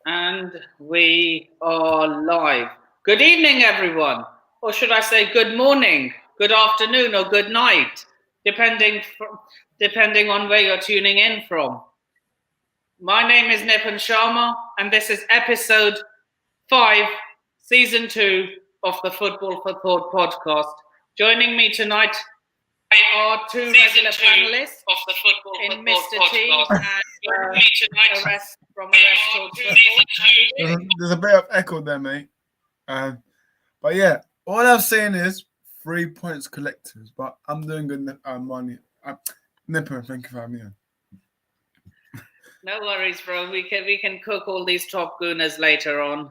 And we are live. Good evening, everyone. Or should I say good morning, good afternoon, or good night, depending on where you're tuning in from. My name is Nipun Sharma, and this is episode 5, season 2 of the Football for Thought podcast. Joining me tonight are two regular panelists of the Football in for Thought Mr. T podcast. and Me tonight. Arrest from Arrest Talks Football. There's a bit of echo there, mate. But yeah, all I'm saying is 3 points collectors. But I'm doing good money. Nipper, thank you for having me on. No worries, bro. We can cook all these top gooners later on.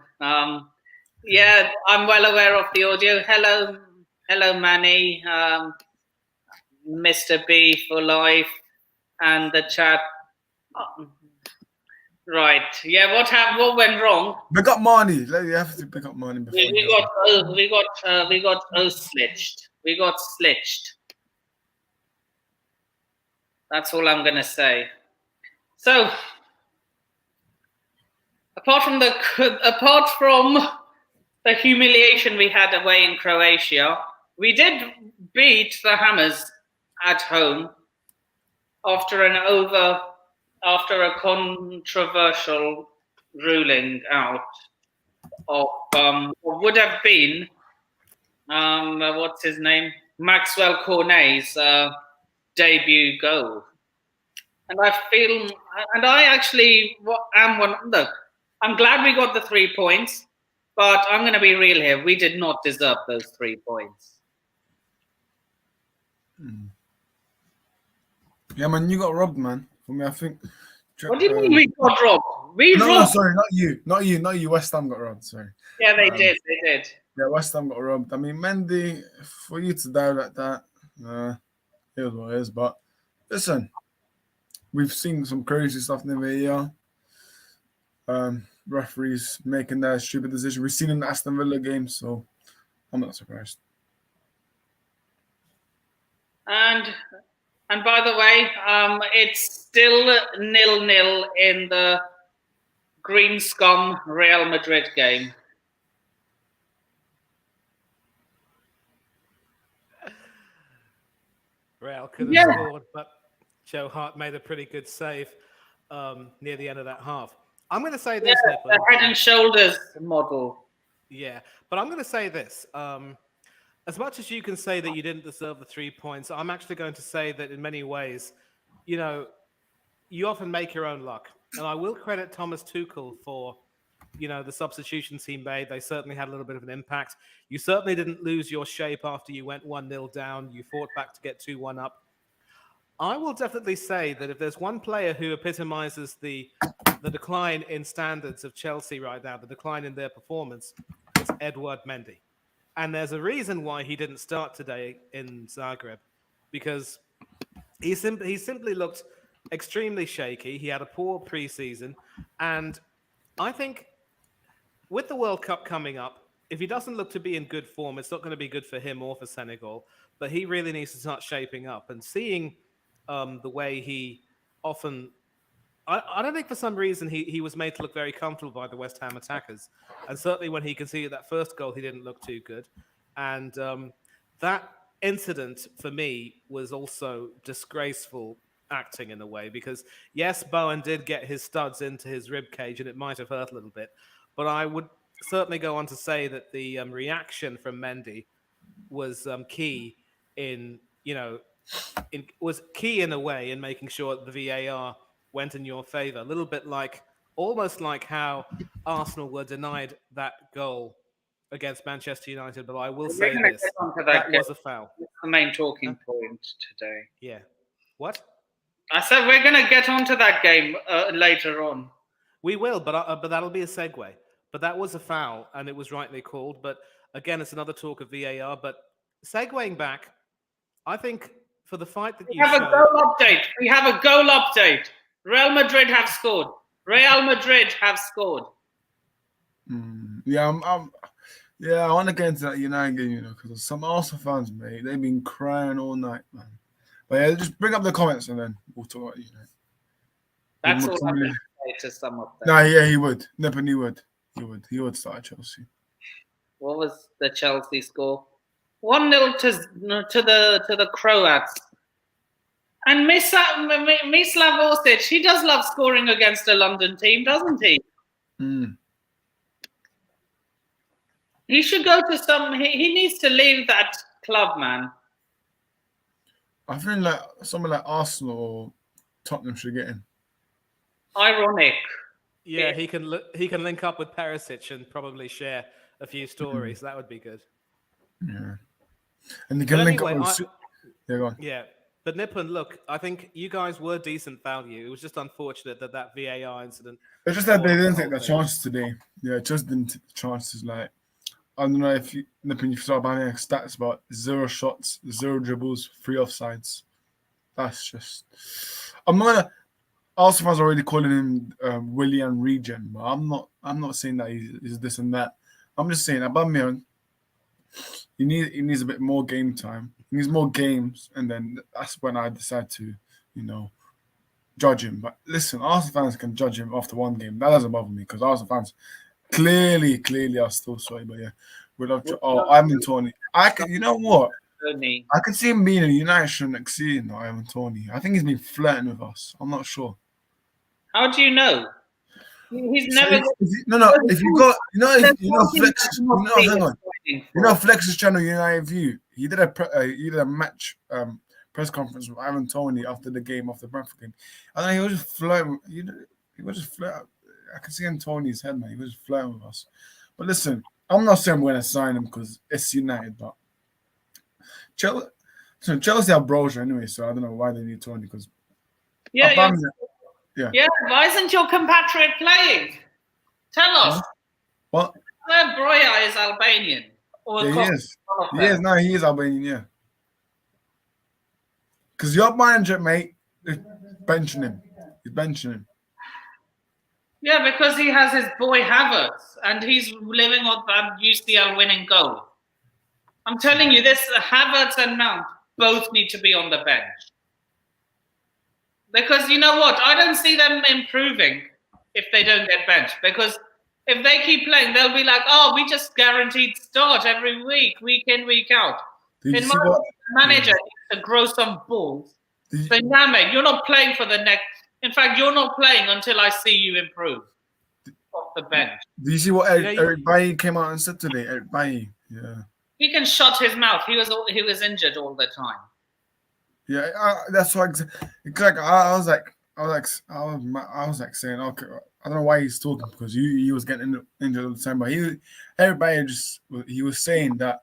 Yeah, I'm well aware of the audio. Hello, Manny, Mr. B for life, and the chat. Right. Yeah. What went wrong? Pick up money. You have to pick up money before. We got slitched. We got slitched. That's all I'm gonna say. So, apart from the humiliation we had away in Croatia, we did beat the Hammers at home after a controversial ruling out of what would have been what's his name, Maxwell Cornet's debut goal. And I actually am one. Look, I'm glad we got the 3 points, but I'm going to be real here. We did not deserve those 3 points. Yeah, man, you got robbed, man. For me, I think. What do you mean we got robbed? No, sorry, not you. West Ham got robbed. Sorry. Yeah, they did. Yeah, West Ham got robbed. I mean, Mendy, for you to die like that, it is what it is. But listen. We've seen some crazy stuff in the VAR. Referees making that stupid decision. We've seen in the Aston Villa game, so I'm not surprised. And by the way, it's still 0-0 in the Green Scum Real Madrid game. Real could have scored, but Joe Hart made a pretty good save near the end of that half. I'm going to say this. Yeah, the head and shoulders model. Yeah, but I'm going to say this. As much as you can say that you didn't deserve the 3 points, I'm actually going to say that in many ways, you often make your own luck. And I will credit Thomas Tuchel for, the substitutions he made. They certainly had a little bit of an impact. You certainly didn't lose your shape after you went 1-0 down. You fought back to get 2-1 up. I will definitely say that if there's one player who epitomizes the decline in standards of Chelsea right now, the decline in their performance, it's Edouard Mendy. And there's a reason why he didn't start today in Zagreb, because he simply looked extremely shaky. He had a poor preseason. And I think with the World Cup coming up, if he doesn't look to be in good form, it's not going to be good for him or for Senegal. But he really needs to start shaping up and seeing the way he often... I don't think for some reason he was made to look very comfortable by the West Ham attackers. And certainly when he conceded that first goal, he didn't look too good. And that incident, for me, was also disgraceful acting in a way. Because, yes, Bowen did get his studs into his rib cage, and it might have hurt a little bit. But I would certainly go on to say that the reaction from Mendy was key was key in a way in making sure that the VAR went in your favor. A little bit almost like how Arsenal were denied that goal against Manchester United. But I will say this, that was a foul. That's the main talking point today. Yeah. What? I said we're going to get onto that game later on. We will, but that'll be a segue. But that was a foul, and it was rightly called. But again, it's another talk of VAR. But segueing back, I think for the fight that you have a goal update. We have a goal update. Real Madrid have scored. Yeah, I want to get into that United game, because some Arsenal fans, mate, they've been crying all night, man. But yeah, just bring up the comments and then we'll talk about United. That's all I'm going to say to some of them. No, yeah, he would. Nippon, he would. He would start at Chelsea. What was the Chelsea score? 1-0 to the Croats. And Mislav Orsic, he does love scoring against a London team, doesn't he? Mm. He should go to some. He needs to leave that club, man. I think like someone like Arsenal or Tottenham should get in. Ironic. Yeah, he can link up with Perisic and probably share a few stories. That would be good. Yeah, and you can But link anyway, up with. Yeah, go on. Yeah, but Nippon, look, I think you guys were decent value. It was just unfortunate that VAR incident. It's just that they didn't the take the whole thing. chances today. Yeah, just didn't take the chances. Like, I don't know if Nippon, you saw about stats, but 0 shots, 0 dribbles, 3 offsides. That's just. I'm not gonna. Arsenal fans are already calling him Willian Regen, but I'm not saying that he's this and that. I'm just saying Aubameyang, he needs a bit more game time. He needs more games, and then that's when I decide to, judge him. But listen, Arsenal fans can judge him after one game. That doesn't bother me because Arsenal fans clearly are still sorry. But yeah, we love. Ivan Toney. You know what? I can see him being a United should next season. Ivan Toney. I think he's been flirting with us. I'm not sure. How do you know? He's never. No. If you got, Flex, hang on. Flex's channel, United View. He did a match press conference with Ivan Toney after the Brentford game. And then he was just flirting. He was just flirting. I can see in Tony's head, man. He was just flirting with us. But listen, I'm not saying we're gonna sign him because it's United, but Chelsea have Brozier anyway, so I don't know why they need Tony because Yeah. Why isn't your compatriot playing? Tell us. What? Where Broja is Albanian. Or yeah, he is. He is Albanian, yeah. Because your manager, mate, is benching him. He's benching him. Yeah, because he has his boy Havertz, and he's living on that UCL winning goal. I'm telling you, this Havertz and Mount both need to be on the bench. Because you know what? I don't see them improving if they don't get benched. Because if they keep playing, they'll be like, oh, we just guaranteed start every week in, week out. In my manager needs to grow some balls. Say, nah, mate, you're not playing for the next. In fact, you're not playing until I see you improve off the bench. Do you see what Eric Bailly came out and said today? Eric Bailly, yeah. He can shut his mouth. He was injured all the time. Yeah, that's why. Exactly. I was like saying, okay, I don't know why he's talking because he was getting injured all the time, but everybody he was saying that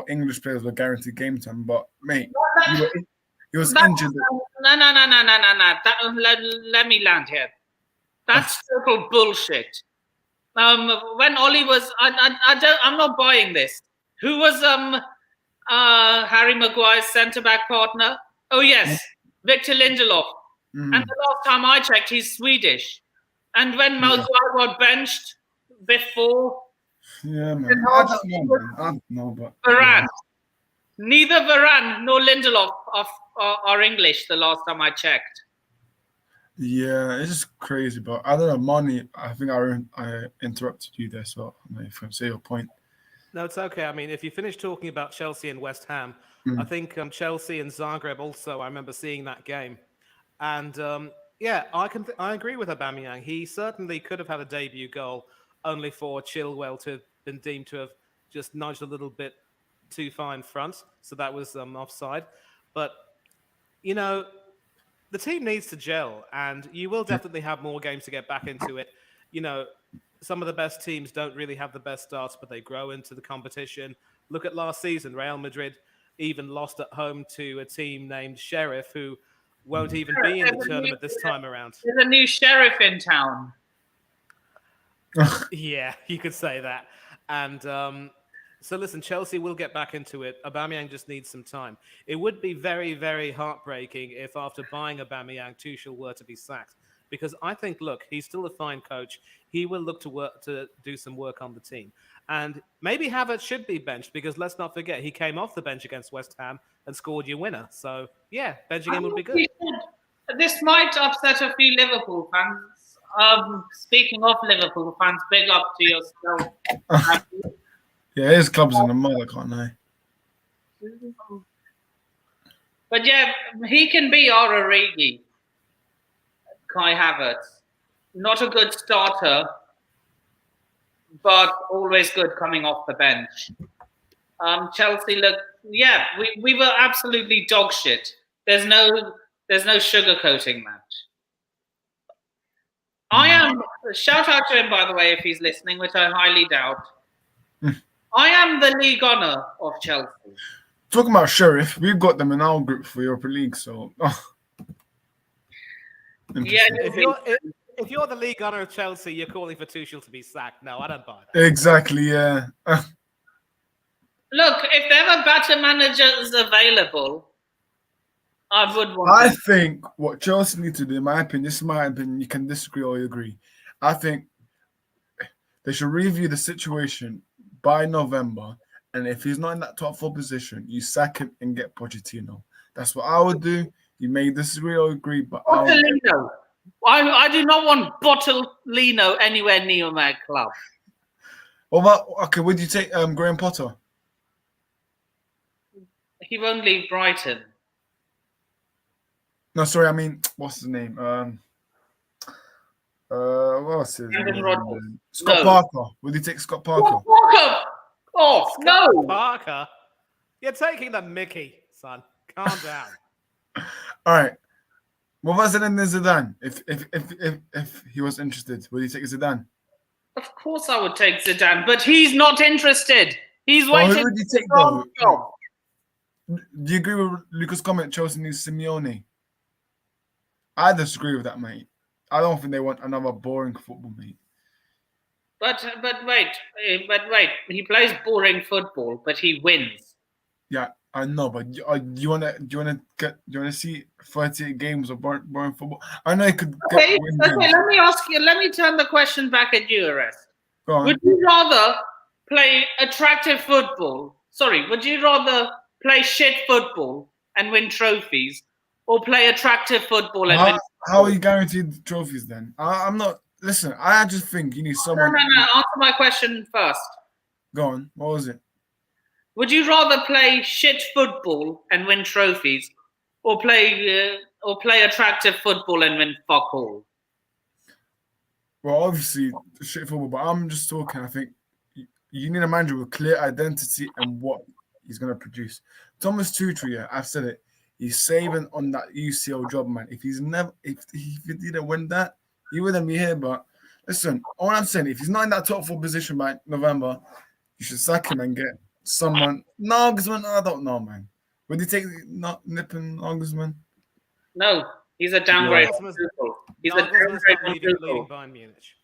English players were guaranteed game time, but mate, he was injured. No. Let me land here. That's total bullshit. When Ollie was, I'm not buying this. Who was Harry Maguire's centre back partner? Oh yes, Victor Lindelof. And the last time I checked, he's Swedish. And when Maguire got benched before, yeah, man. I don't know, but Varane. Yeah. Neither Varane nor Lindelof are English. The last time I checked. Yeah, it's just crazy. But I don't know, Money. I think I interrupted you there, so if I say your point. No, it's okay. I mean, if you finish talking about Chelsea and West Ham, I think Chelsea and Zagreb also, I remember seeing that game. And I agree with Aubameyang. He certainly could have had a debut goal, only for Chilwell to have been deemed to have just nudged a little bit too far in front. So that was offside. But, the team needs to gel, and you will definitely have more games to get back into it. Some of the best teams don't really have the best starts, but they grow into the competition. Look at last season. Real Madrid even lost at home to a team named Sheriff, who won't even be in the tournament this time around. There's a new sheriff in town. Yeah, you could say that. And so listen, Chelsea will get back into it. Aubameyang just needs some time. It would be very, very heartbreaking if after buying Aubameyang, Tuchel were to be sacked. Because I think, look, he's still a fine coach. He will look to do some work on the team. And maybe Havertz should be benched because let's not forget, he came off the bench against West Ham and scored your winner. So, yeah, benching him would be good. This might upset a few Liverpool fans. Speaking of Liverpool fans, big up to yourself. Yeah, his club's in the mud, I can't lie. But yeah, he can be our Origi, Kai Havertz. Not a good starter, but always good coming off the bench. Chelsea look, yeah, we were absolutely dog shit. There's no sugarcoating that. I am, shout out to him, by the way, if he's listening, which I highly doubt. I am the league honour of Chelsea. Talking about Sheriff, we've got them in our group for Europa League, so. Yeah, If you're the league honour of Chelsea, you're calling for Tuchel to be sacked. No, I don't buy that. Exactly, yeah. Look, if there were better managers available, I would want. I think what Chelsea need to do, in my opinion, this is my opinion, you can disagree or you agree. I think they should review the situation by November, and if he's not in that top 4 position, you sack him and get Pochettino. That's what I would do. You may disagree or agree, but Botolino. I do not want Botolino anywhere near my club. What about, okay, would you take Graham Potter? He won't leave Brighton. No, sorry, I mean, what's his name? What's his name? Scott Parker. Would you take Scott Parker? Parker! Oh, no! Parker? You're taking the mickey, son. Calm down. All right. What was it in Zidane? If he was interested, would you take Zidane? Of course I would take Zidane, but he's not interested. He's waiting. Who would you take, though? Do you agree with Lucas' comment? Chelsea needs Simeone. I disagree with that, mate. I don't think they want another boring football, mate. But wait. He plays boring football, but he wins. Yeah, I know, but do you wanna see 38 games of boring football? I know it could. Okay. Let me ask you. Let me turn the question back at you, Arrest. Go on. Would you rather play attractive football? Sorry, would you rather play shit football and win trophies, or play attractive football and win? How are you guaranteed the trophies then? I'm not. Listen, I just think you need someone. No. Answer my question first. Go on. What was it? Would you rather play shit football and win trophies, or play attractive football and win fuck all? Well, obviously shit football, but I'm just talking. I think you need a manager with clear identity and what he's gonna produce. Thomas Tuchel, yeah, I've said it. He's saving on that UCL job, man. If he didn't win that, he wouldn't be here. But listen, all I'm saying, if he's not in that top 4 position by November, you should sack him and get someone. Nagelsmann, I don't know, man. Would you take Nippon Nagelsmann? No, he's a downgrade. He's a downgrade on leaving Bayern Munich.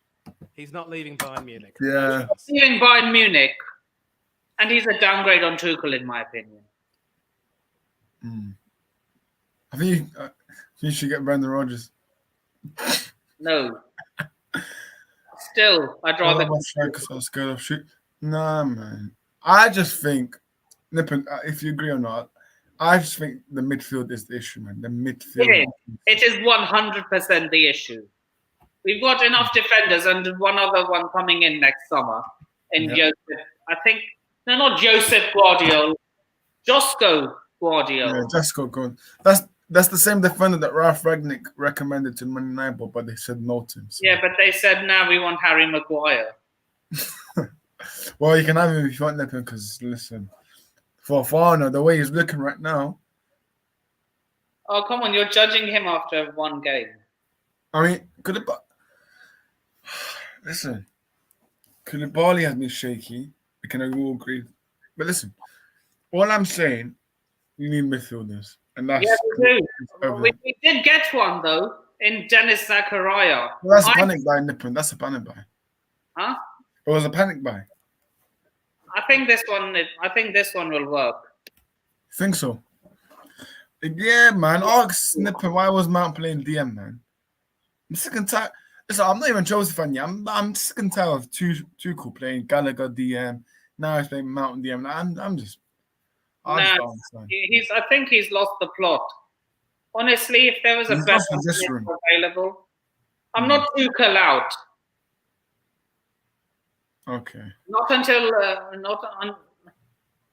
He's not leaving Bayern Munich. Yeah. He's leaving Bayern Munich, and he's a downgrade on Tuchel, in my opinion. I think you should get Brendan Rodgers. No. Still, I'd rather. Because I was scared of shoot. Nah, man. I just think, Nippon, if you agree or not, I just think the midfield is the issue, man. The midfield. It is 100% the issue. We've got enough defenders and one other one coming in next summer. Joseph, I think, no, not Joseph Guardiola. Josko Guardiola. Yeah, Josko Guardiola. That's the same defender that Ralph Ragnick recommended to Man United, but they said no to him. So. Yeah, but they said now we want Harry Maguire. Well, you can have him if you want Nippon, because listen, for Fafana, the way he's looking right now. Oh, come on, you're judging him after one game. I mean, Koulibaly has been shaky. We can all agree. But listen, all I'm saying, you need midfielders. And that's we do. We did get one, though, in Dennis Zakaria. Well, that's a panic buy, Nippon. That's a panic buy. Huh? It was a panic buy. I think this one will work. Think so? Yeah, man. Ask Nippon, why was Mount playing DM, man? I'm sick and tired. Listen, I'm not even Chelsea fan yet. I'm sick and tired of Tuchel playing Gallagher DM. Now he's playing Mount DM. I think he's lost the plot. Honestly, if there was a better player available, I'm not Tuchel out. Okay. Not until until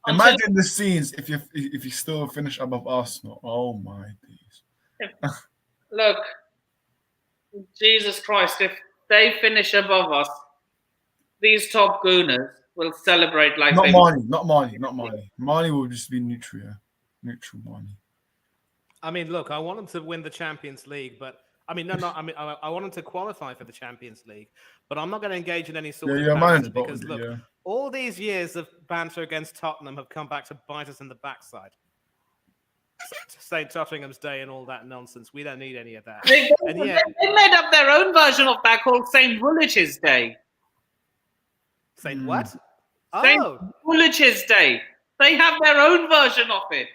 Imagine the scenes if you still finish above Arsenal. Oh my days. look, Jesus Christ, if they finish above us, these top gooners will celebrate like Not they Marnie, not Marnie, not Marnie. Marnie will just be neutral, yeah. Neutral Marnie. I mean, look, I want them to win the Champions League, but I mean, no. I mean, I want them to qualify for the Champions League, but I'm not going to engage in any sort Yeah, of your banter manager, because, look, yeah. all these years of banter against Tottenham have come back to bite us in the backside. St. Tottenham's Day and all that nonsense. We don't need any of that. They And yet, made up their own version of that called St. Woolwich's Day. Saint what? St. Oh, Woolwich's Day. They have their own version of it.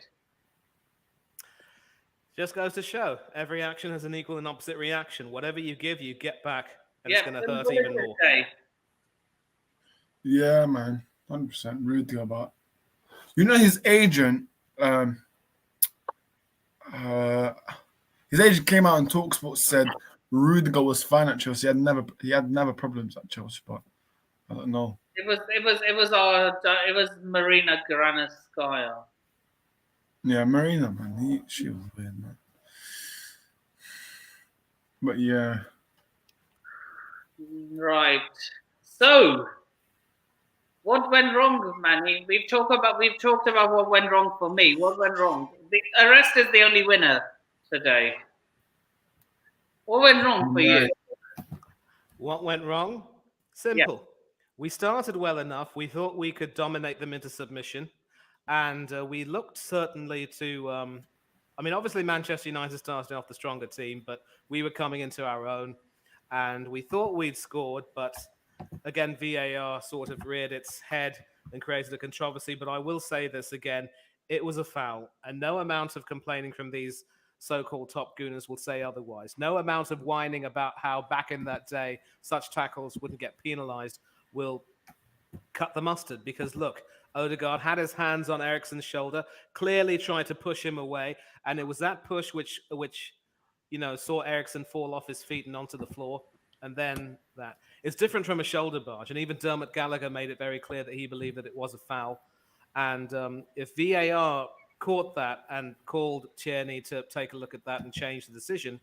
just goes to show every action has an equal and opposite reaction. Whatever you give, you get back, and it's going to hurt even more. Day. Yeah, man. 100% Rudiger, but you know his agent, his agent came out on Talksport, said Rudiger was fine at Chelsea. He had never problems at Chelsea, but I don't know. It was Marina Granovskaya. Yeah, Marina, man. She was weird, man. But yeah. Right. So, what went wrong, Manny? We've talked about what went wrong for me. What went wrong? The arrest is the only winner today. What went wrong for you? What went wrong? Simple. We started well enough. We thought we could dominate them into submission. And we looked certainly to, I mean, obviously Manchester United started off the stronger team, but we were coming into our own. And we thought we'd scored, but again, VAR sort of reared its head and created a controversy. But I will say this again, it was a foul. And no amount of complaining from these so-called top gooners will say otherwise. No amount of whining about how back in that day such tackles wouldn't get penalized will cut the mustard. Because look, Odegaard had his hands on Eriksen's shoulder, clearly trying to push him away. And it was that push which saw Eriksen fall off his feet and onto the floor. And then that. It's different from a shoulder barge. And even Dermot Gallagher made it very clear that he believed that it was a foul. And if VAR caught that and called Tierney to take a look at that and change the decision,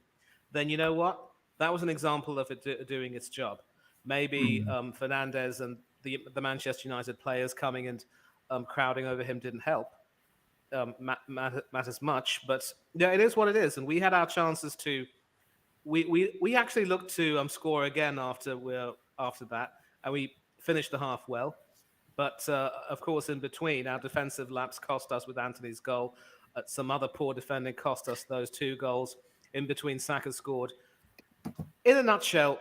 then you know what? That was an example of it doing its job. Maybe Fernandes and the Manchester United players coming and crowding over him didn't help matters much. But yeah, it is what it is. And we had our chances to. We actually looked to score again after that, and we finished the half well. But of course, in between, our defensive lapse cost us with Anthony's goal. Some other poor defending cost us those 2 goals. In between, Saka scored. In a nutshell,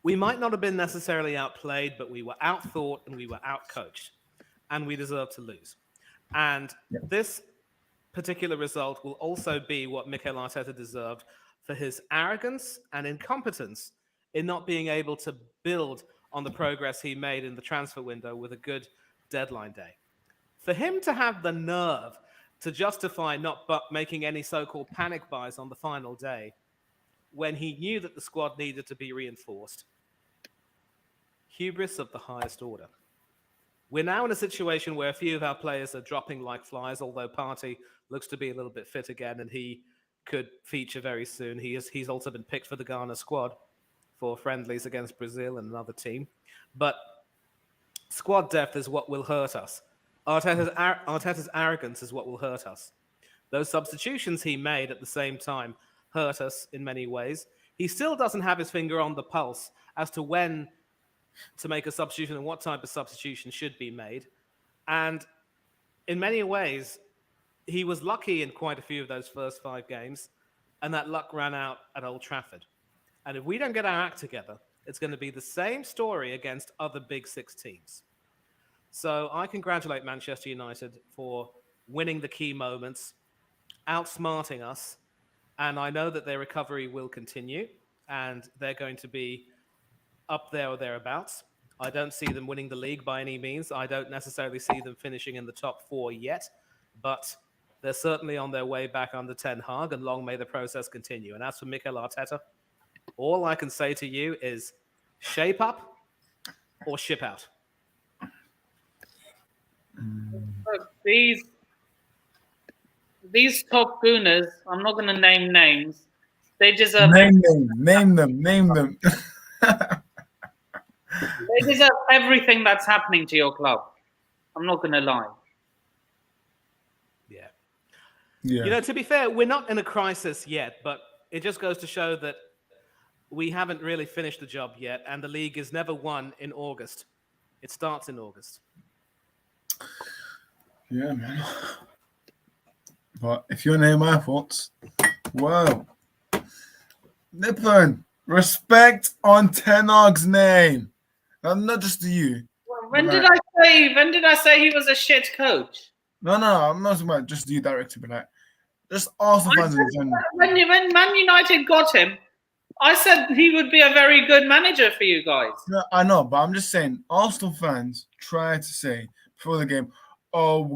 we might not have been necessarily outplayed, but we were outthought and we were outcoached, and we deserve to lose. And this particular result will also be what Mikel Arteta deserved for his arrogance and incompetence in not being able to build on the progress he made in the transfer window with a good deadline day. For him to have the nerve to justify not making any so-called panic buys on the final day when he knew that the squad needed to be reinforced. Hubris of the highest order. We're now in a situation where a few of our players are dropping like flies, although Partey looks to be a little bit fit again and he could feature very soon. He's also been picked for the Ghana squad for friendlies against Brazil and another team. But squad depth is what will hurt us. Arteta's arrogance is what will hurt us. Those substitutions he made at the same time hurt us in many ways. He still doesn't have his finger on the pulse as to when to make a substitution and what type of substitution should be made. And in many ways, he was lucky in quite a few of those first 5 games, and that luck ran out at Old Trafford. And if we don't get our act together, it's going to be the same story against other Big 6 teams. So I congratulate Manchester United for winning the key moments, outsmarting us, and I know that their recovery will continue, and they're going to be up there or thereabouts. I don't see them winning the league by any means. I don't necessarily see them finishing in the top 4 yet, but they're certainly on their way back under Ten Hag, and long may the process continue. And as for Mikel Arteta, All I can say to you is shape up or ship out. Look, these top gooners, I'm not going to name names. They deserve Name them. they deserve everything that's happening to your club. I'm not going to lie. Yeah. Yeah. You know, to be fair, we're not in a crisis yet, but it just goes to show that we haven't really finished the job yet, and the league is never won in August. It starts in August. Yeah, man. But if you want to hear my thoughts, wow. Nippon, respect on Ten Hag's name. And not just to you. When did I say he was a shit coach? No, I'm not talking about just you directly, but like just Arsenal fans in general. When Man United got him, I said he would be a very good manager for you guys. No, I know, but I'm just saying Arsenal fans try to say before the game, oh,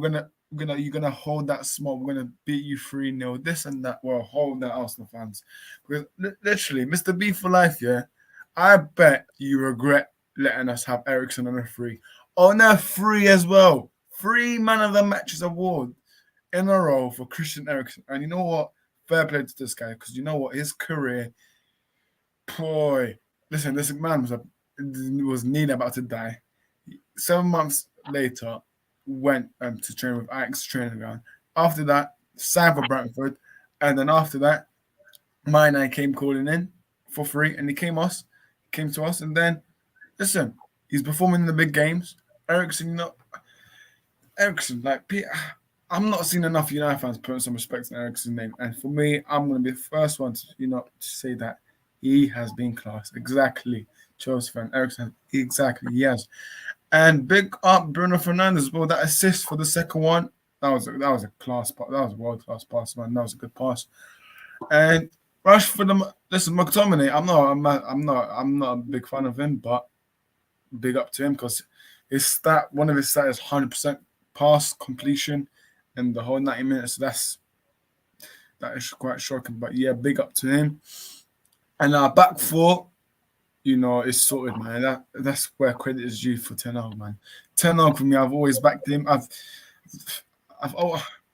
you're gonna hold that small, we're gonna beat you 3-0, this and that. Well, hold that, Arsenal fans. Because literally, Mr. B for life, yeah. I bet you regret letting us have Eriksen on a free. On a free as well. 3 man of the matches award in a row for Christian Eriksen. And you know what? Fair play to this guy, because you know what? His career, boy, listen, this man was nearly about to die. 7 months later, went to train with Ajax training ground. After that, signed for Brentford, and then after that, Mane came calling in for free, and he came to us, and then listen, he's performing in the big games. Eriksen, like I'm not seeing enough United fans putting some respect on Eriksen's name, and for me, I'm going to be the first one to to say that he has been class. Exactly, Chelsea fan Eriksen, exactly, yes. And big up Bruno Fernandes as well. That assist for the second one, that was a class pass. That was a world class pass, man. That was a good pass. And Rashford, listen, McTominay. I'm not a big fan of him, but big up to him because one of his stats is 100% pass completion in the whole 90 minutes. That is quite shocking. But yeah, big up to him. And our back four, it's sorted, man. That's where credit is due for Ten Hag, man. Ten Hag for me, I've always backed him.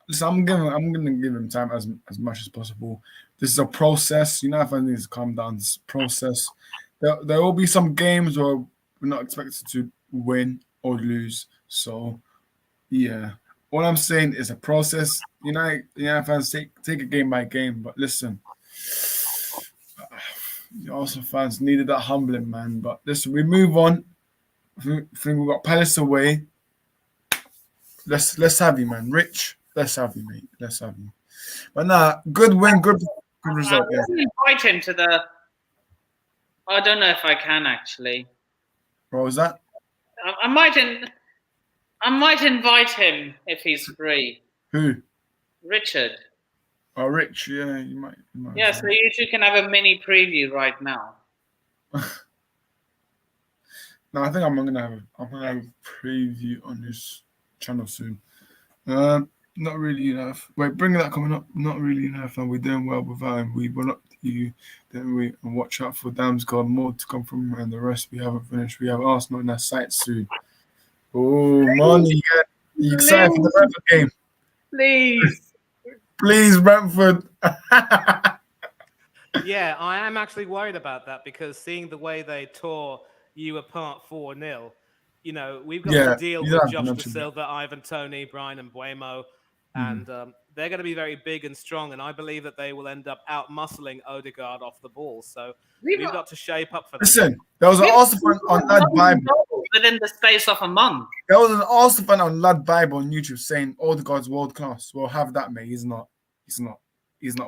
Listen, I'm gonna give him time as much as possible. This is a process. If I need to calm down. This process. There will be some games where we're not expected to win or lose. So, yeah. What I'm saying is a process. United fans take a game by game. But listen. Arsenal fans needed that humbling, man. But listen, we move on. I think we've got Palace away. Let's have you, man. Rich, let's have you, mate. Let's have you. But nah, good win, good result. I really invite him to the. I don't know if I can actually. What was that? I might invite him if he's free. Who? Richard. Oh, Rich. Yeah, you might. Yeah, so you two can have a mini preview right now. No, I think I'm gonna have a preview on his channel soon. Not really enough. Wait, bring that coming up. Not really enough, and we're doing well without him. We went up to you, didn't we? And watch out for Damsgaard. More to come from him, and the rest we haven't finished. We have Arsenal in our sights soon. Oh, Marnie, you excited for the Brentford game? Please, Brentford. Yeah, I am actually worried about that because seeing the way they tore you apart 4-0, we've got to deal with Josh Da Silva, Ivan Toney, Brian and Buemo, and they're going to be very big and strong, and I believe that they will end up out-muscling Odegaard off the ball. So we've got to shape up for that. Listen, there was an Arsenal fan on Lad Bible. Within the space of a month. There was an Arsenal fan on Lad Bible on YouTube saying Odegaard's world class. Well, have that, mate. He's not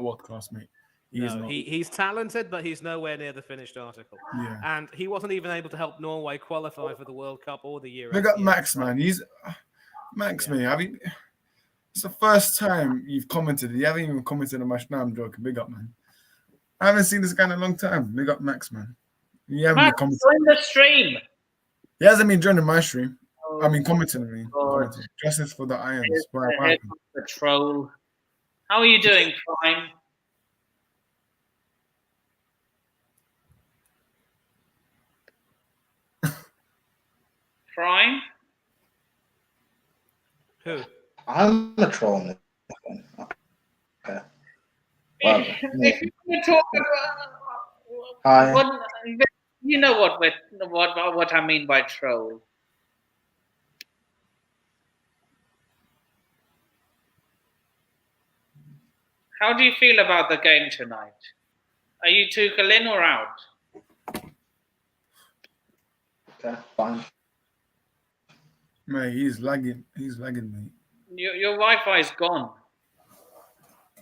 world class, mate. He's talented, but he's nowhere near the finished article. Yeah. And he wasn't even able to help Norway qualify for the World Cup or the Euro. Look at Max, man. Max, man. It's the first time you've commented. You haven't even commented on my stream. No, I'm joking. Big up, man. I haven't seen this guy in a long time. Big up, Max, man. You haven't been commenting. Join the stream. He hasn't been joining my stream. Commenting. Justice for the Irons. The troll. How are you doing, Prime? Prime. Who? I'm a troll in this one. Okay. Well, If you want to talk about Hi. what, you know what I mean by troll. How do you feel about the game tonight? Are you Tuchel in or out? Okay, fine. Mate, he's lagging. He's lagging, mate. Your Wi-Fi is gone.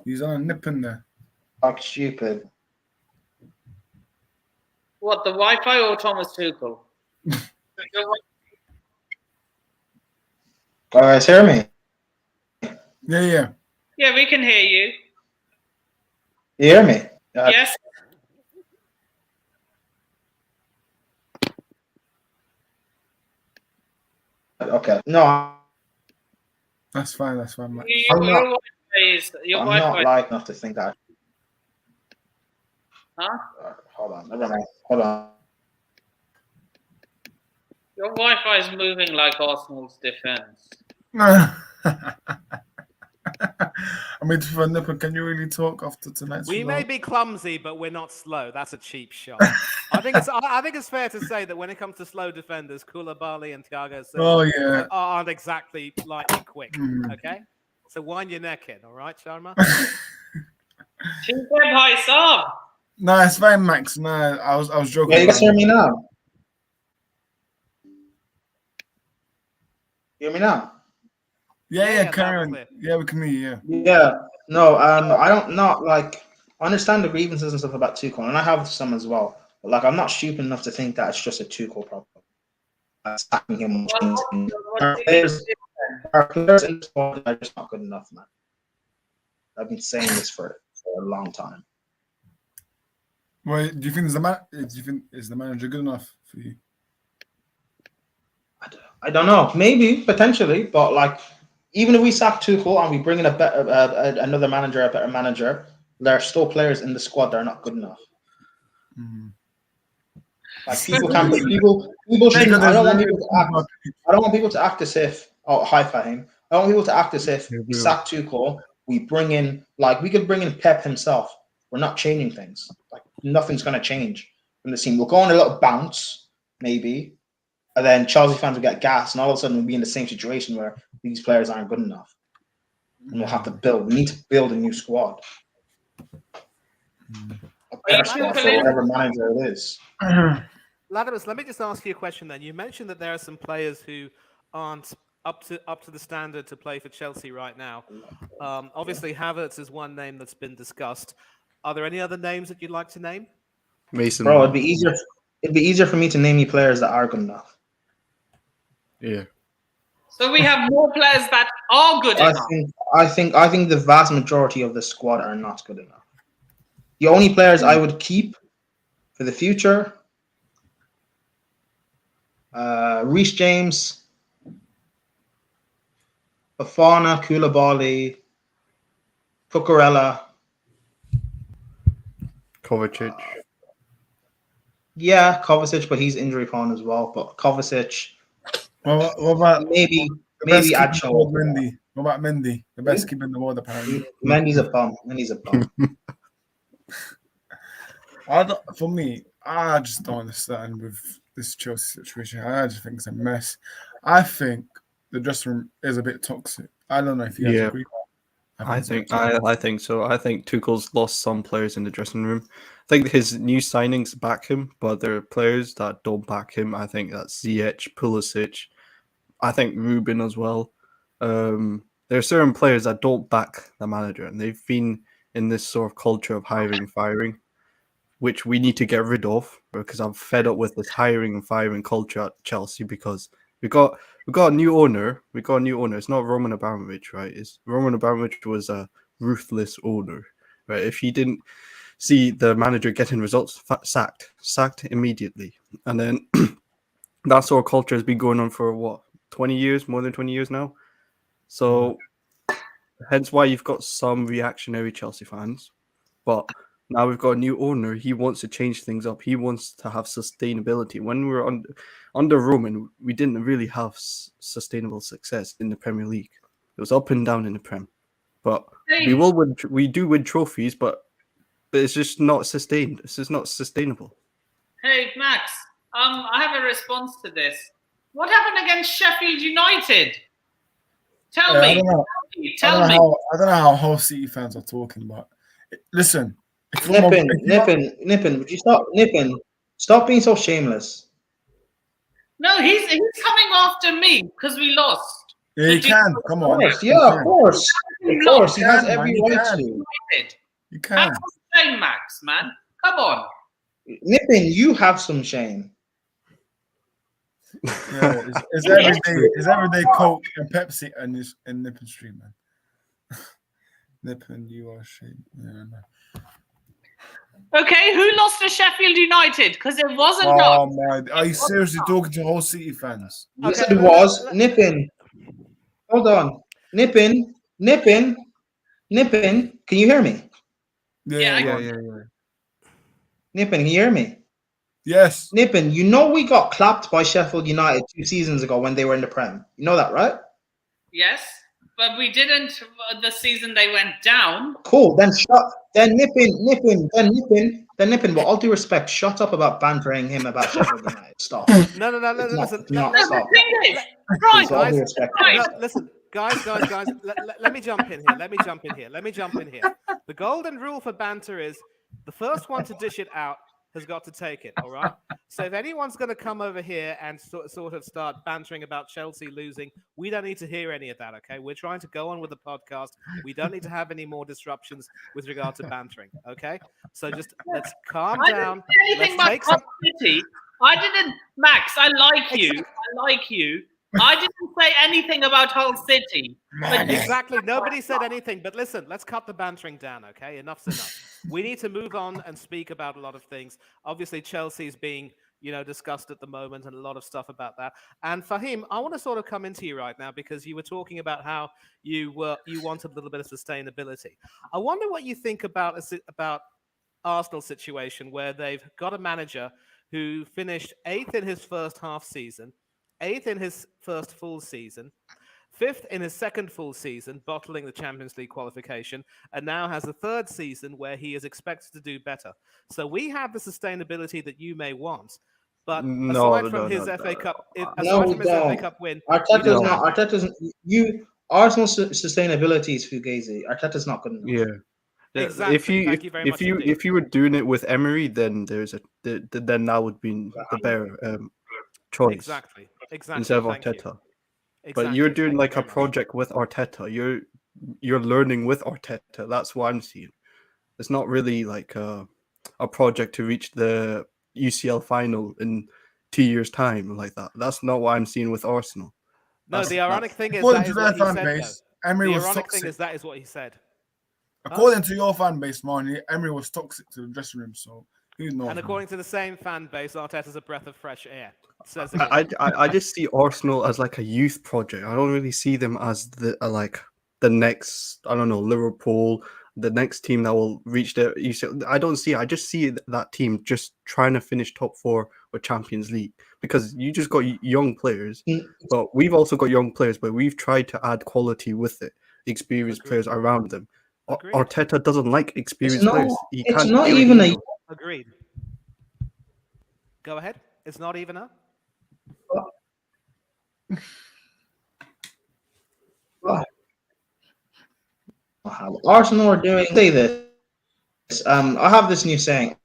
He's on a nip in there. Fuck stupid. What, the Wi-Fi or Thomas Tuchel? Guys, hear me? Yeah. Yeah, we can hear you. You hear me? Yes. Okay. No, That's fine, mate. Your Wi-Fi is I'm not live enough to think that. Huh? Hold on. Never mind. Hold on. Your Wi-Fi is moving like Arsenal's defense. I mean, for Nipper, can you really talk after tonight's We may result? be clumsy, but we're not slow. That's a cheap shot. I think it's fair to say that when it comes to slow defenders, Koulibaly and Thiago Oh, Silva yeah. aren't exactly lightning quick. Mm. Okay, so wind your neck in, all right, Sharma? Too good, high sub. No, it's fine, Max. No, I was joking. Yeah, you guys around. hear me now? Hear me now? Yeah, loud carry and on. clear. Yeah, we can hear you, yeah. Yeah. No, I don't not like I understand the grievances and stuff about Tuchel, and I have some as well. But like I'm not stupid enough to think that it's just a Tuchel problem. Attacking him. Our players in the squad are just not good enough, man. I've been saying this for a long time. Well, do you think is the manager good enough for you? I don't know. Maybe potentially, but like even if we sack Tuchel and we bring in a better another manager, a better manager, there are still players in the squad that are not good enough. Mm. Like people shouldn't. I don't want people to act as if hi Fahim. I want people to act as if we sack Tuchel, we bring in like we could bring in Pep himself. We're not changing things. Like nothing's gonna change from the team. We'll go on a little bounce, maybe, and then Chelsea fans will get gas, and all of a sudden we'll be in the same situation where these players aren't good enough. And we'll have to build. We need to build a new squad. A better squad for whatever manager it is. Latimus, let me just ask you a question then. You mentioned that there are some players who aren't up to the standard to play for Chelsea right now. Obviously, Havertz is one name that's been discussed. Are there any other names that you'd like to name? Mason. Bro, it'd be easier for me to name you players that are good enough. Yeah. So we have more players that are good enough. I think the vast majority of the squad are not good enough. The only players I would keep for the future, Reece James, Fofana, Koulibaly, Cucurella. Kovacic. Yeah, Kovacic, but he's injury prone as well. But Kovacic, What about maybe the best keeper in the Acho. world, Mendy? What about Mendy? The best keeper in the world, apparently. Mendy's a bum. For me, I just don't understand with this Chelsea situation. I just think it's a mess. I think the dressing room is a bit toxic. I don't know if you guys Yeah. agree. I think so. I think Tuchel's lost some players in the dressing room. I think his new signings back him, but there are players that don't back him. I think that's Ziyech, Pulisic. I think Ruben as well. There are certain players that don't back the manager, and they've been in this sort of culture of hiring and firing, which we need to get rid of because I'm fed up with this hiring and firing culture at Chelsea because we got a new owner. We got a new owner. It's not Roman Abramovich, right? Roman Abramovich was a ruthless owner, right? If he didn't see the manager getting results, sacked immediately. And then that sort of culture has been going on for what, 20 years, more than 20 years now. So hence why you've got some reactionary Chelsea fans. But Now we've got a new owner. He wants to change things up. He wants to have sustainability. When we were under Roman, we didn't really have sustainable success in the Premier League. It was up and down in the Prem. But we do win trophies, but it's just not sustained. This is not sustainable. Hey, Max, I have a response to this. What happened against Sheffield United? Tell me. Tell me. I don't know how Hull City fans are talking, but listen. Nippin, would you stop nipping? Stop being so shameless. No, he's coming after me because we lost. Yeah, he can. Come on. Of course. Of course. He has every right to. You can. Have some shame, Max, man. Come on. Nippin, you have some shame. Yeah, it's everyday Coke and Pepsi and this in Nippin stream, man. Nippin, you are shame. Yeah, no. Okay, who lost to Sheffield United? Because it wasn't us. Oh my! Are you seriously talking to Hull City fans? Yes, it was. Nippin. Hold on. Nippin. Can you hear me? Yeah. Nippin, can you hear me? Yes. Nippin, you know we got clapped by Sheffield United 2 seasons ago when they were in the Prem. You know that, right? Yes, but we didn't the season they went down. Cool. Then Nippin. With all due respect, shut up about bantering him about Sheffield United. Stop. No. Listen. Stop. Right, Listen, guys. Let me jump in here. The golden rule for banter is the first one to dish it out has got to take it. All right. So if anyone's going to come over here and sort of start bantering about Chelsea losing, we don't need to hear any of that. Okay. We're trying to go on with the podcast. We don't need to have any more disruptions with regard to bantering. Okay. So just let's calm down. Anything about Hull City. I didn't, Max. I like you. I didn't say anything about Hull City. Exactly. Nobody said anything. But listen, let's cut the bantering down, okay? Enough's enough. We need to move on and speak about a lot of things. Obviously, Chelsea's being, discussed at the moment and a lot of stuff about that. And Fahim, I want to sort of come into you right now because you were talking about how you wanted a little bit of sustainability. I wonder what you think about Arsenal's situation where they've got a manager who finished 8th in his first half season, 8th in his first full season, 5th in his second full season, bottling the Champions League qualification, and now has a third season where he is expected to do better. So we have the sustainability that you may want, but aside from his FA Cup win, Arsenal's sustainability is fugazi. Arteta's not good enough. Yeah. Exactly. If you were doing it with Emery, then then that would be the better choice. Exactly. Instead of Arteta. But you're doing like a project with Arteta. You're learning with Arteta. That's what I'm seeing. It's not really like a project to reach the UCL final in 2 years' time like that. That's not what I'm seeing with Arsenal. No, the ironic thing is that is what he said. The ironic thing is that is what he said. According to your fan base, man, Emery was toxic to the dressing room. So who knows? And according to the same fan base, Arteta's a breath of fresh air. I just see Arsenal as like a youth project. I don't really see them as the next, I don't know, Liverpool, the next team that will reach the UCL. I just see that team just trying to finish top 4 with Champions League because you just got young players, but we've also got young players, but we've tried to add quality with it, experienced players around them. Arteta doesn't like experienced players. It's not even a. Agreed. Go ahead. It's not even a. Arsenal are doing. Say this. I have this new saying.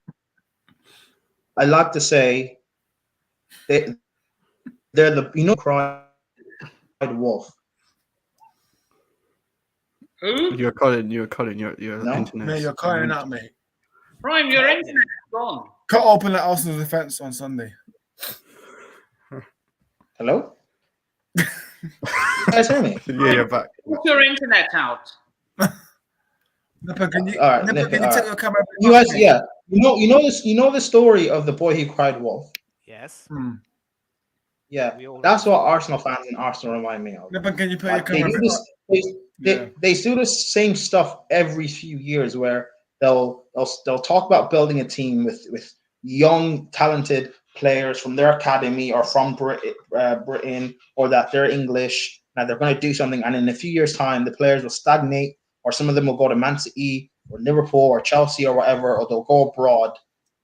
I like to say they're the cried wolf. Who? You're cutting your No? internet. Mate, you're cutting out, mate. Prime, your internet's gone. Cut open at Arsenal's defense on Sunday. Hello? You guys hear me? Yeah, you're back. Put your internet out. Nipper, can you, All right, Nipper, can you take your camera? You guys, yeah. You know the story of the boy who cried wolf. Yes. Yeah, that's what Arsenal fans in Arsenal remind me of. Nipper, can you put your Like, camera? they do the same stuff every few years where they'll talk about building a team with young, talented players from their academy or from Britain, or that they're English, and they're going to do something. And in a few years' time, the players will stagnate, or some of them will go to Man City or Liverpool or Chelsea or whatever, or they'll go abroad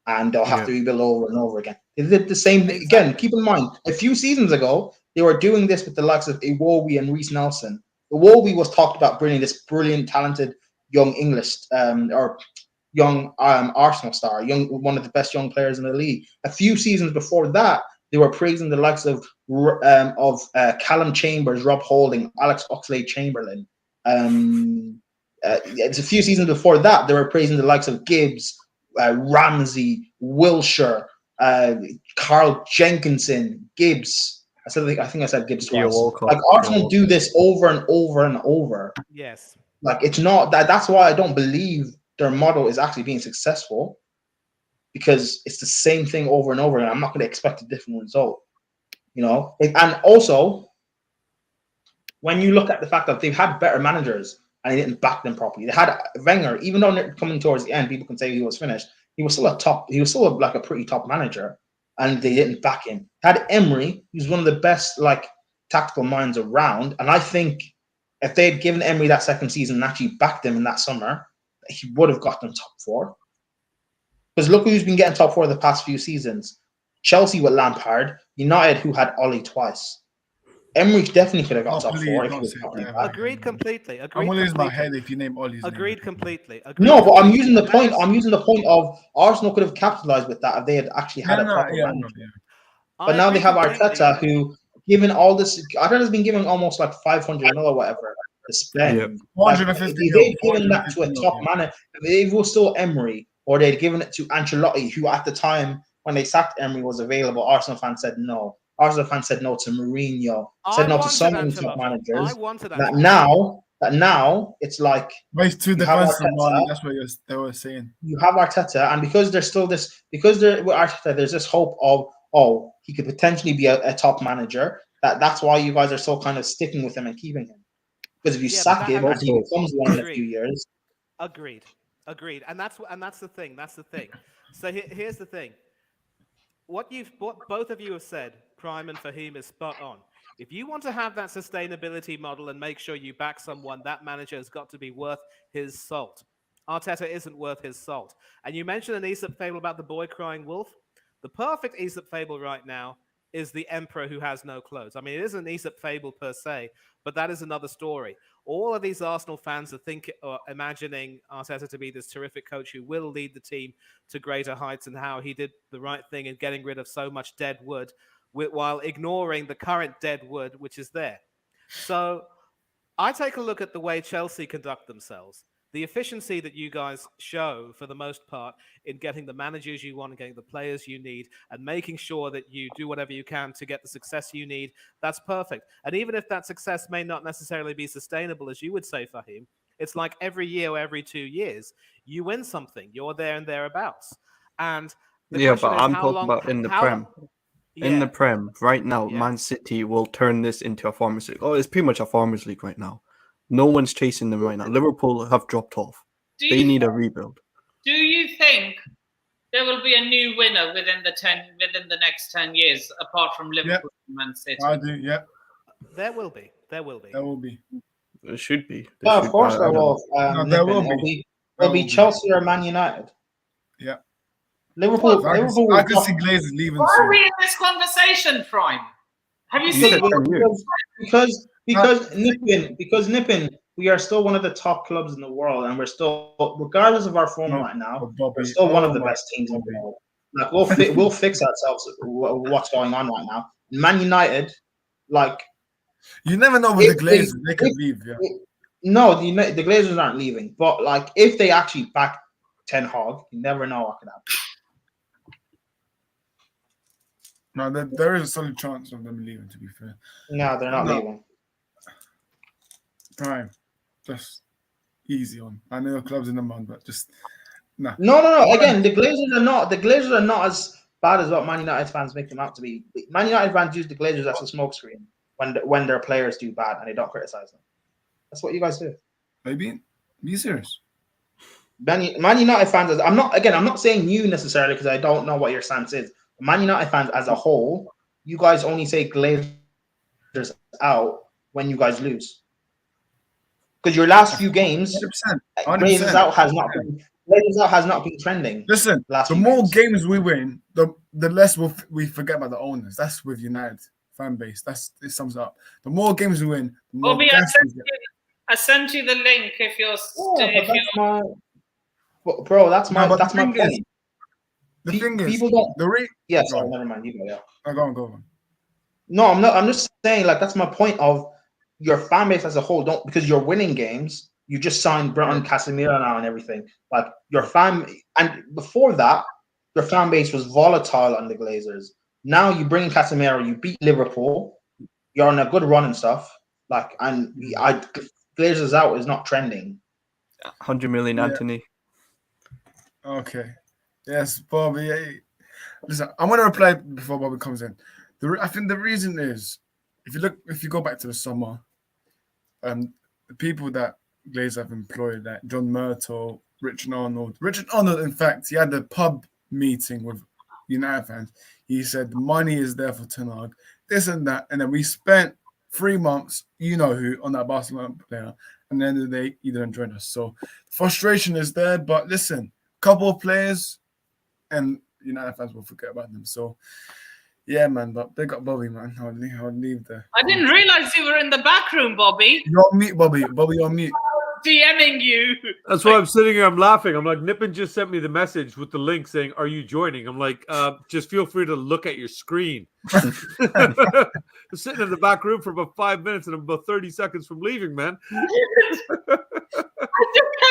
and they'll have to rebuild over and over again. They did the same thing. Again, keep in mind, a few seasons ago, they were doing this with the likes of Iwobi and Reece Nelson. Iwobi was talked about bringing this brilliant, talented young English or young Arsenal star, one of the best young players in the league. A few seasons before that, they were praising the likes of Callum Chambers, Rob Holding, Alex Oxlade-Chamberlain. It's a few seasons before that, they were praising the likes of Gibbs, Ramsey, Wilshere, Carl Jenkinson, Gibbs. I think I said Gibbs twice. Like Arsenal do this over and over and over. Yes. Like it's not that. That's why I don't believe their model is actually being successful, because it's the same thing over and over, and I'm not going to expect a different result. And also when you look at the fact that they've had better managers and they didn't back them properly. They had Wenger, even though coming towards the end, people can say he was finished. He was still like a pretty top manager, and they didn't back him. Had Emery, who's one of the best tactical minds around, and I think if they had given Emery that second season and actually backed him in that summer, he would have got them top 4. Because look who's been getting top 4 the past few seasons. Chelsea with Lampard, United who had Ollie twice. Emery definitely could have got top 4 if he was Agreed completely. I'm going to lose my head if you name Ollie's Agreed name. completely. No, but I'm using the point. I'm using the point of Arsenal could have capitalized with that if they had actually had a proper manager. But now they have Arteta, who given all this. Arteta's been given almost like 500 mil or whatever to spend. Yeah. 150 if they'd given that to a top manager, if it was still Emery, or they'd given it to Ancelotti, who at the time when they sacked Emery was available, Arsenal fans said no. Arsenal fans said no to Mourinho, said no to so many top managers. That now it's like it's too defensive. That's what they were saying. You have Arteta, and because there's still this, with Arteta, there's this hope of he could potentially be a top manager. That's why you guys are so kind of sticking with him and keeping him. Because if you sack him and he becomes one in a few years. Agreed. And that's the thing. So here's the thing. What both of you have said, Prime and Fahim, is spot on. If you want to have that sustainability model and make sure you back someone, that manager has got to be worth his salt. Arteta isn't worth his salt. And you mentioned an Aesop fable about the boy crying wolf. The perfect Aesop fable right now is the emperor who has no clothes. I mean, it isn't an Aesop fable per se, but that is another story. All of these Arsenal fans are imagining Arteta to be this terrific coach who will lead the team to greater heights, and how he did the right thing in getting rid of so much dead wood while ignoring the current dead wood which is there. So I take a look at the way Chelsea conduct themselves. The efficiency that you guys show, for the most part, in getting the managers you want and getting the players you need and making sure that you do whatever you can to get the success you need, that's perfect. And even if that success may not necessarily be sustainable, as you would say, Fahim, it's like every year or every 2 years, you win something. You're there and thereabouts. And but I'm talking about in the Prem. Yeah. In the Prem, right now, Man City will turn this into a Farmers League. Oh, it's pretty much a Farmers League right now. No one's chasing them right now. Liverpool have dropped off. They need a rebuild. Do you think there will be a new winner within the next 10 years, apart from Liverpool and Man City? I do, yeah. There will be. There should be. Of course there will. There will be. It'll be Chelsea or Man United. Yeah. Liverpool. I can see Glazers leaving. Why are we in this conversation, Prime? Have you seen? Because Nippin, we are still one of the top clubs in the world, and we're still, regardless of our form right now, we're still one of the best teams in the world. Like we'll fix ourselves what's going on right now. Man United, like you never know with the Glazers, they could leave. Yeah. No, the Glazers aren't leaving, but like if they actually back Ten Hag, you never know what could happen. No, there is a solid chance of them leaving, to be fair. No, they're not leaving. Prime, just easy on. I know your club's in the mud, but just no. Again, the Glazers are not as bad as what Man United fans make them out to be. Man United fans use the Glazers as a smokescreen when their players do bad and they don't criticize them. That's what you guys do. Maybe be serious. Man United fans, I'm not saying you necessarily because I don't know what your stance is. Man United fans as a whole, you guys only say Glazers out when you guys lose. Because your last few games, 100%. Glazers out has not been trending. Listen, last the few more games we win, the less we forget about the owners. That's with United fan base. It sums it up. The more games we win, the more Bobby, gas we get. I sent you the link if you're. Bro, that's my No, but that's the my thing point. is- The thing is, people don't. the Yeah, Go sorry, on. never mind. You go. Yeah. Go on. No, I'm not. I'm just saying, like, that's my point of your fan base as a whole. Don't, because you're winning games. You just signed Brian Casemiro now and everything. Like your fan, and before that, your fan base was volatile on the Glazers. Now you bring in Casemiro, you beat Liverpool. You're on a good run and stuff. Like, and Glazers out is not trending. 100 million, Yeah. Anthony. Okay. Yes, Bobby. Hey. Listen, I want to reply before Bobby comes in. I think the reason is if you go back to the summer, the people that Glazer have employed, like John Murtough, Richard Arnold. Richard Arnold, in fact, he had a pub meeting with United fans. He said the money is there for Ten Hag, this and that, and then we spent 3 months, you know who, on that Barcelona player, and at the end of the day, he didn't join us. So frustration is there, but listen, couple of players, and United fans will forget about them. So yeah, man, but big up Bobby, man. I'll leave there. I didn't realize you were in the back room, Bobby. You're on mute, Bobby. Bobby, you're on mute. DMing you. That's why I'm sitting here. I'm laughing. I'm like, Nippon just sent me the message with the link saying, "Are you joining?" I'm like, just feel free to look at your screen. I'm sitting in the back room for about 5 minutes, and I'm about 30 seconds from leaving, man.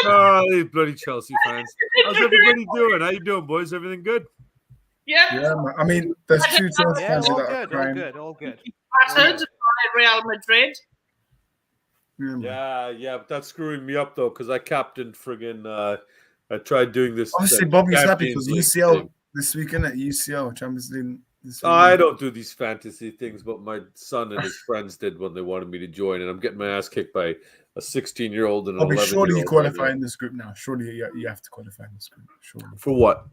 Oh, these bloody Chelsea fans. How's everybody doing? How you doing, boys? Everything good? Yeah. Yeah, man. I mean, there's two Chelsea Yeah, fans all that are good, crying. all good. Battered by Real Madrid. Yeah, man. Yeah, but that's screwing me up though, because I captained friggin' I tried doing this. Obviously, Bobby's happy Champions because League UCL thing. this weekend at UCL Champions League. This I weekend. don't do these fantasy things, but my son and his friends did when they wanted me to join, and I'm getting my ass kicked by a 16-year-old and an Bobby, 11-year-old. surely you right qualify now. in this group now. Surely you have to qualify in this group. Surely. For what?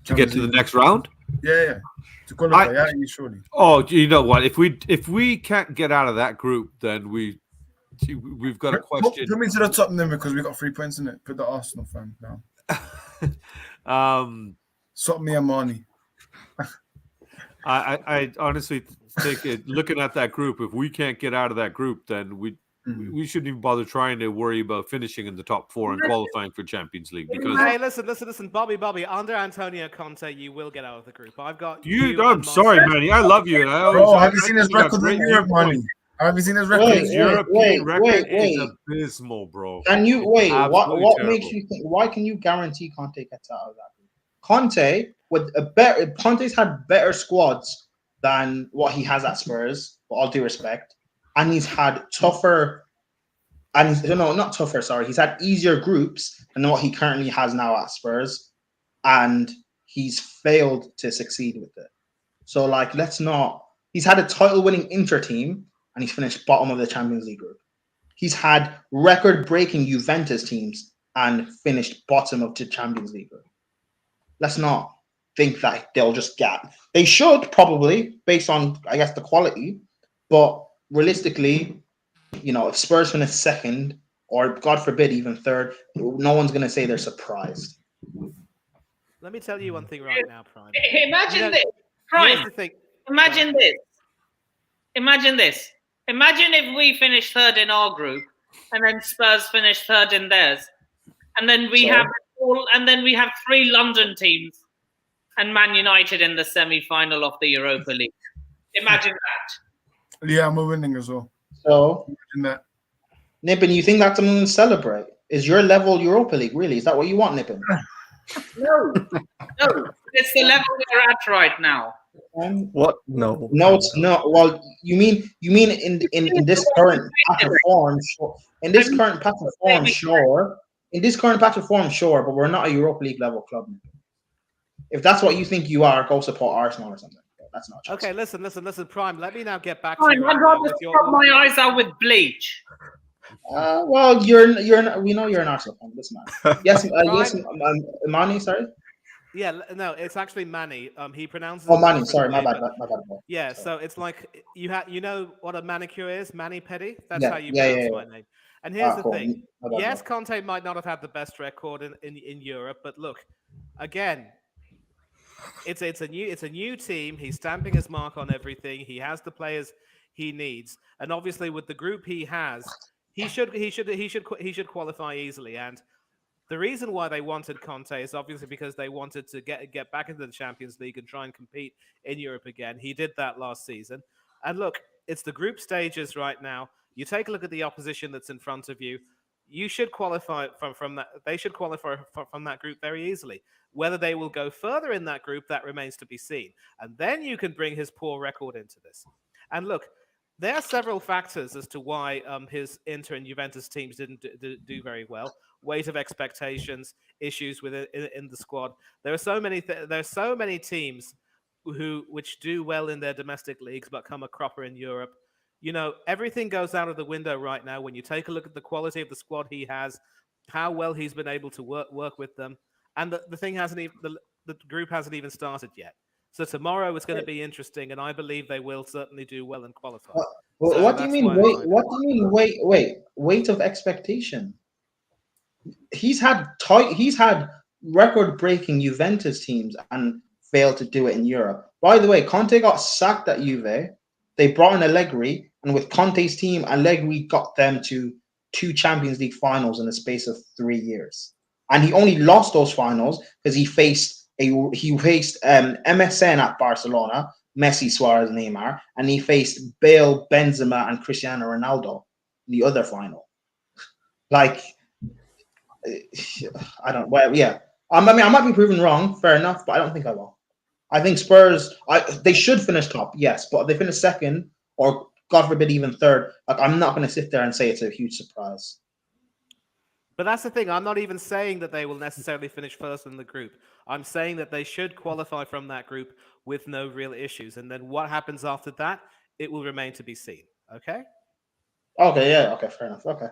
To get to the next round? Yeah. To qualify, yeah, you surely. Oh, you know what? If we can't get out of that group, then we've got a question. Put me to the top then because we got 3 points in it. Put the Arsenal fan down. Sort me and Marnie. I honestly think looking at that group, if we can't get out of that group, then we shouldn't even bother trying to worry about finishing in the top 4 and qualifying for Champions League. Because Hey, listen, Bobby. Under Antonio Conte, you will get out of the group. I've got you. I'm sorry, Manny. I love you, and I always. Bro, have you seen his record in Europe, Marnie? Have you seen his record? His European record is abysmal, bro. Can you wait? Absolutely What terrible. makes you think? Why can you guarantee Conte gets out of that group? Conte's had better squads than what he has at Spurs, with all due respect, and he's had tougher. And not tougher. Sorry, he's had easier groups than what he currently has now at Spurs, and he's failed to succeed with it. So, like, let's not. He's had a title-winning Inter team, and he's finished bottom of the Champions League group. He's had record-breaking Juventus teams and finished bottom of the Champions League group. Let's not think that they'll just get. They should probably, based on, I guess, the quality, but realistically, if Spurs finish second, or God forbid, even third, no one's going to say they're surprised. Let me tell you one thing right now, Prime. Imagine this. Here's Prime. the thing. Imagine this. Imagine if we finish third in our group, and then Spurs finish third in theirs, and then we have 3 London teams, and Man United in the semi-final of the Europa League. Imagine that. Yeah, we're winning as well. So, In that. Nippon, you think that's something to celebrate? Is your level Europa League, really? Is that what you want, Nippon? No, it's the level we're at right now. What? No. No, it's not. Well, you mean in this current patch of form, sure. In this current patch of form, sure, but we're not a Europa League level club. If that's what you think you are, go support Arsenal or something. That's not true. Okay, listen, Prime. Let me now get back to Prime, you. I'd rather scrub my eyes out with bleach. Well, we know you're an Arsenal fan. This man. Yes, Imani. Sorry. Yeah, no, it's actually Manny. He pronounces. Oh, it Manny. different Sorry, my way, bad. but- My bad. Yeah, Sorry. so it's like you know what a manicure is, mani pedi. That's Yeah, how you yeah, pronounce yeah, my name. And here's the Cool. thing: My bad, yes, bro. Conte might not have had the best record in Europe, but look, again, it's a new team. He's stamping his mark on everything. He has the players he needs, and obviously with the group he has, he should qualify easily. And the reason why they wanted Conte is obviously because they wanted to get back into the Champions League and try and compete in Europe again. He did that last season. And look, it's the group stages right now. You take a look at the opposition that's in front of you. You should qualify from that. They should qualify from that group very easily. Whether they will go further in that group, that remains to be seen. And then you can bring his poor record into this. And look, there are several factors as to why his Inter and Juventus teams didn't do very well. Weight of expectations, issues with it in the squad. There are so many teams which do well in their domestic leagues but come a cropper in Europe. You know, everything goes out of the window right now when you take a look at the quality of the squad he has, how well he's been able to work with them, and the thing hasn't even the group hasn't even started yet. So tomorrow is going to be interesting, and I believe they will certainly do well and qualify. Well, So what do you that's mean? why Wait, I'm what do you mean? Weight of expectation. He's had record-breaking Juventus teams and failed to do it in Europe. By the way, Conte got sacked at Juve. They brought in Allegri, and with Conte's team, Allegri got them to 2 Champions League finals in the space of 3 years. And he only lost those finals because he faced MSN at Barcelona, Messi, Suarez, Neymar, and he faced Bale, Benzema, and Cristiano Ronaldo in the other final. Like, I don't. Well, yeah. I mean, I might be proven wrong. Fair enough, but I don't think I will. I think Spurs. They should finish top, yes, but if they finish second, or God forbid, even third, like I'm not going to sit there and say it's a huge surprise. But that's the thing. I'm not even saying that they will necessarily finish first in the group. I'm saying that they should qualify from that group with no real issues. And then what happens after that, it will remain to be seen. Okay? Okay, yeah. Okay, fair enough. Okay.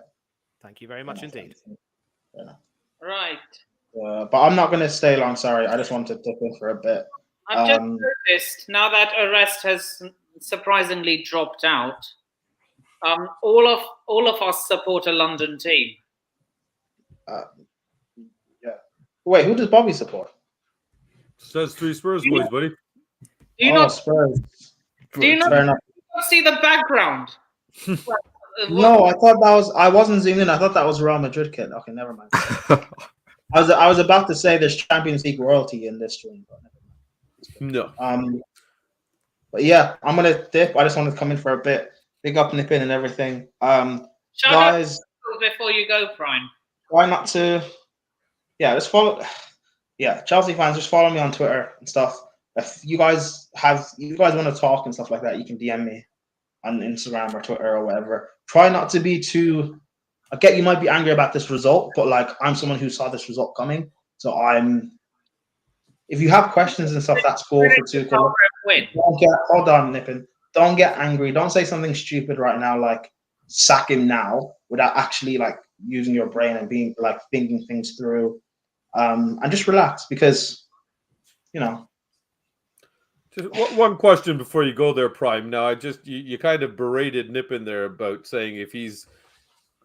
Thank you very much indeed. Fair enough. Right. But I'm not going to stay long. Sorry. I just wanted to dip in for a bit. I've just noticed, now that Arrest has surprisingly dropped out, all of us support a London team. Yeah. Wait, who does Bobby support? Says 3 Spurs boys, buddy. Do you not Spurs. Do you not Fair enough. see the background? No, I thought that was. I wasn't zooming in. I thought that was Real Madrid kid. Okay, never mind. I was about to say there's Champions League royalty in this stream, but No. But yeah, I'm gonna dip. I just wanted to come in for a bit. Big up Nippin and everything. Shout Guys, out before you go, Prime. try not to. Yeah, just follow. Yeah, Chelsea fans, just follow me on Twitter and stuff. If you guys want to talk and stuff like that, you can DM me on Instagram or Twitter or whatever. Try not to be too. I get you might be angry about this result, but like I'm someone who saw this result coming, so if you have questions and stuff, that's cool for Tuchel. Hold on, Nippin. Don't get angry. Don't say something stupid right now, like sack him now, without actually like using your brain and being like thinking things through. And just relax because, you know. Just one question before you go there, Prime. Now, you kind of berated Nippin there about saying if he's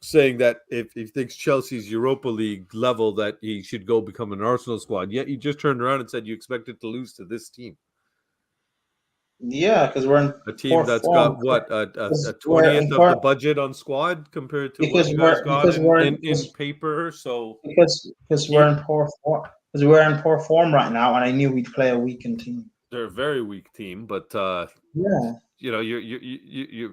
saying that if he thinks Chelsea's Europa League level that he should go become an Arsenal squad. Yet you just turned around and said you expected to lose to this team. Yeah, because we're in a team that's got what a 20th of the budget on squad compared to what you guys got in paper. So because we're in poor form, because we're in poor form right now, and I knew we'd play a weakened team. They're a very weak team, but yeah, you know,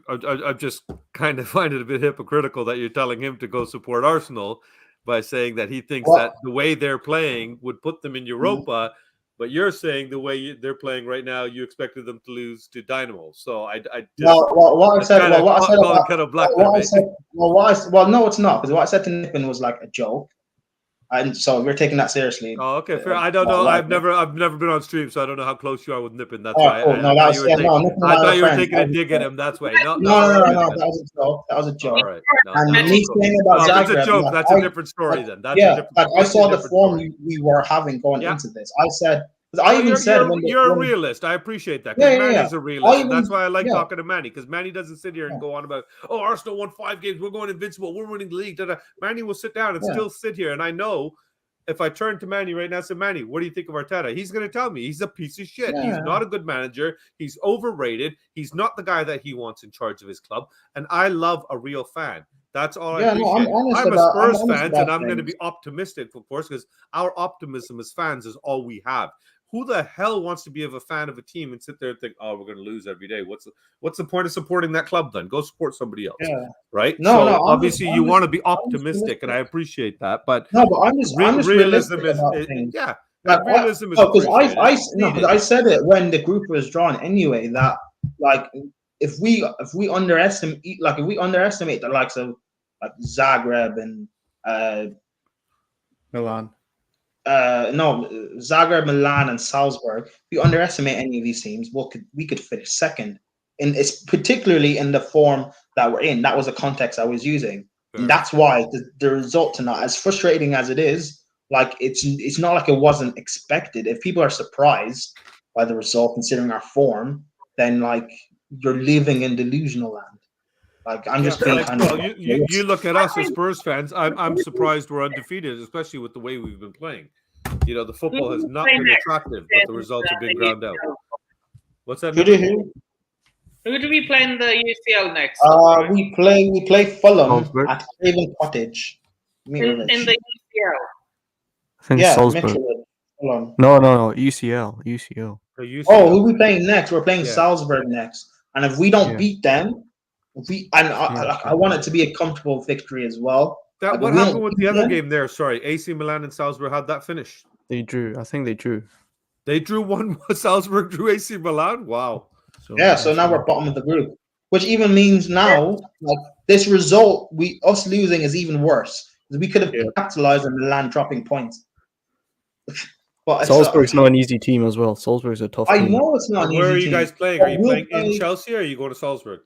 I just kind of find it a bit hypocritical that you're telling him to go support Arsenal by saying that he thinks that the way they're playing would put them in Europa. But you're saying the way they're playing right now, you expected them to lose to Dynamo. So I what I said no, it's not because what I said to Nippin was like a joke. And so we're taking that seriously. Oh, okay, fair. I don't know. Like, I've never been on stream, so I don't know how close you are with Nippon. That's oh, why cool. No, that was I thought you were friends. taking a dig at him. That's why. No, No, that was a joke. That was a joke. All right. No, And that's me cool. saying about That's a Zagreb, joke. like, That's a different story then. That's a yeah, different, like I that's a saw the different form story. we were having going Yeah. into this. I said, because I No, even said when you're a when- realist. I appreciate that. Yeah, Because yeah, Manny's yeah. a realist. And even- that's why I like yeah. talking to Manny. Because Manny doesn't sit here and Yeah. go on about, oh, Arsenal won 5 games. We're going invincible. We're winning the league. Da-da. Manny will sit down and Yeah. still sit here. And I know if I turn to Manny right now and say, Manny, what do you think of Arteta? He's going to tell me he's a piece of shit. He's Yeah. not a good manager. He's overrated. He's not the guy that he wants in charge of his club. And I love a real fan. That's all Yeah, I no, appreciate. I'm honest I'm a about- I'm Spurs honest fan, about and I'm going to things. be optimistic, of course, because our optimism as fans is all we have. Who the hell wants to be a fan of a team and sit there and think, oh, we're going to lose every day? What's the point of supporting that club then? Go support somebody else, Yeah. right? No, so no, I'm obviously just- you I'm want to just- be optimistic, and I appreciate that. But No, but I'm just realism realistic is, about things. yeah, Like, realism is because appreciated. It's needed. I said it when the group was drawn anyway that like if we underestimate the likes of like Zagreb and Milan. Zagreb, Milan, and Salzburg, if you underestimate any of these teams, we could finish second. And it's particularly in the form that we're in. That was the context I was using. Fair. And that's why the result tonight, as frustrating as it is, like it's not like it wasn't expected. If people are surprised by the result, considering our form, then like you're living in delusional land. Like I'm just being like, kind well, of. you look at us as Spurs fans. I'm surprised we're undefeated, especially with the way we've been playing. You know, the football has not been attractive, but the results have been ground out. What's that? Who do we play in the UCL next? we play Fulham Salzburg. at Craven Cottage. in the UCL. I think Yeah, Salzburg. Mitrovic, Fulham. No, UCL. Oh, who we playing next? We're playing Yeah. Salzburg next, and if we don't Yeah. beat them, I want it to be a comfortable victory as well. That Like, what we happened don't with beat the other them. game there? Sorry, AC Milan and Salzburg. How'd that finish? They drew. I think they drew. They drew one. Salzburg drew AC Milan. Wow. So now we're bottom of the group, which even means now like this result, us losing is even worse because we could have capitalized on Milan dropping points. But it's Salzburg's not an easy team as well. Salzburg's a tough I team. know it's not an And where are easy you team. guys playing? Are you We'll playing in play- Chelsea or are you going to Salzburg?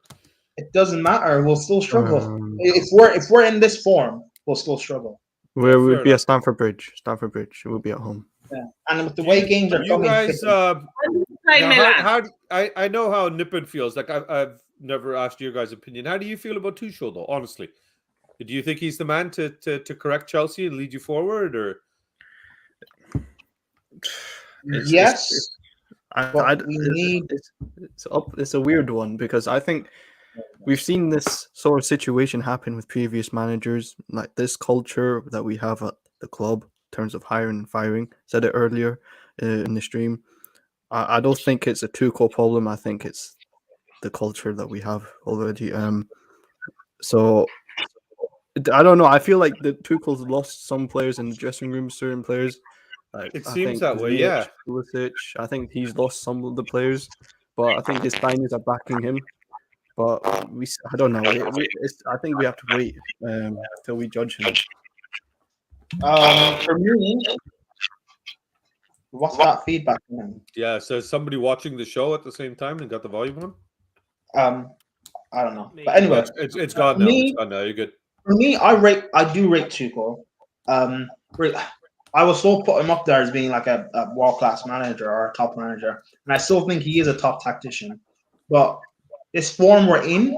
It doesn't matter. We'll still struggle. Um, If we're in this form, we'll still struggle. Where fair would be enough. at Stamford Bridge. Stamford Bridge. It will be at home. Yeah. And with the way games are You coming, guys, Play now, Milan. I know how Nippon feels. Like I've never asked your guys' opinion. How do you feel about Tuchel though? Honestly, do you think he's the man to correct Chelsea and lead you forward, or yes. But we need- it's a weird one because I think we've seen this sort of situation happen with previous managers, like this culture that we have at the club in terms of hiring and firing. Said it earlier in the stream. I don't think it's a Tuchel problem. I think it's the culture that we have already. So I don't know. I feel like the Tuchel's lost some players in the dressing room, certain players. Like, It I seems think that way, Ziyech, yeah. Pulisic, I think he's lost some of the players, but I think his signings are backing him. But I don't know. I think we have to wait till we judge him. For me, what's that feedback from him? yeah? So is somebody watching the show at the same time and got the volume on? I don't know. But anyway, It's gone now. me- It's gone now. You're good. for me, I do rate Tuchel. I will still put him up there as being like a world class manager or a top manager, and I still think he is a top tactician. But this form we're in,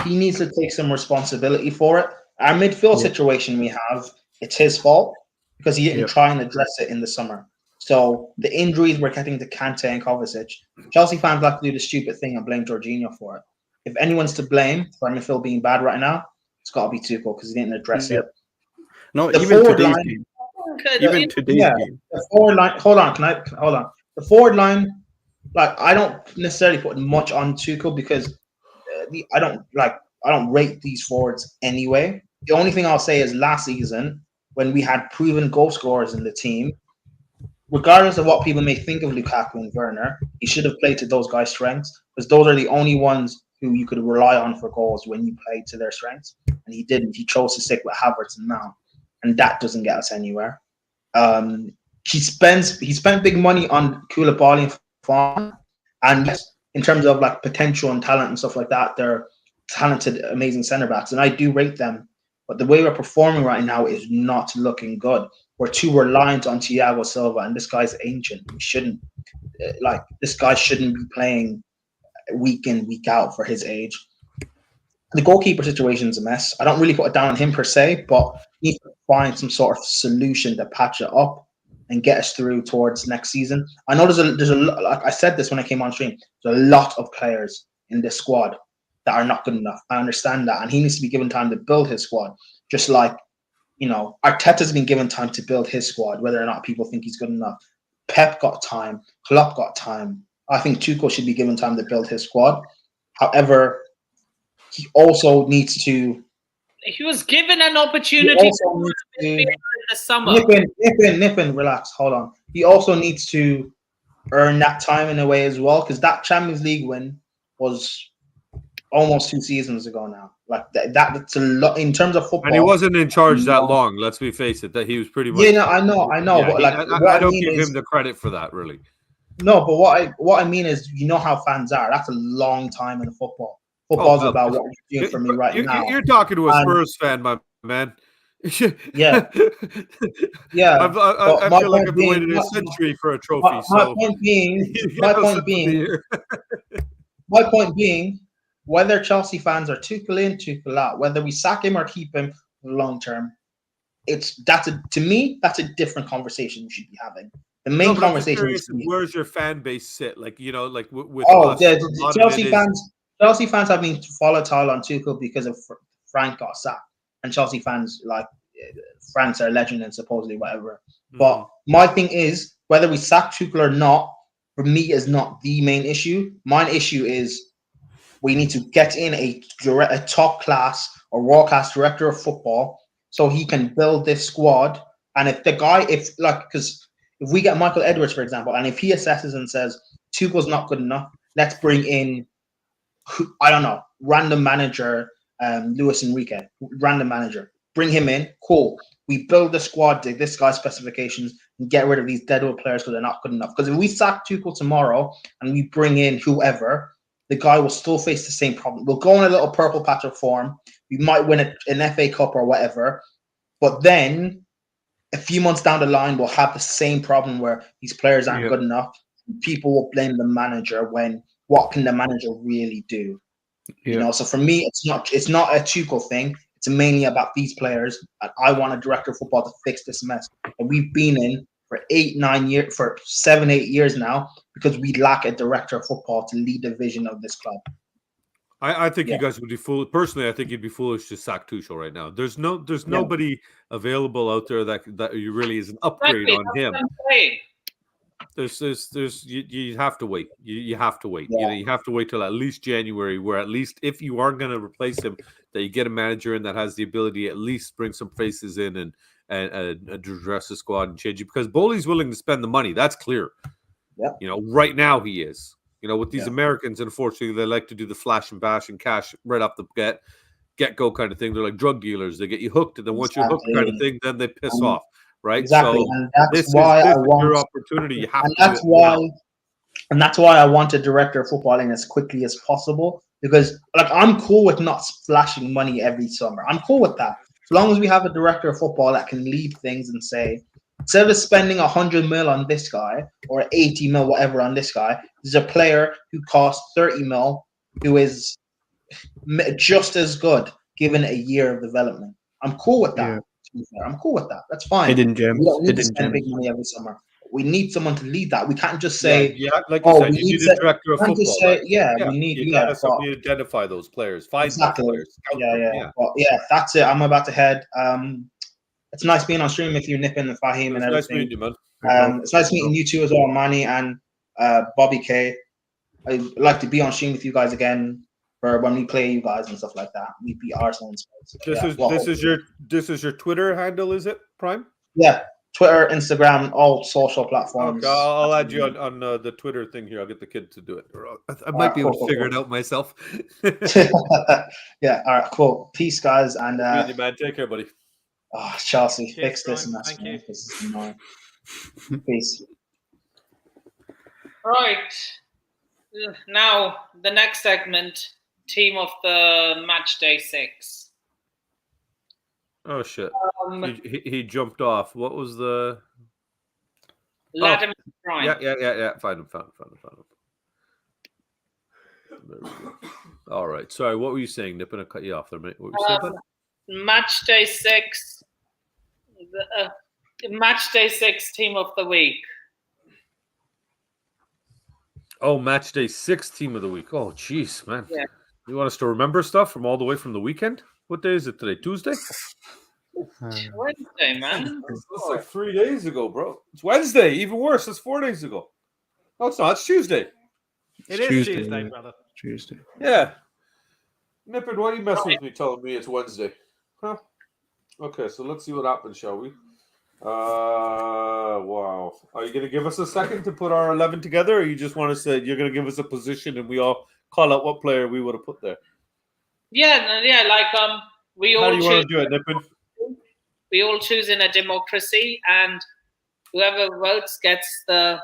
he needs to take some responsibility for it. Our midfield situation we have, it's his fault because he didn't try and address it in the summer. So the injuries we're getting to Kante and Kovacic, Chelsea fans like to do the stupid thing and blame Jorginho for it. If anyone's to blame for our midfield being bad right now, it's got to be Tuchel because he didn't address it. No, The even forward today's line- game. Could- Even today's Yeah. game. The forward line. Hold on. The forward line, like I don't necessarily put much on Tuchel because I don't rate these forwards anyway. The only thing I'll say is last season when we had proven goal scorers in the team, regardless of what people may think of Lukaku and Werner, he should have played to those guys' strengths because those are the only ones who you could rely on for goals when you play to their strengths. And he didn't. He chose to stick with Havertz and Mount. and that doesn't get us anywhere. He spent big money on Koulibaly and Fofana, and yes, in terms of like potential and talent and stuff like that, they're talented, amazing centre backs, and I do rate them. But the way we're performing right now is not looking good. We're too reliant on Thiago Silva, and this guy's ancient. He shouldn't this guy shouldn't be playing week in, week out for his age. The goalkeeper situation is a mess. I don't really put it down on him per se, but he needs to find some sort of solution to patch it up and get us through towards next season. I know there's a like I said this when I came on stream. There's a lot of players in this squad that are not good enough. I understand that, and he needs to be given time to build his squad. Just like, Arteta's been given time to build his squad, whether or not people think he's good enough. Pep got time. Klopp got time. I think Tuchel should be given time to build his squad. However, he also needs to. He was given an opportunity in the summer. Nip in, relax, hold on. He also needs to earn that time in a way as well, because that Champions League win was almost 2 seasons ago now. Like that's a lot in terms of football. And he wasn't in charge that long. Let's be face it. That he was pretty much. Yeah, no, I know. Yeah, but I don't give him the credit for that, really. No, but what I mean is, how fans are. That's a long time in football. Football's about what you're doing for me right now. You're talking to a Spurs fan, my man. Yeah. I feel like I've waited a century for a trophy. My point being, whether Chelsea fans are Tuchel in, Tuchel out, whether we sack him or keep him long term, to me that's a different conversation we should be having. The main conversation is where's your fan base sit? Like with Chelsea fans have been volatile on Tuchel because of Frank got sacked, and Chelsea fans like Frank's our legend and supposedly whatever. But my thing is, whether we sack Tuchel or not, for me is not the main issue. My issue is we need to get in a top class or world class director of football so he can build this squad. And because if we get Michael Edwards, for example, and if he assesses and says Tuchel's not good enough, let's bring in, I don't know, random manager, Luis Enrique, random manager, bring him in. Cool. We build the squad to this guy's specifications and get rid of these deadwood players because they're not good enough. Because if we sack Tuchel tomorrow and we bring in whoever, the guy will still face the same problem. We'll go on a little purple patch of form. We might win an FA Cup or whatever. But then a few months down the line, we'll have the same problem where these players aren't good enough. People will blame the manager when what can the manager really do? Yeah. So for me, it's not a Tuchel thing. It's mainly about these players. And I want a director of football to fix this mess that we've been in for 7, 8 years now, because we lack a director of football to lead the vision of this club. I think you guys would be foolish. Personally, I think you'd be foolish to sack Tuchel right now. There's nobody available out there that really is an upgrade on him. You have to wait. You have to wait. Yeah. You have to wait till at least January, where at least if you are going to replace him, that you get a manager in that has the ability to at least bring some faces in and address the squad and change it. Because Bowley's willing to spend the money. That's clear. Yeah. Right now he is. With these Americans, unfortunately, they like to do the flash and bash and cash right off the get-go kind of thing. They're like drug dealers. They get you hooked, and then once you're hooked kind of thing, then they piss off, right? Exactly, So and that's why I want your opportunity. You have and to that's why, and that's why I want a director of footballing as quickly as possible, because I'm cool with not splashing money every summer. I'm cool with that, as long as we have a director of football that can lead things and say, instead of spending 100 mil on this guy or 80 mil, whatever, on this guy, there's a player who costs 30 mil who is just as good given a year of development. I'm cool with that. Yeah. I'm cool with that. That's fine. Hidden gems. We don't need to spend big money every summer. We need someone to lead that. We can't just say, like you said, you need a director of football. We need you identify those players. Find those players. Well, that's it. I'm about to head. It's nice being on stream with you, Nippin and Fahim and everything. Nice meeting you, man. It's nice meeting you too as well, Manny and Bobby K. I'd like to be on stream with you guys again for when we play you guys and stuff like that. We beat Arsenal in space. This is your Twitter handle, is it, Prime? Yeah, Twitter, Instagram, all social platforms. Okay, I'll add you on the Twitter thing here. I'll get the kid to do it. I might be able to figure it out myself. Yeah, all right, cool. Peace, guys, and man, take care, buddy. Oh, Chelsea, Cheers, fix this Brian. and that's Thank fine. you. This is annoying. Peace. Right. Now, the next segment, team of the match day 6. Oh shit! Um, He jumped off. What was the? Latimer Prime. Yeah. Found him. There we go. All right. Sorry. What were you saying, Nippin? I cut you off there, mate. What were you saying? Match day 6. Match day 6 team of the week. Oh, match day 6 team of the week. Oh, jeez, man. Yeah. You want us to remember stuff from all the way from the weekend? What day is it today? Tuesday? Wednesday, man. That's like 3 days ago, bro. It's Wednesday. Even worse. It's 4 days ago. No, it's not. It's Tuesday. It is Tuesday, brother. Tuesday. Yeah. Nippin, why are you messing with me telling me it's Wednesday? Huh? Okay, so let's see what happens, shall we? Wow. Are you going to give us a second to put our 11 together, or you just want to say you're going to give us a position and we all call out what player we would have put there? Yeah, like we How all do you choose. want to do it, Nippin? We all choose in a democracy, and whoever votes gets the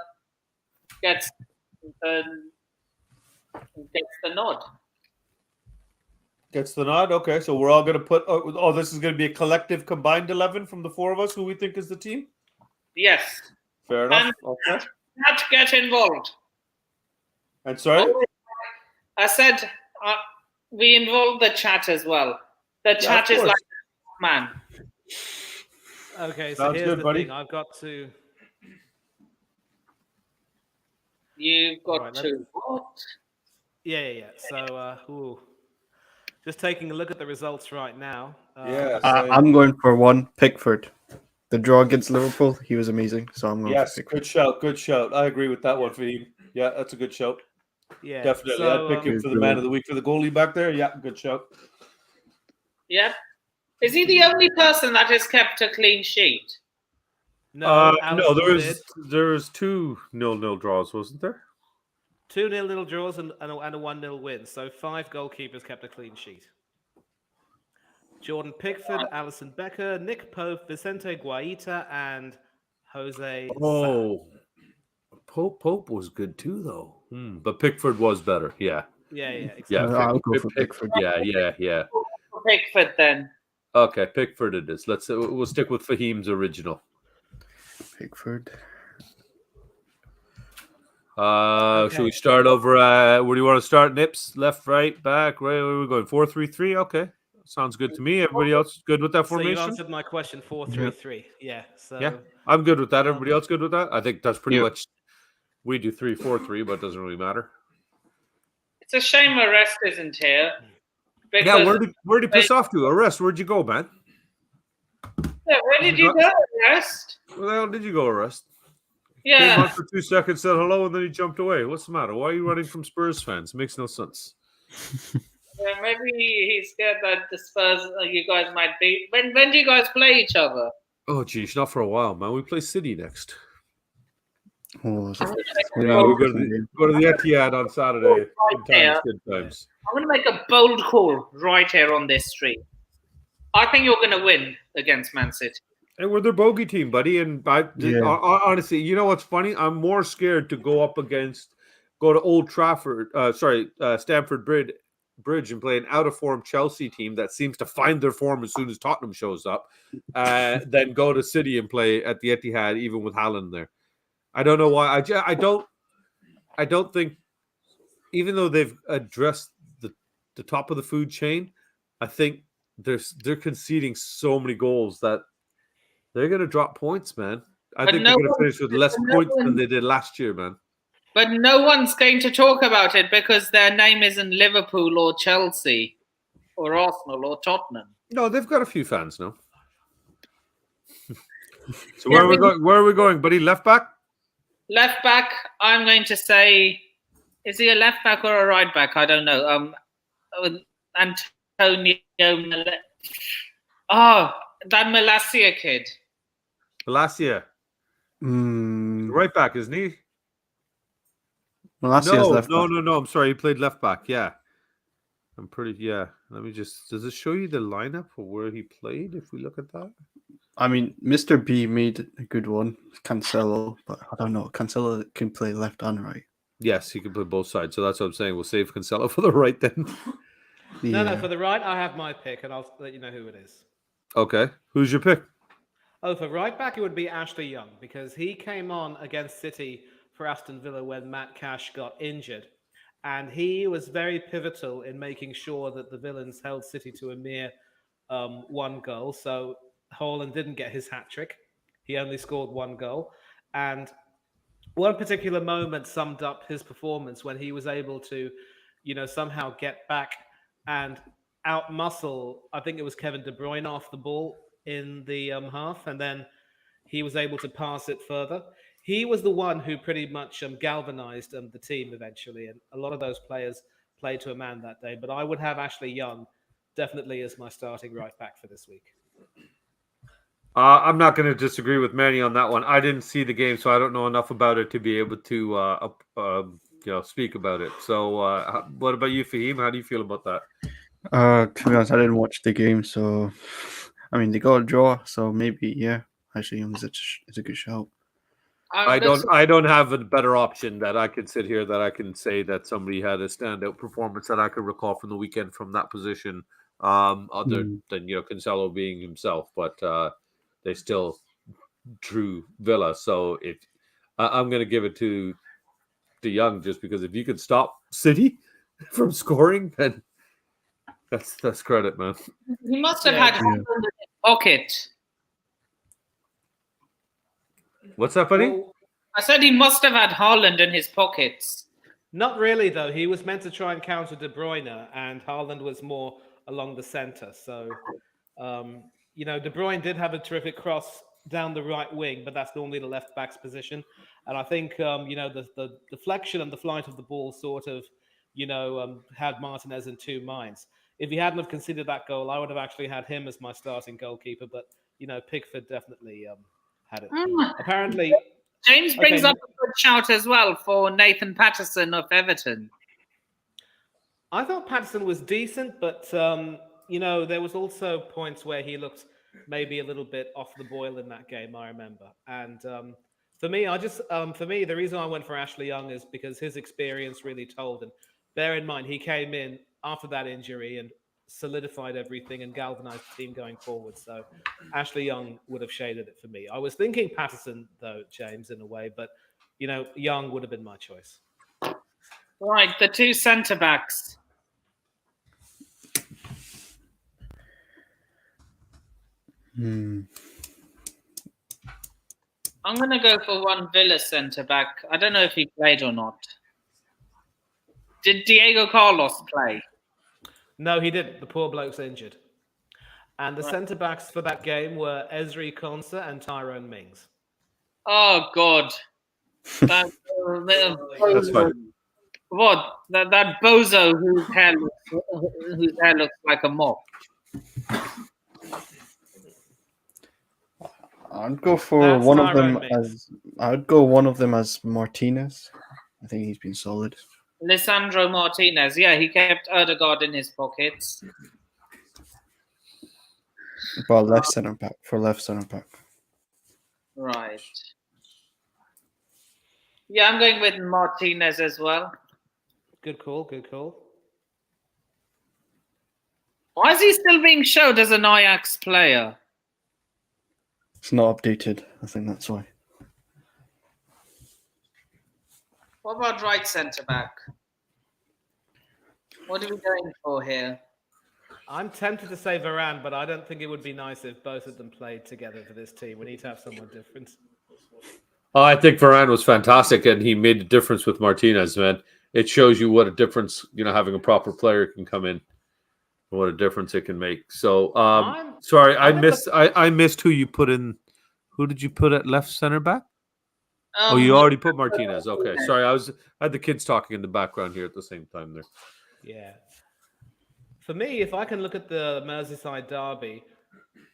nod. Gets the nod. Okay, so we're all going to put. Oh, this is going to be a collective combined 11 from the 4 of us who we think is the team. Yes. Fair enough. And Okay. not get involved. And sorry. I said we involve the chat as well. The chat is course. like man. Okay, so Sounds here's good, the buddy. thing. I've got to. You've got Alright, to what? Yeah. So, just taking a look at the results right now. Yeah. I'm going for one. Pickford. The draw against Liverpool, he was amazing. So I'm going Yes, for Pickford. good shout. I agree with that one for you. Yeah, that's a good shout. Yeah, Definitely. So, I'd pick him for the man of the week for the goalie back there. Yeah, good shout. Yep. Is he the only person that has kept a clean sheet? no, No, Alisson there was 2 0-0 draws, wasn't there? 2 0 draws and a 1-0 win. So 5 goalkeepers kept a clean sheet. Jordan Pickford, Alisson Becker, Nick Pope, Vicente Guaita, and Jose. Oh, Pope was good too, though. But Pickford was better. Yeah. Yeah, exactly. Yeah. I'll go for Pickford. Yeah. Pickford then. Okay, Pickford it is. We'll stick with Fahim's original. Pickford. Should we start over? Where do you want to start? Nips, left, right, back, right? Where are we going? 4-3-3. Okay, sounds good to me. Everybody else good with that So you formation? answered my question 4-3-3. Yeah. So Yeah, I'm good with that. Everybody else good with that? I think that's pretty much. We do 3-4-3, but it doesn't really matter. It's a shame Arrest isn't here. Yeah, where did he piss off to? Arrest? Where'd you go, man? Yeah, where did you go, Arrest? Where the hell did you go, Arrest? Yeah. Came on for 2 seconds, said hello, and then he jumped away. What's the matter? Why are you running from Spurs fans? Makes no sense. Yeah, maybe he's scared that the Spurs, you guys might beat. When do you guys play each other? Oh, geez, not for a while, man. We play City next. Oh, Yeah, we go to the Etihad on Saturday. Good times. I'm going to make a bold call right here on this street. I think you're going to win against Man City. And we're their bogey team, buddy. And honestly, you know what's funny? I'm more scared to go to Old Trafford, Stamford Bridge and play an out-of-form Chelsea team that seems to find their form as soon as Tottenham shows up, than go to City and play at the Etihad, even with Haaland there. I don't know why. I don't think, even though they've addressed the top of the food chain, I think they're conceding so many goals that they're going to drop points, man. I think they're going to finish with less points than they did last year, man. But no one's going to talk about it because their name isn't Liverpool or Chelsea or Arsenal or Tottenham. No, they've got a few fans now. So where are we going? Where are we going, buddy? Left back? Left back, I'm going to say, is he a left back or a right back? I don't know. Antonio. That Malacia kid. Malacia. Right back, isn't he? Malacia's left back. No. I'm sorry. He played left back. Yeah. Let me just. Does it show you the lineup for where he played? If we look at that. I mean, Mr. B made a good one, Cancelo, but I don't know. Cancelo can play left and right. Yes, he can play both sides. So that's what I'm saying. We'll save Cancelo for the right then. No, for the right, I have my pick, and I'll let you know who it is. Okay. Who's your pick? Oh, for right back, it would be Ashley Young, because he came on against City for Aston Villa when Matt Cash got injured. And he was very pivotal in making sure that the Villains held City to a mere 1 goal. So Haaland didn't get his hat trick. He only scored 1 goal. And one particular moment summed up his performance when he was able to, somehow get back and outmuscle, I think it was Kevin De Bruyne off the ball in the half. And then he was able to pass it further. He was the one who pretty much galvanized the team eventually. And a lot of those players played to a man that day. But I would have Ashley Young definitely as my starting right back for this week. I'm not going to disagree with Manny on that one. I didn't see the game, so I don't know enough about it to be able to speak about it. So what about you, Fahim? How do you feel about that? To be honest, I didn't watch the game, so I mean they got a draw, so maybe Ashley Young is a good shout. I don't have a better option that I could sit here that I can say that somebody had a standout performance that I could recall from the weekend from that position, other than Cancelo being himself, but they still drew Villa. So if I'm going to give it to Young, just because if you could stop City from scoring, then that's credit, man. He must have had Haaland in his pocket. What's that, buddy? Well, I said he must have had Haaland in his pockets. not really, though. He was meant to try and counter De Bruyne, and Haaland was more along the center. So, De Bruyne did have a terrific cross down the right wing, but that's normally the left back's position. And I think, the deflection and the flight of the ball sort of, had Martinez in 2 minds. If he hadn't have conceded that goal, I would have actually had him as my starting goalkeeper. But, Pickford definitely had it. Apparently, James brings up a good shout as well for Nathan Patterson of Everton. I thought Patterson was decent, but there was also points where he looked maybe a little bit off the boil in that game. I remember, and for me, the reason I went for Ashley Young is because his experience really told. And bear in mind, he came in after that injury and solidified everything and galvanized the team going forward. So Ashley Young would have shaded it for me. I was thinking Patterson, though, James, in a way, but Young would have been my choice. Right, the 2 centre-backs. I'm going to go for one Villa centre-back. I don't know if he played or not. Did Diego Carlos play? No, he didn't. The poor bloke's injured. And the centre-backs for that game were Ezri Konsa and Tyrone Mings. Oh, God. That's fine. What? That bozo whose hair looks like a mop. I'd go for one of them as Martinez. I think he's been solid. Lisandro Martinez. Yeah, he kept Odegaard in his pockets. Well, left centre back. Right. Yeah, I'm going with Martinez as well. Good call. Why is he still being showed as an Ajax player? It's not updated. I think that's why. What about right centre back? What are we going for here? I'm tempted to say Varane, but I don't think it would be nice if both of them played together for this team. We need to have someone different. I think Varane was fantastic, and he made a difference with Martinez, man. It shows you what a difference, having a proper player can come in, what a difference it can make. So, sorry, I missed who you put in. Who did you put at left center back? You already put Martinez. Okay, sorry, I had the kids talking in the background here at the same time there. Yeah. For me, if I can look at the Merseyside derby,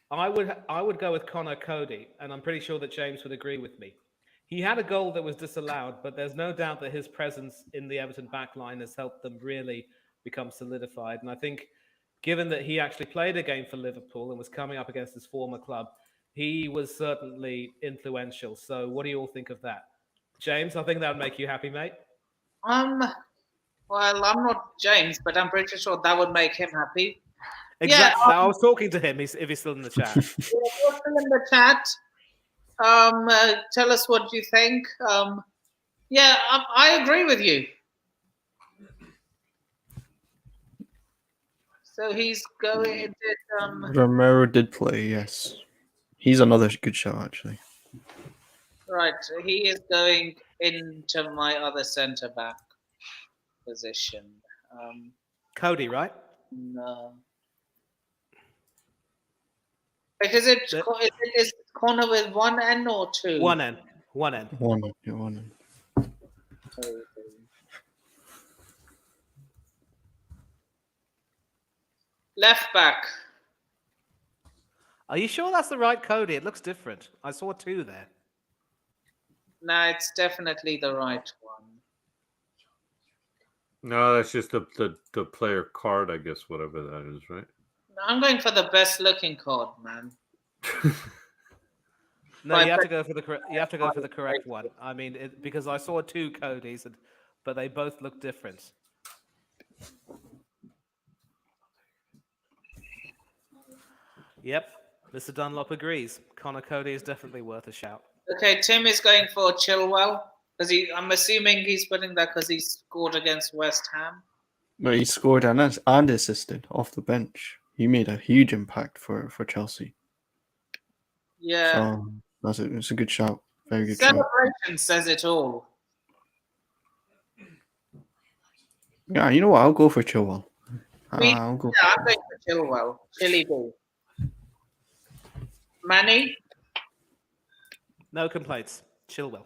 I would go with Connor Cody, and I'm pretty sure that James would agree with me. He had a goal that was disallowed, but there's no doubt that his presence in the Everton backline has helped them really become solidified. And I think, given that he actually played a game for Liverpool and was coming up against his former club, he was certainly influential. So what do you all think of that? James, I think that would make you happy, mate. Well, I'm not James, but I'm pretty sure that would make him happy. Exactly. I was talking to him. If he's still in the chat. You're still in the chat. Tell us what you think. I agree with you. So he's going. Romero did play, yes. He's another good show, actually. Right, so he is going into my other centre back position. Cody, right? No. Is it corner with one N or two? One N. One N. One N. Left back. Are you sure that's the right Cody? It looks different. I saw two there. No, it's definitely the right one. No, that's just the player card, I guess, whatever that is, right? No, I'm going for the best looking card, man. No, you have to go for the correct one. I mean, because I saw two Codys, but they both look different. Yep, Mr. Dunlop agrees. Connor Cody is definitely worth a shout. Okay, Tim is going for Chilwell because I'm assuming he's putting that because he scored against West Ham. No, he scored and assisted off the bench. He made a huge impact for Chelsea. Yeah. So it's a good shout. Very good shout. Celebration says it all. Yeah, you know what? I'll go for Chilwell. I'm going for Chilwell. Chilly ball. Manny? No complaints. Chilwell.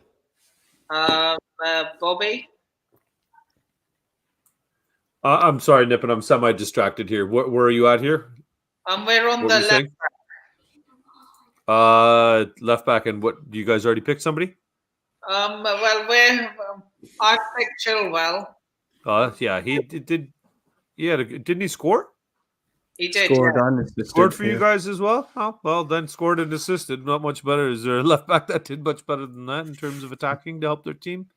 Bobby? I'm sorry, Nippon. I'm semi-distracted here. Where are you at here? We're on What the were you left saying? back. Left back, and what? Do you guys already pick somebody? I picked Chilwell. Yeah, he did. Yeah, didn't he score? He did. Scored Yeah. and assisted. Scored for you yeah. guys as well? Oh, well, then scored and assisted. Not much better. Is there a left back that did much better than that in terms of attacking to help their team?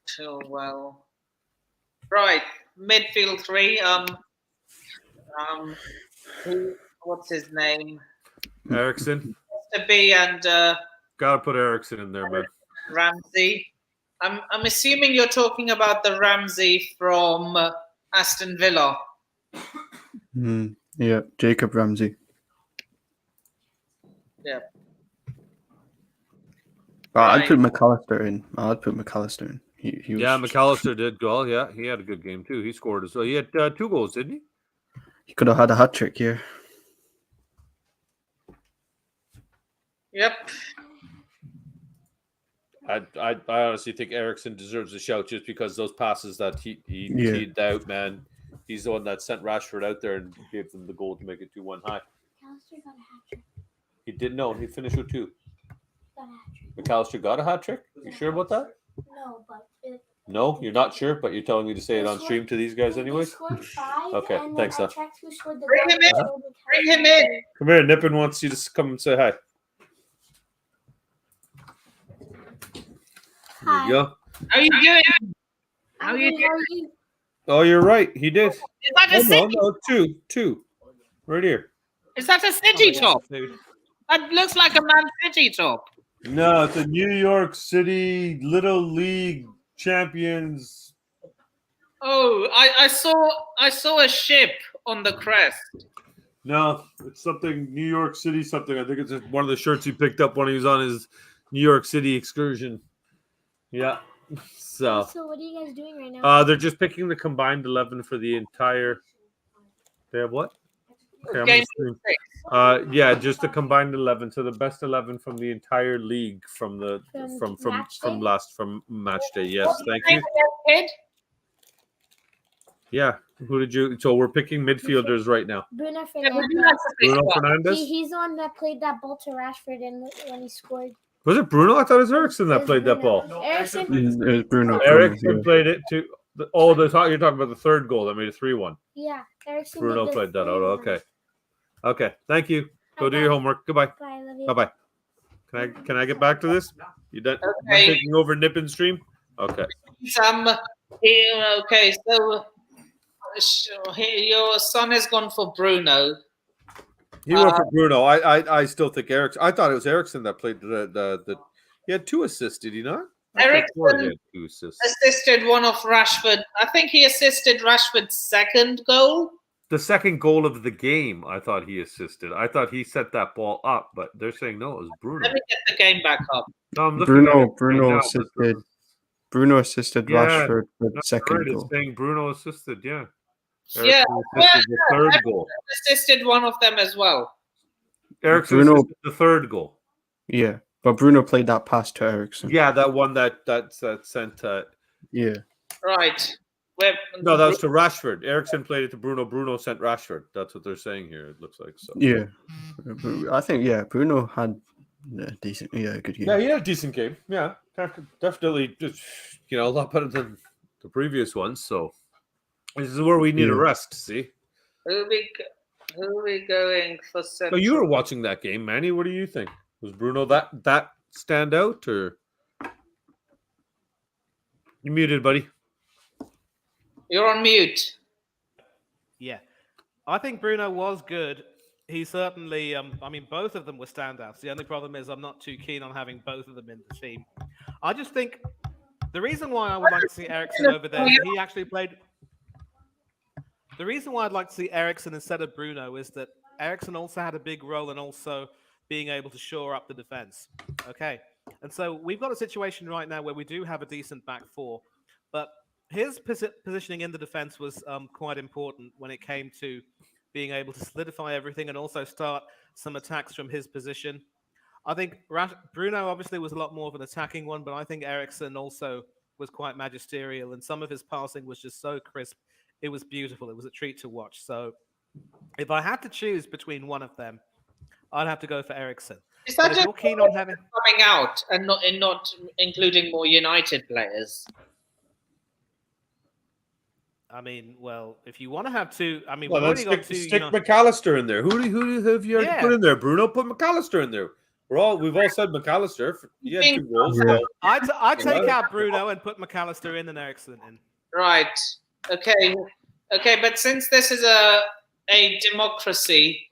Chilwell. Right, midfield three. What's his name? Ericsson. To be and Gotta put Ericsson in there, man. Ramsey. I'm assuming you're talking about the Ramsey from Aston Villa. Yeah, Jacob Ramsey. Yeah. I'd put McAllister in. He was, Yeah, McAllister did goal. Yeah, he had a good game too. He scored as well. He had 2 goals, didn't he? He could have had a hat trick here. Yep. I honestly think Ericsson deserves a shout just because those passes that he teed out, man. He's the one that sent Rashford out there and gave them the goal to make it 2-1 high. McAllister got a hat trick. He didn't know. He finished with 2. Got a hat trick. McAllister got a hat trick? You sure about that? No, but No, you're not sure, but you're telling me to say it on stream to these guys anyways? They scored 5. Okay, and thanks, then I Seth. checked who scored the Bring goal. him in. Bring him in. Come here. Nippon wants you to come and say hi. There Hi. you go. How are you doing? How are you doing? are you? Oh, you're right. He did. Is that a city? No, 2. Right here. Is that a city top? That looks like a Man City top. No, it's a New York City Little League Champions. Oh, I saw a ship on the crest. No, it's something New York City something. I think it's one of the shirts he picked up when he was on his New York City excursion. Yeah. So what are you guys doing right now? they're just picking the combined 11 for the entire. They have what? Okay, I'm Game gonna stream. Yeah, just the combined 11. So the best 11 from the entire league from match day. Yes, thank you. Kid? Yeah. Who did you? So we're picking midfielders right now. Bruno Yeah, but Fernandes. you have to pick Bruno one. Fernandes. He's the one that played that ball to Rashford when he scored. Was it Bruno? I thought it was Ericsson that played that ball. Ericsson. It was Bruno. Ericsson played it too. You're talking about the third goal that made it 3-1. Yeah, Erickson. Bruno did the played that out. 3-1. Okay. Okay. Thank you. Go do Bye-bye. your homework. Goodbye. Bye, love you. Bye bye. Can I get back to this? You done Okay. taking over Nippin stream? Okay. Okay, so your son has gone for Bruno. He went for Bruno. I still think Ericsson. I thought it was Ericsson that played the he had 2 assists, did he not? I thought Ford Ericsson had 2 assists. assisted one of Rashford. I think he assisted Rashford's second goal. The second goal of the game, I thought he assisted. I thought he set that ball up, but they're saying no, it was Bruno. Let me get the game back up. No, I'm looking at it right now, but Bruno assisted Yeah, Rashford for the that's second right, goal. It's saying Bruno assisted, yeah. Yeah, Ericsson assisted the third goal. Assisted one of them as well. Ericsson Bruno- assisted the third goal. Yeah, but Bruno played that pass to Ericsson. Yeah, that one that sent. Yeah. Right. No, that was to Rashford. Ericsson played it to Bruno. Bruno sent Rashford. That's what they're saying here. It looks like so. Yeah. I think Bruno had a decent, good game. Yeah, he had a decent game. Yeah, definitely. Just, a lot better than the previous ones. So this is where we need a rest. See. Who are we going for? So you were watching that game, Manny. What do you think? Was Bruno that stand out, or you muted, buddy? You're on mute. Yeah. I think Bruno was good. He certainly, both of them were standouts. The only problem is I'm not too keen on having both of them in the team. I just think the reason why I would like to see Ericsson over there, he actually played. The reason why I'd like to see Ericsson instead of Bruno is that Ericsson also had a big role in also being able to shore up the defense. Okay. And so we've got a situation right now where we do have a decent back four, but his positioning in the defense was quite important when it came to being able to solidify everything and also start some attacks from his position. I think Bruno obviously was a lot more of an attacking one, but I think Ericsson also was quite magisterial, and some of his passing was just so crisp. It was beautiful. It was a treat to watch. So if I had to choose between one of them, I'd have to go for Ericsson. Is that But if just you're keen on having... coming out and not including more United players? Well, if you want to have two, we've Well, already then got two. stick McAllister in there. Who have you already put in there? Bruno, put McAllister in there. We've all said McAllister. He had 2 goals. Yeah. So. I'd take out Bruno and put McAllister in and Ericsson in. Right. Okay. But since this is a democracy,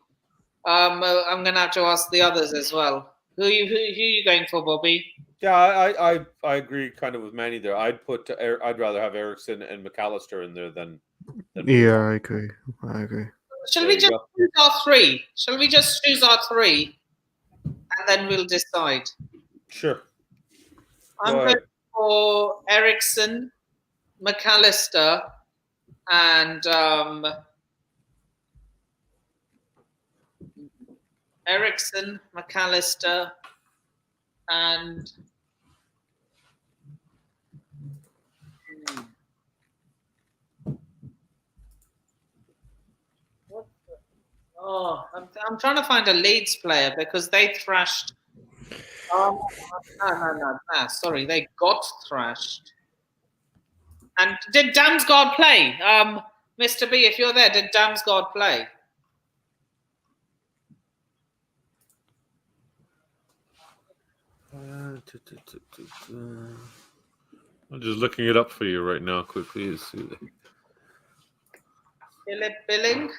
I'm going to have to ask the others as well. Who are you going for, Bobby? Yeah, I agree kind of with Manny there. I'd rather have Ericsson and McAllister in there than Yeah, I agree. Shall There we you just go. choose our 3? Shall we just choose our 3, and then we'll decide? Sure. I'm Go going ahead. for Ericsson, McAllister, and Ericsson, McAllister, and I'm trying to find a Leeds player because they thrashed. No. Sorry, they got thrashed. And did Damsgaard play? Mr. B, if you're there, did Damsgaard play? I'm just looking it up for you right now quickly. Philip Billing?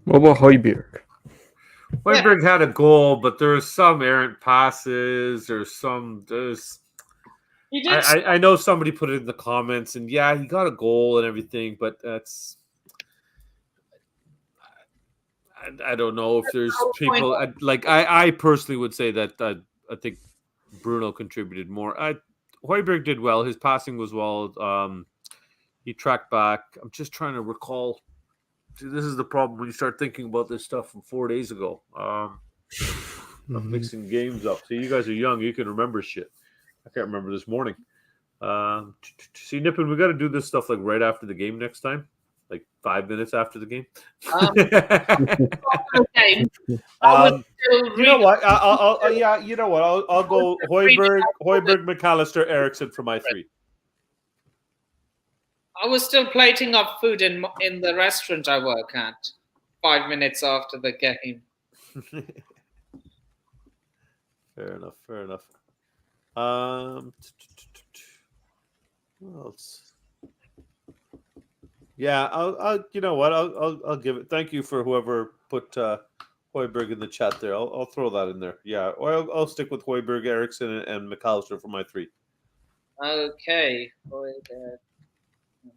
What about Højbjerg? Weinberg had a goal, but there's some errant passes. He did. I know somebody put it in the comments, and yeah, he got a goal and everything, but that's. I don't know if there's people I personally would say that I think Bruno contributed more. Højbjerg did well. His passing was well. He tracked back. I'm just trying to recall. See, this is the problem when you start thinking about this stuff from 4 days ago. I'm mixing games up. So you guys are young. You can remember shit. I can't remember this morning. See, Nippin, we got to do this stuff like right after the game next time. Like 5 minutes after the game. Okay. You know what? I'll go Højbjerg, McAllister, Ericsson for my 3. I was still plating up food in the restaurant I work at 5 minutes after the game. Fair enough. What else? Yeah, I'll. You know what? I'll give it. Thank you for whoever put Hoiberg in the chat there. I'll throw that in there. Yeah, or I'll stick with Hoiberg, Eriksson, and McAllister for my 3. Okay.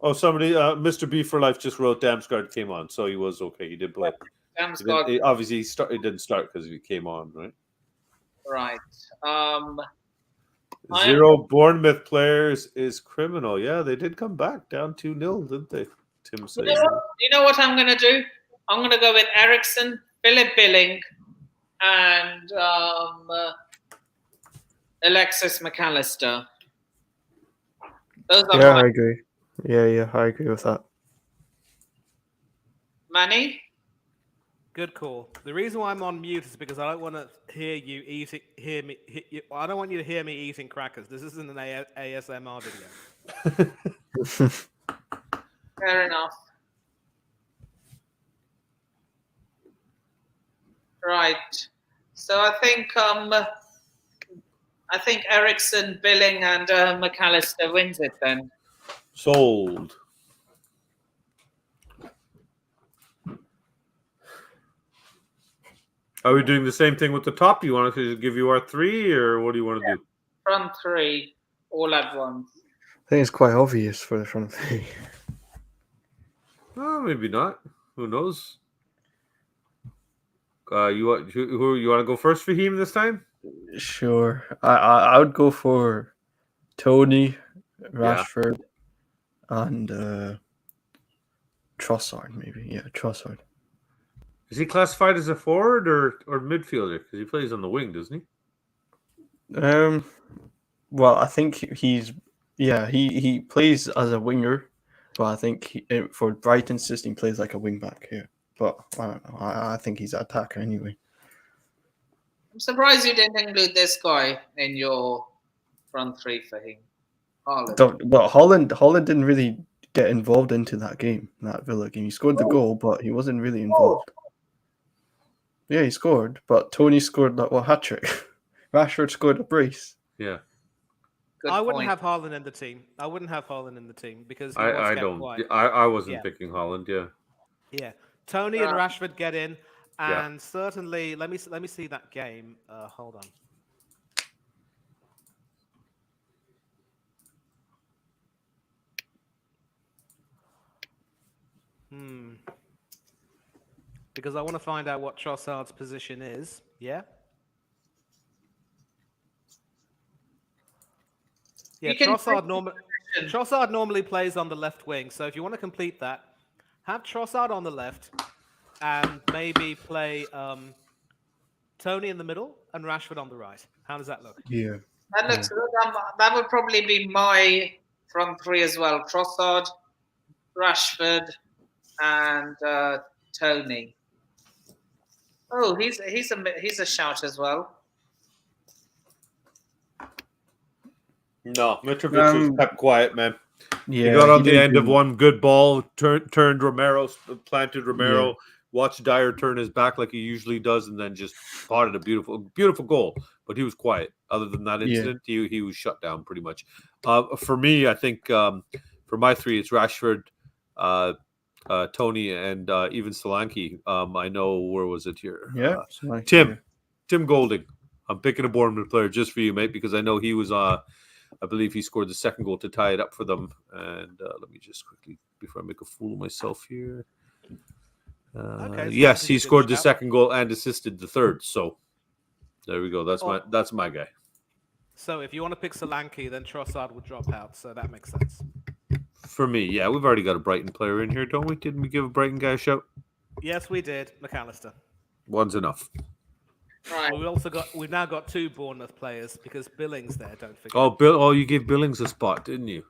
Oh, somebody, Mr. B for Life just wrote Damsgaard came on, so he was okay. He did play. Damsgaard. Obviously, he didn't start because he came on, right? Right. 0 Bournemouth players is criminal. Yeah, they did come back down 2-0, didn't they? Tim says. You know what I'm going to do? I'm going to go with Eriksson, Philip Billing, and Alexis McAllister. Those are Yeah, I agree. Yeah, I agree with that. Manny? Good call. The reason why I'm on mute is because I don't want to hear you eating. I don't want you to hear me eating crackers. This isn't an ASMR video. Fair enough. Right. So I think Eriksson, Billing, and McAllister wins it then. Sold. Are we doing the same thing with the top? Do you want to give you our 3, or what do you want to do? Front 3, all at once. I think it's quite obvious for the front 3. Oh, maybe not. Who knows? You want to go first, Fahim, this time? Sure. I would go for Tony, Rashford, and Trossard, maybe. Yeah, Trossard. Is he classified as a forward or midfielder? Because he plays on the wing, doesn't he? Well, I think he plays as a winger, but I think for Brighton's system, he plays like a wing back here. But I don't know. I think he's an attacker anyway. I'm surprised you didn't include this guy in your front 3 for him. Holland didn't really get involved into that game, that Villa game. He scored the goal, but he wasn't really involved. Yeah, he scored, but Tony scored hat trick. Rashford scored a brace. Yeah. I wouldn't have Haaland in the team. Because I don't. Quiet. I wasn't picking Haaland. Yeah. Yeah. Tony and Rashford get in, and certainly let me see that game. Hold on. Because I want to find out what Trossard's position is. Yeah. Yeah, Trossard normally plays on the left wing. So if you want to complete that, have Trossard on the left and maybe play Tony in the middle and Rashford on the right. How does that look? Yeah. That looks good. That would probably be my front 3 as well. Trossard, Rashford, and Tony. Oh, he's a shout as well. No, Mitrovic was kept quiet, man. Yeah, he got on the end of one good ball, turned Romero, planted Romero, watched Dyer turn his back like he usually does, and then just potted a beautiful goal. But he was quiet. Other than that incident, he was shut down pretty much. For me, I think for my 3, it's Rashford, Tony, and even Solanke. I know, where was it here? Yeah, Tim Golding. I'm picking a Bournemouth player just for you, mate, because I know he was. I believe he scored the second goal to tie it up for them. And let me just quickly, before I make a fool of myself here. Yes, he scored the second goal and assisted the third. So there we go. That's my guy. So if you want to pick Solanke, then Trossard would drop out. So that makes sense. For me, yeah, we've already got a Brighton player in here, don't we? Didn't we give a Brighton guy a shout? Yes, we did. McAllister. One's enough. Right. We've now got 2 Bournemouth players because Billings there. Don't forget. Oh, you gave Billings a spot, didn't you?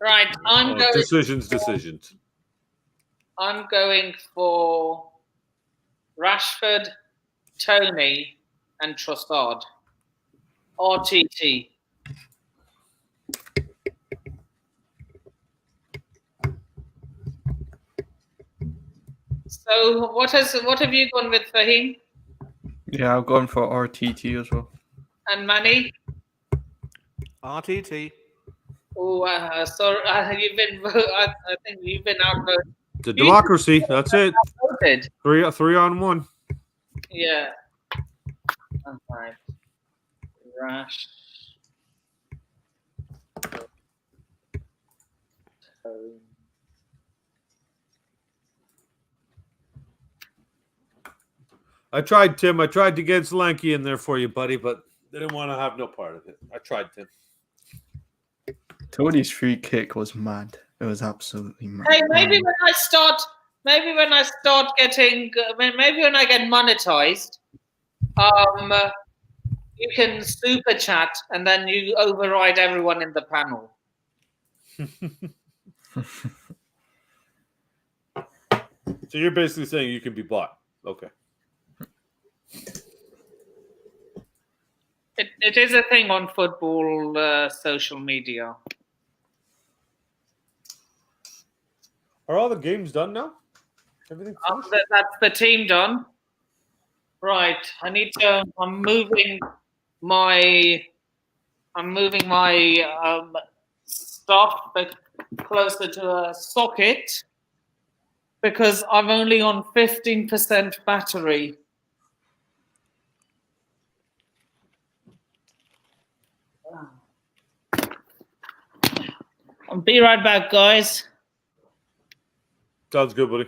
Right. Decisions. I'm going for Rashford, Tony, and Trossard. RTT. So what have you gone with, Fahim Yeah, I've gone for RTT as well. and Manny? RTT. Oh, sorry, you've been. I think you've been outvoted. The democracy. That's it. Outvoted. 3-on-1. Yeah. Okay. Rash. I tried, Tim. I tried to get Solanke in there for you, buddy, but they didn't want to have no part of it. I tried, Tim. Tony's free kick was mad. It was absolutely mad. Hey, maybe when I start getting, maybe when I get monetized, you can super chat and then you override everyone in the panel. So you're basically saying you can be bought. Okay. It is a thing on football social media. Are all the games done now? Everything finished? That's the team done. Right. I need to. I'm moving my stuff closer to a socket because I'm only on 15% battery. I'll be right back, guys. Sounds good, buddy.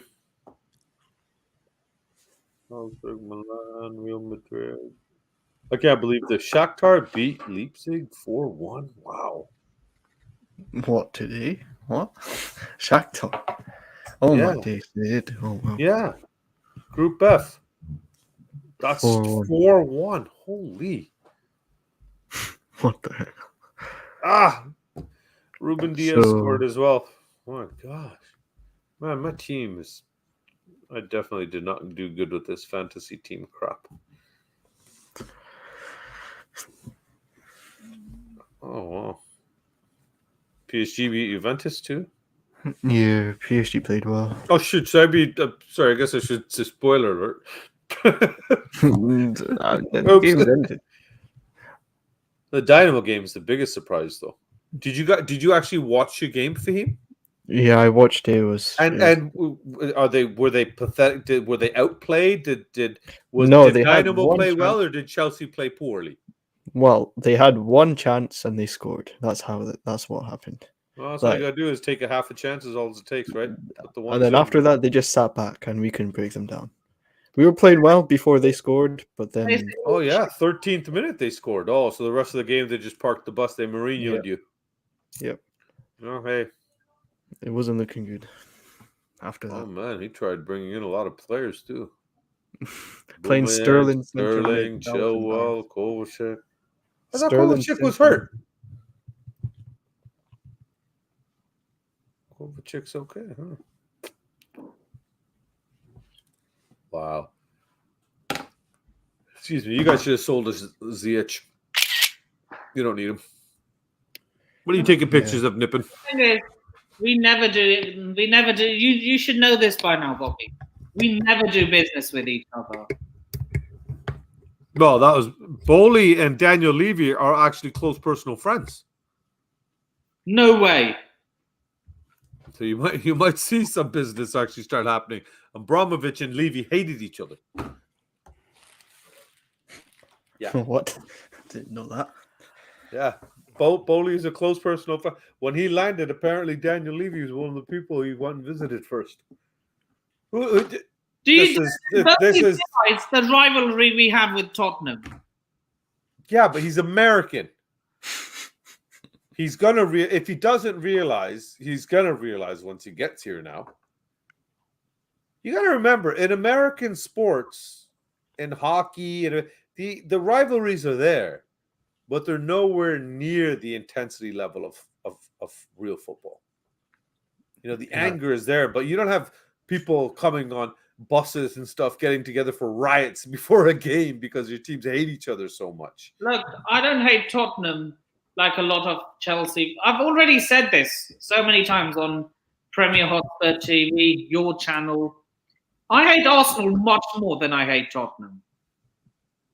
Milan, Real Madrid. I can't believe the Shakhtar beat Leipzig 4-1. Wow. What today? What? Shakhtar. Oh Yeah. my days, they did. Oh wow. Yeah. Group F. That's 4-1. 4-1. Holy. What the heck? Ah. Ruben Diaz So- scored as well. Oh my gosh. Man, my team is. I definitely did not do good with this fantasy team crap. Oh, wow. PSG beat Juventus too? Yeah, PSG played well. Oh, should I be. Sorry, I guess I should say spoiler alert. The game was ended. The Dynamo game is the biggest surprise, though. Did you actually watch your game, Fahim? Yeah, I watched it. It was Were they pathetic? Were they outplayed? Did they had Dynamo one play chance. well, or did Chelsea play poorly? Well, they had one chance and they scored. That's what happened. Well, that's all you Right. gotta do is take a half a chance. Is all it takes, right? Put the And then ones in. after that, they just sat back and we couldn't break them down. We were playing well before they scored, but then Oh yeah, 13th minute they scored. Oh, so the rest of the game they just parked the bus. They Mourinho'd you. Yep. Oh hey, it wasn't looking good after that. oh man, he tried bringing in a lot of players too. Playing Aubameyang, Sterling, Sterling, that was Chilwell, Kovacic. I thought Sterling Kovacic was centre- hurt. Kovacic's okay, huh? Wow. Excuse me, you guys should have sold us Ziyech. You don't need him. What are you taking pictures of, Nippon? Thing is, we never do. You should know this by now, Bobby. We never do business with each other. No, that was Bowley and Daniel Levy are actually close personal friends. No way. So you might see some business actually start happening. Abramovich and Levy hated each other. Yeah. What? Didn't know that. Yeah. Bowley is a close personal friend. When he landed, apparently Daniel Levy was one of the people he went and visited first. Do you This realize is the rivalry we have with Tottenham? yeah, but he's American. He's gonna if he doesn't realize, he's gonna realize once he gets here now. You gotta remember, in American sports, in hockey, and the rivalries are there, but they're nowhere near the intensity level of real football. You know, the anger is there, but you don't have people coming on buses and stuff getting together for riots before a game because your teams hate each other so much. Look, I don't hate Tottenham like a lot of Chelsea. I've already said this so many times on Premier Hotspur TV, your channel. I hate Arsenal much more than I hate Tottenham.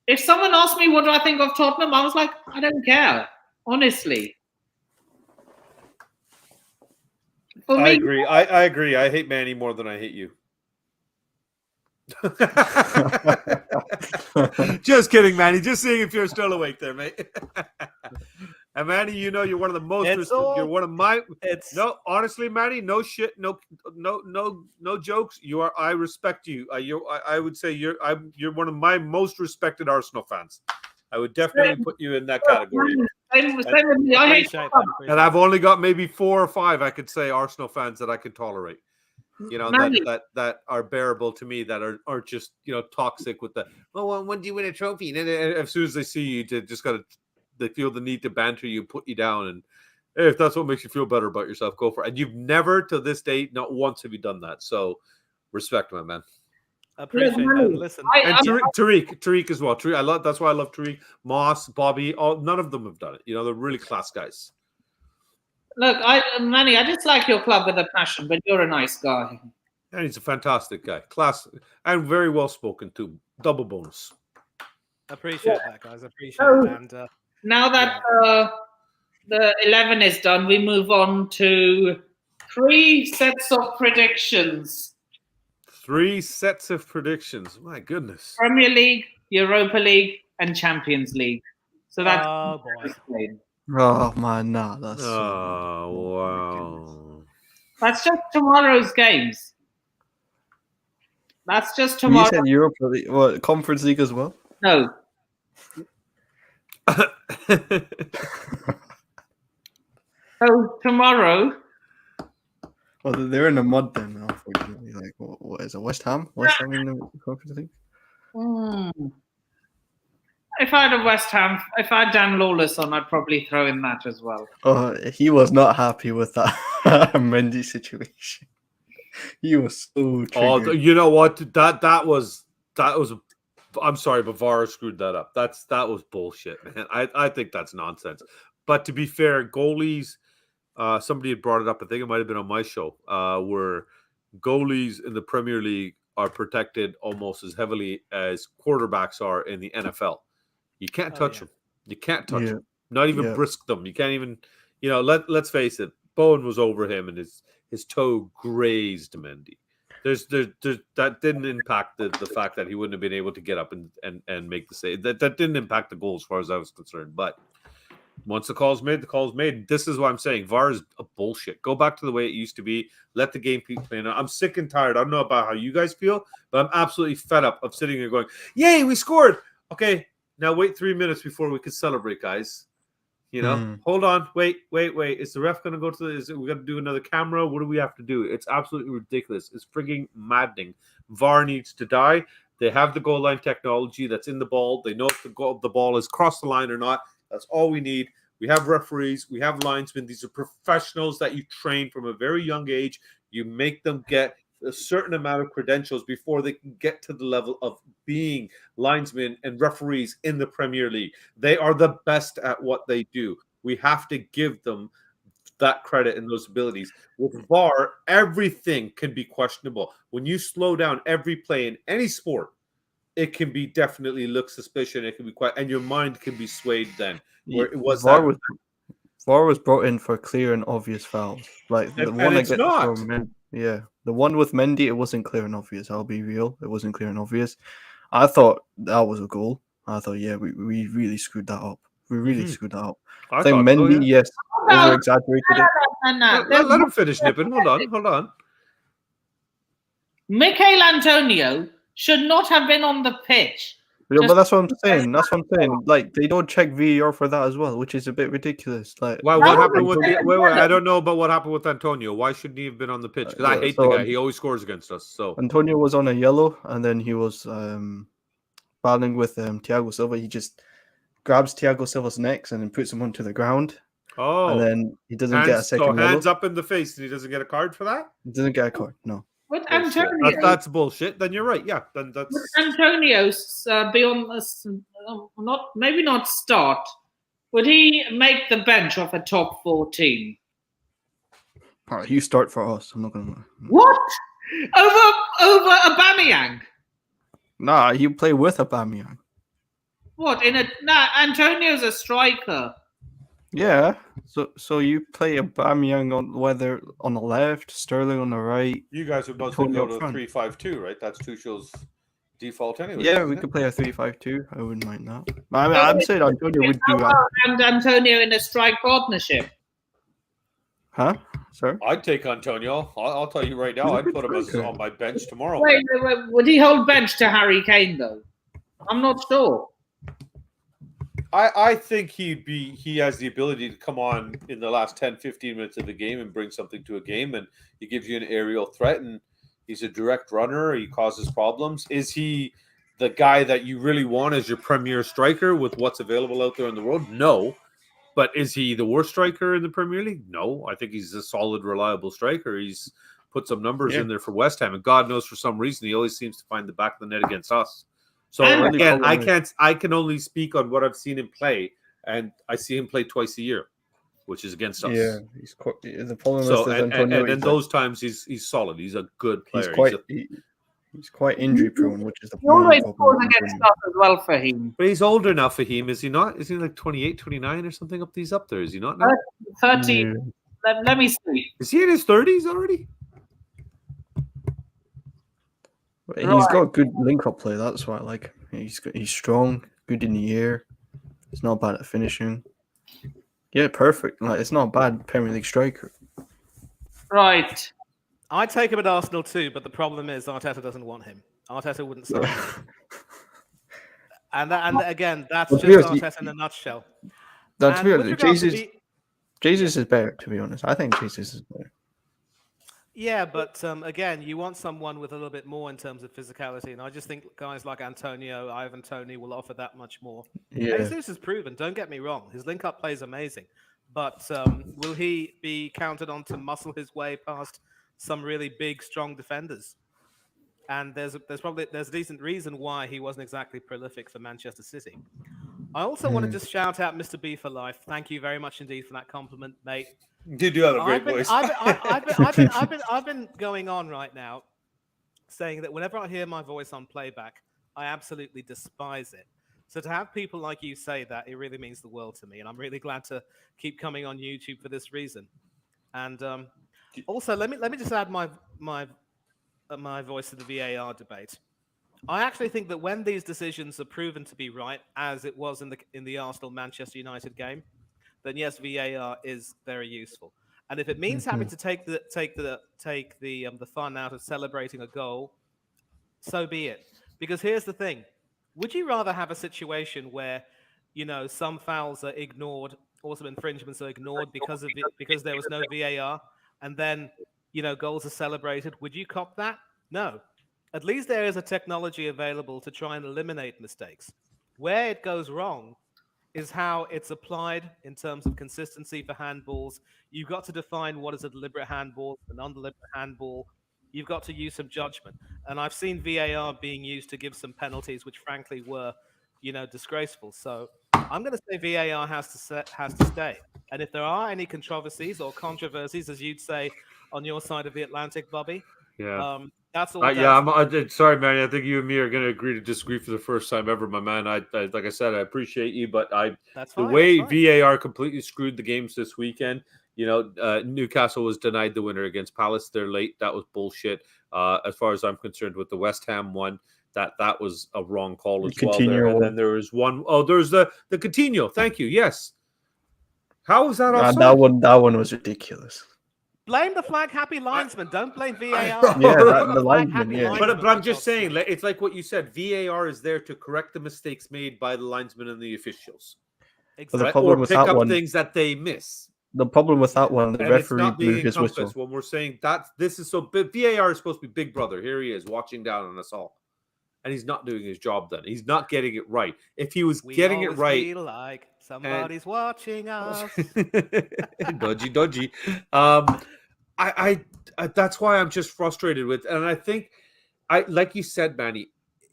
If someone asked me what do I think of Tottenham, I was like, I don't care, honestly. For I me, agree. I agree. I hate Manny more than I hate you. Just kidding, Manny. Just seeing if you're still awake there, mate. And Manny, you know you're one of the most. You're one of my. No, honestly, Manny, no shit, no jokes. You are. I respect you. I would say you're one of my most respected Arsenal fans. I would definitely put you in that category. Same with me. I hate Tottenham. And I've only got maybe 4 or 5 I could say Arsenal fans that I could tolerate. You know, that are bearable to me, that aren't just, you know, toxic with the, well, when do you win a trophy? And as soon as they see you, they feel the need to banter you, put you down. And hey, if that's what makes you feel better about yourself, go for it. And you've never, to this date, not once have you done that. So respect, my man. I appreciate that. Listen, and Tariq as well. Tariq, that's why I love Tariq. Moss, Bobby, none of them have done it. You know, they're really class guys. Look, Manny, I just like your club with a passion, but you're a nice guy. And he's a fantastic guy. Class and very well spoken too. Double bonus. Appreciate that, guys. Appreciate it. And now that the 11 is done, we move on to 3 sets of predictions. 3 sets of predictions. My goodness. Premier League, Europa League, and Champions League. So that's Oh man, nah, that's wow. That's just tomorrow's games. That's just tomorrow. You said Europa League, what, Conference League as well? No. So tomorrow. Well, they're in the mud then, unfortunately. Like, what is it? West Ham? West Ham in the Conference League? If I had Dan Lawless on, I'd probably throw in that as well. Oh, he was not happy with that Mendy situation. He was so triggered. Oh, you know what? That was. I'm sorry, but VAR screwed that up. That was bullshit, man. I think that's nonsense. But to be fair, goalies. Somebody had brought it up. I think it might have been on my show. Where goalies in the Premier League are protected almost as heavily as quarterbacks are in the NFL. You can't touch them. You can't touch them. Not even brisk them. You can't even, you know, let's face it. Bowen was over him and his toe grazed Mendy. There's that didn't impact the fact that he wouldn't have been able to get up and make the save. That didn't impact the goal as far as I was concerned. But once the call's made, the call's made. This is what I'm saying. VAR is a bullshit. Go back to the way it used to be. Let the game keep playing. I'm sick and tired. I don't know about how you guys feel, but I'm absolutely fed up of sitting here going, yay, we scored. Okay, now wait 3 minutes before we can celebrate, guys. You know, hold on. Wait. Is the ref going to go to we got to do another camera? What do we have to do? It's absolutely ridiculous. It's frigging maddening. VAR needs to die. They have the goal line technology that's in the ball. They know if the ball is crossed the line or not. That's all we need. We have referees. We have linesmen. These are professionals that you train from a very young age. You make them get a certain amount of credentials before they can get to the level of being linesmen and referees in the Premier League. They are the best at what they do. We have to give them that credit and those abilities. With VAR, everything can be questionable. When you slow down every play in any sport, it can be definitely look suspicious. It can be quite, and your mind can be swayed then. Where it was VAR was brought in for clear and obvious fouls. Like the one I get from the one with Mendy, it wasn't clear and obvious. I'll be real, it wasn't clear and obvious. I thought that was a goal. I thought, we really screwed that up. We really screwed that up. I think Mendy, yes, over exaggerated it. Let him finish, Nippon. Hold on. Michail Antonio should not have been on the pitch. But that's what I'm saying. Like, they don't check VAR for that as well, which is a bit ridiculous. Like, why? What happened with wait? I don't know about what happened with Antonio. Why shouldn't he have been on the pitch? Because I hate the guy. He always scores against us. So Antonio was on a yellow, and then he was battling with Thiago Silva. He just grabs Thiago Silva's neck and then puts him onto the ground. Oh, and then he doesn't get a second yellow. Hands up in the face, and he doesn't get a card for that. He doesn't get a card. No. With Antonio, that's bullshit. Then you're right. Yeah, then that's. Would Antonio's be on this, not start? Would he make the bench off a top 14? All right, you start for us. I'm not gonna. What? over Aubameyang. Nah, you play with Aubameyang. What Antonio's a striker. Yeah. So you play Aubameyang on the left, Sterling on the right. You guys would mostly Antonio go up to front. 3-5-2, right? That's Tuchel's default anyway. Yeah, isn't we it? could play a 3-5-2. I wouldn't mind that. I mean, I'm saying Antonio would do that. And Antonio in a strike partnership. Huh? Sorry? I'd take Antonio. I'll tell you right now, He's a I'd good put him striker. on my bench tomorrow. Wait, would he hold bench to Harry Kane though? I'm not sure. I think he has the ability to come on in the last 10, 15 minutes of the game and bring something to a game, and he gives you an aerial threat, and he's a direct runner. He causes problems. Is he the guy that you really want as your premier striker with what's available out there in the world? No. But is he the worst striker in the Premier League? No. I think he's a solid, reliable striker. He's put some numbers in there for West Ham, and God knows for some reason he always seems to find the back of the net against us. So And again, I can only speak on what I've seen him play, and I see him play twice a year, which is against us. Yeah, he's quite. The problem So is and in those times he's solid. He's a good player. He's quite injury prone, which is the He always problem. scores against us as well for him. But he's older now, Fahim, is he not? Is he like 28, 29 or something up there? Is he not now? 30. Let me see. Is he in his 30s already? He's got good link-up play. That's why I like him. He's strong, good in the air. He's not bad at finishing. Yeah, perfect. Like it's not a bad Premier League striker. Right. I'd take him at Arsenal too, but the problem is Arteta doesn't want him. Arteta wouldn't sign him. And again, that's Well, just to be Arteta in a nutshell. To And be with honest, regards to Jesus is better. To be honest, I think Jesus is better. Yeah, but again, you want someone with a little bit more in terms of physicality, and I just think guys like Antonio, Ivan Toney will offer that much more. Yeah. Jesus has proven, don't get me wrong, his link-up play is amazing, but will he be counted on to muscle his way past some really big, strong defenders? And there's a decent reason why he wasn't exactly prolific for Manchester City. I also want to just shout out Mr. B for life. Thank you very much indeed for that compliment, mate. You do have a great voice. I've been going on right now saying that whenever I hear my voice on playback, I absolutely despise it. So to have people like you say that, it really means the world to me. And I'm really glad to keep coming on YouTube for this reason. And also, let me just add my voice to the VAR debate. I actually think that when these decisions are proven to be right, as it was in the Arsenal-Manchester United game, then yes, VAR is very useful. And if it means having to take the fun out of celebrating a goal, so be it. Because here's the thing: would you rather have a situation where, some fouls are ignored, or some infringements are ignored because there was no VAR, and then goals are celebrated? Would you cop that? No. At least there is a technology available to try and eliminate mistakes. Where it goes wrong is how it's applied in terms of consistency for handballs. You've got to define what is a deliberate handball, an undeliberate handball. You've got to use some judgment. And I've seen VAR being used to give some penalties, which frankly were, disgraceful. So I'm going to say VAR has to stay. And if there are any controversies, as you'd say on your side of the Atlantic, Bobby, that's all. I'm sorry, Manny. I think you and me are going to agree to disagree for the first time ever, my man. I like I said, I appreciate you, but the way VAR completely screwed the games this weekend. Newcastle was denied the winner against Palace. They're late. That was bullshit. As far as I'm concerned, with the West Ham one, that was a wrong call as well. There. And then there was one. Oh, there's the Coutinho. Thank you. Yes. How was that offside? That one was ridiculous. Blame the flag happy linesman. Don't blame VAR. Yeah, the linesman. Yeah. But I'm just saying, it's like what you said. VAR is there to correct the mistakes made by the linesmen and the officials, exactly. or pick up things that they miss. The problem with that one, the referee blew his whistle. When we're saying that this is so, VAR is supposed to be Big Brother. Here he is watching down on us all, and he's not doing his job. Then he's not getting it right. If he was getting it right, feel like somebody's watching us. dodgy. I that's why I'm just frustrated with, and I think like you said, Manny,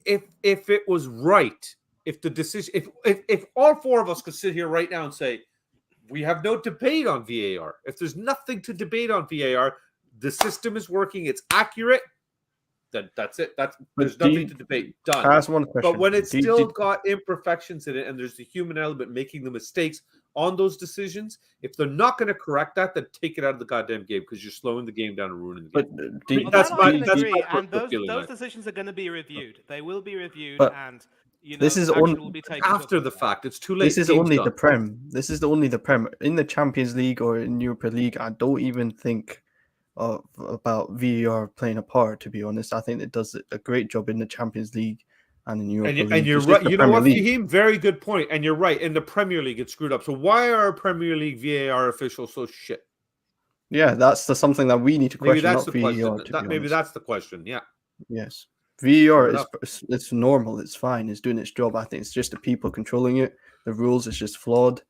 if it was right, if the decision, if all four of us could sit here right now and say we have no debate on VAR, if there's nothing to debate on VAR, the system is working, it's accurate, That's it. There's do nothing you- to debate. Can I Done. ask one question? But when it's Do you- still do- got imperfections in it, and there's the human element making the mistakes on those decisions, if they're not going to correct that, then take it out of the goddamn game because you're slowing the game down and ruining the but game. do you- Well, That's that my- I can that's agree, my and personal feeling on those it. decisions are going to be reviewed. They will be reviewed, But and this is action on- will be taken to After the account. fact, it's too late. This is Game's only done. the Prem. This is only the Prem. In the Champions League or in Europa League, I don't even think about VAR playing a part, to be honest. I think it does a great job in the Champions League and in Europa League. And you're It's just right. the You know Premier what, League. Fahim? Very good point. And you're right. In the Premier League, it's screwed up. So why are Premier League VAR officials so shit? Yeah, that's something that we need to Maybe question, that's not the VAR, question. to That, be maybe honest. that's the question. Yeah. Yes. VAR Fair is it's normal, it's fine, it's doing its job. I think it's just the people controlling it. The rules is just flawed.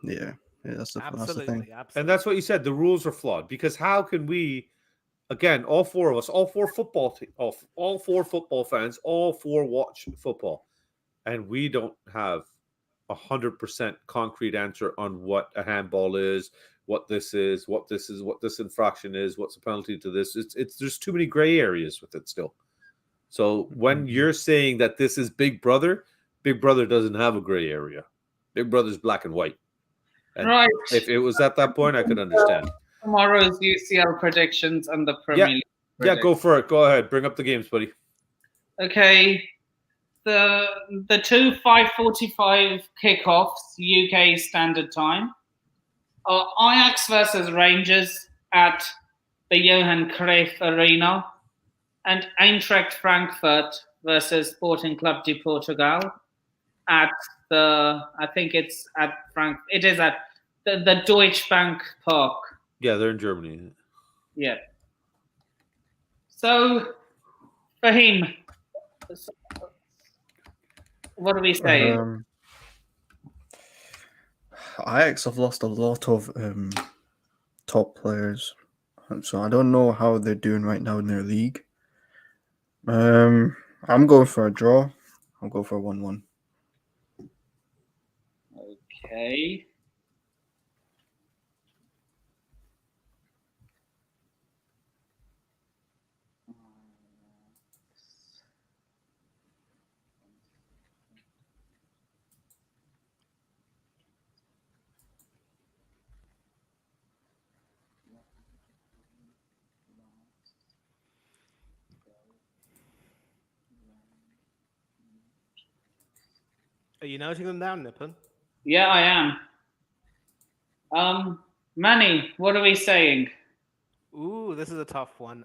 Yeah, that's the thing. Absolutely. And that's what you said. The rules are flawed because how can we, again, all four of us, all four football fans, all four watch football, and we don't have 100% concrete answer on what a handball is, what this infraction is, what's the penalty to this. It's there's too many gray areas with it still. So when you're saying that this is Big Brother doesn't have a gray area. Big Brother's black and white. And Right. if it was at that point, I could understand. Tomorrow's UCL predictions and the Premier League. Yeah, go for it. Go ahead. Bring up the games, buddy. Okay. The two 5:45 kickoffs UK Standard Time are Ajax versus Rangers at the Johan Cruyff Arena and Eintracht Frankfurt versus Sporting Club de Portugal at it is at the Deutsche Bank Park. Yeah, they're in Germany. Yeah. So, Fahim, what do we say? Ajax have lost a lot of top players, so I don't know how they're doing right now in their league. I'm going for a draw. I'll go for 1-1. Okay. Are you noting them down, Nippon? Yeah, I am. Manny, what are we saying? Ooh, this is a tough one.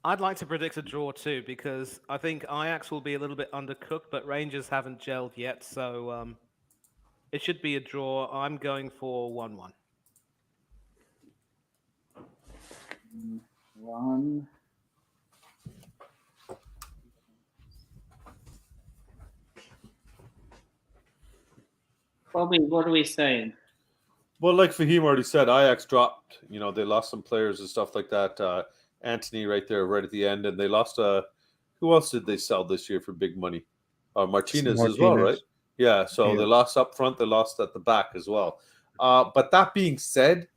I'd like to predict a draw too because I think Ajax will be a little bit undercooked, but Rangers haven't gelled yet, so it should be a draw. I'm going for 1-1. 1. Bobby, what are we saying? Well, like Fahim already said, Ajax dropped. You know, they lost some players and stuff like that. Anthony right there, right at the end, and they lost. Who else did they sell this year for big money? Martinez as well, right? Yeah. So they lost up front. They lost at the back as well. But that being said,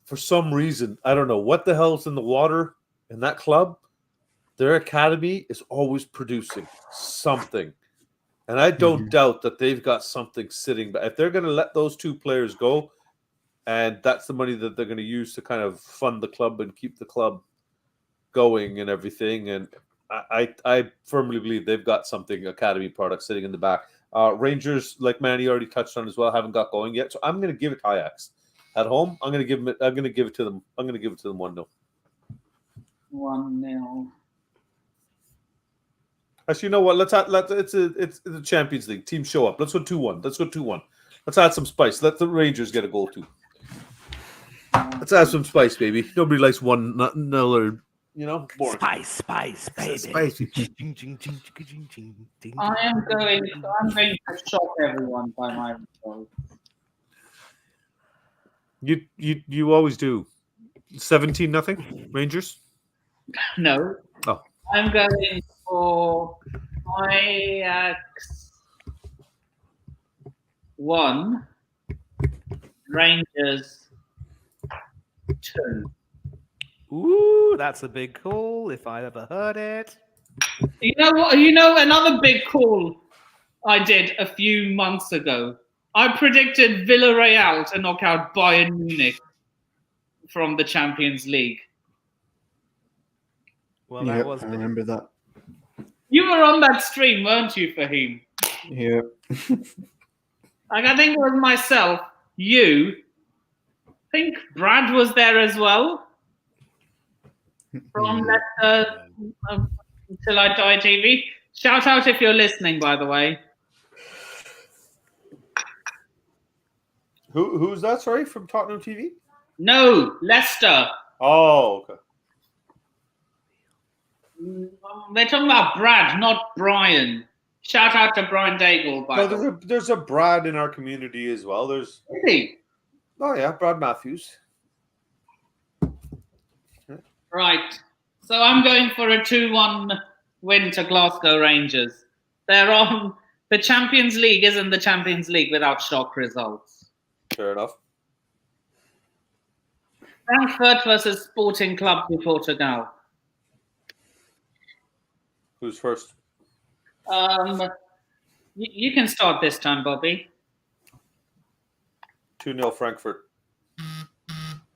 for some reason, I don't know what the hell's in the water in that club. Their academy is always producing something. And I don't doubt that they've got something sitting. But if they're going to let those two players go, and that's the money that they're going to use to kind of fund the club and keep the club going and everything, and I firmly believe they've got something academy product sitting in the back. Rangers, like Manny already touched on as well, haven't got going yet. So I'm going to give it to Ajax at home. I'm going to give it to them 1-0. 1-0. Actually, you know what? It's the Champions League. Teams show up. Let's go 2-1. Let's add some spice. Let the Rangers get a goal too. Let's add some spice, baby. Nobody likes 1-0 or boring. Spice, baby. Spicy. I'm going to shock everyone by my result. You always do. 17-0 Rangers. No. Oh. I'm going for Ajax 1, Rangers 2. Ooh, that's a big call if I ever heard it. You know what? You know another big call I did a few months ago. I predicted Villarreal to knock out Bayern Munich from the Champions League. Well, Yeah, that was I big. remember that. You were on that stream, weren't you, Fahim? Yeah. Like, I think it was myself, you. I think Brad was there as well from Leicester Till I Die TV. Shout out if you're listening, by the way. Who's that? Sorry, from Tottenham TV? No, Leicester. Oh, okay. We're talking about Brad, not Brian. Shout out to Brian Daigle, by the way. There's a Brad in our community as well. Is he? Oh yeah, Brad Matthews. Right. So I'm going for a 2-1 win to Glasgow Rangers. They're on the Champions League isn't the Champions League without shock results. Fair enough. Frankfurt versus Sporting Club de Portugal. Who's first? You can start this time, Bobby. 2-0 Frankfurt.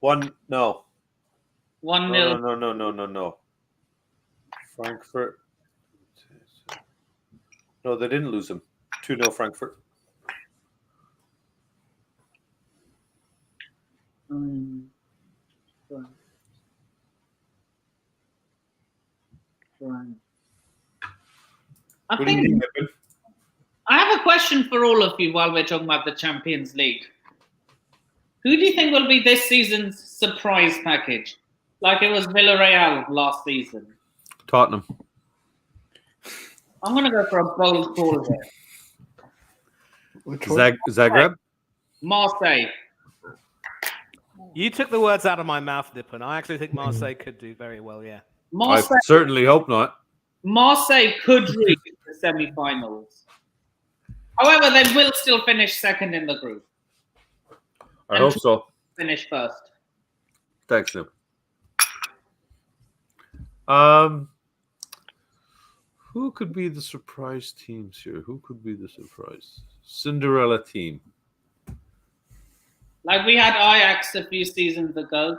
1 no. 1-0. No. Frankfurt. No, they didn't lose him. 2-0 Frankfurt. I What do you think think, Nippin? I have a question for all of you while we're talking about the Champions League. Who do you think will be this season's surprise package? Like it was Villarreal last season. Tottenham. I'm going to go for a bold call here. Which one? Zagreb? Marseille. You took the words out of my mouth, Nippon. I actually think Marseille could do very well, yeah. I Marseille, certainly hope not. Marseille could reach the semi-finals. However, they will still finish second in the group. I hope so. Finish first. Thanks, Nip. Who could be the surprise teams here? Who could be the surprise Cinderella team? Like we had Ajax a few seasons ago.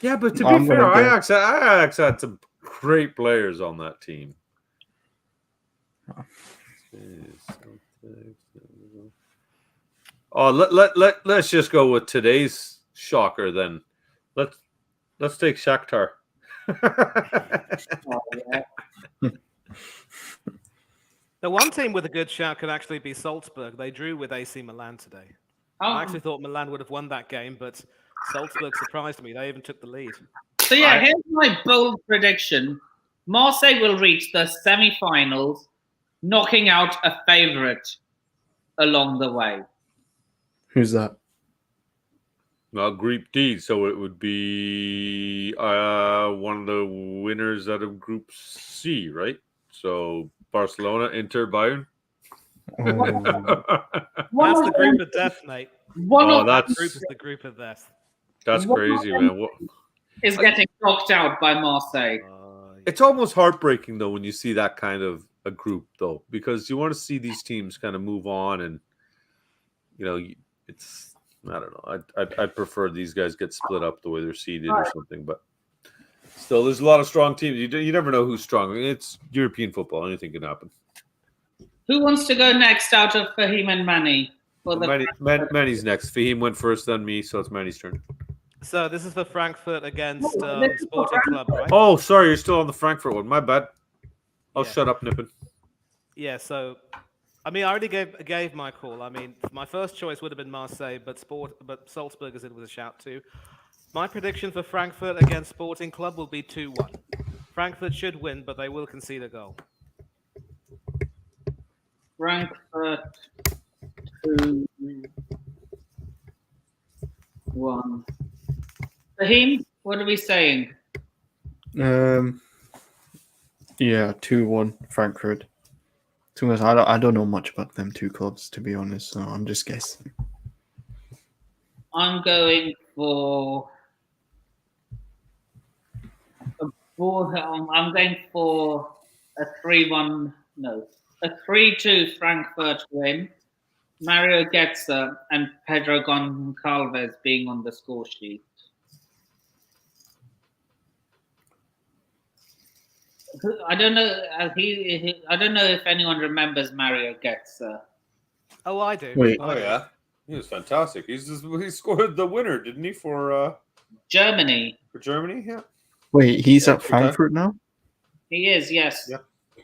Yeah, but to I'm be fair, gonna go- Ajax had some great players on that team. Oh, let's just go with today's shocker then. Let's take Shakhtar. Oh, yeah. The one team with a good shout could actually be Salzburg. They drew with AC Milan today. I actually thought Milan would have won that game, but Salzburg surprised me. They even took the lead. So yeah, here's my bold prediction. Marseille will reach the semi-finals, knocking out a favourite along the way. Who's that? Well, Group D, so it would be one of the winners out of Group C, right? So Barcelona, Inter, Bayern. That's the group of death, mate. One Group is the group of death. That's crazy, man. is getting knocked out by Marseille. It's almost heartbreaking though when you see that kind of a group, though, because you want to see these teams kind of move on, and it's I don't know. I'd prefer these guys get split up the way they're seeded or something, but still, there's a lot of strong teams. You never know who's strong. It's European football; anything can happen. Who wants to go next out of Fahim and Manny? Manny's next. Fahim went first, then me, so it's Manny's turn. So this is for Frankfurt against Sporting Club, right? Oh, sorry, you're still on the Frankfurt one. My bad. I'll Yeah. shut up, Nippon. Yeah, so I mean, I already gave my call. I mean, my first choice would have been Marseille, but Salzburg is in with a shout too. My prediction for Frankfurt against Sporting Club will be 2-1. Frankfurt should win, but they will concede a goal. Frankfurt 2-1. Fahim, what are we saying? Yeah, 2-1 Frankfurt. To be honest, I don't know much about them two clubs, to be honest, so I'm just guessing. I'm going for I'm going for a 3-1, no, a 3-2 Frankfurt win. Mario Götze and Pedro Goncalves being on the score sheet. I don't know. I don't know if anyone remembers Mario Götze. Oh, I do. Wait. Oh yeah, he was fantastic. He scored the winner, didn't he, for Germany. Germany? Yeah. Wait, he's Yeah, at Frankfurt now? He is, yes. Yeah.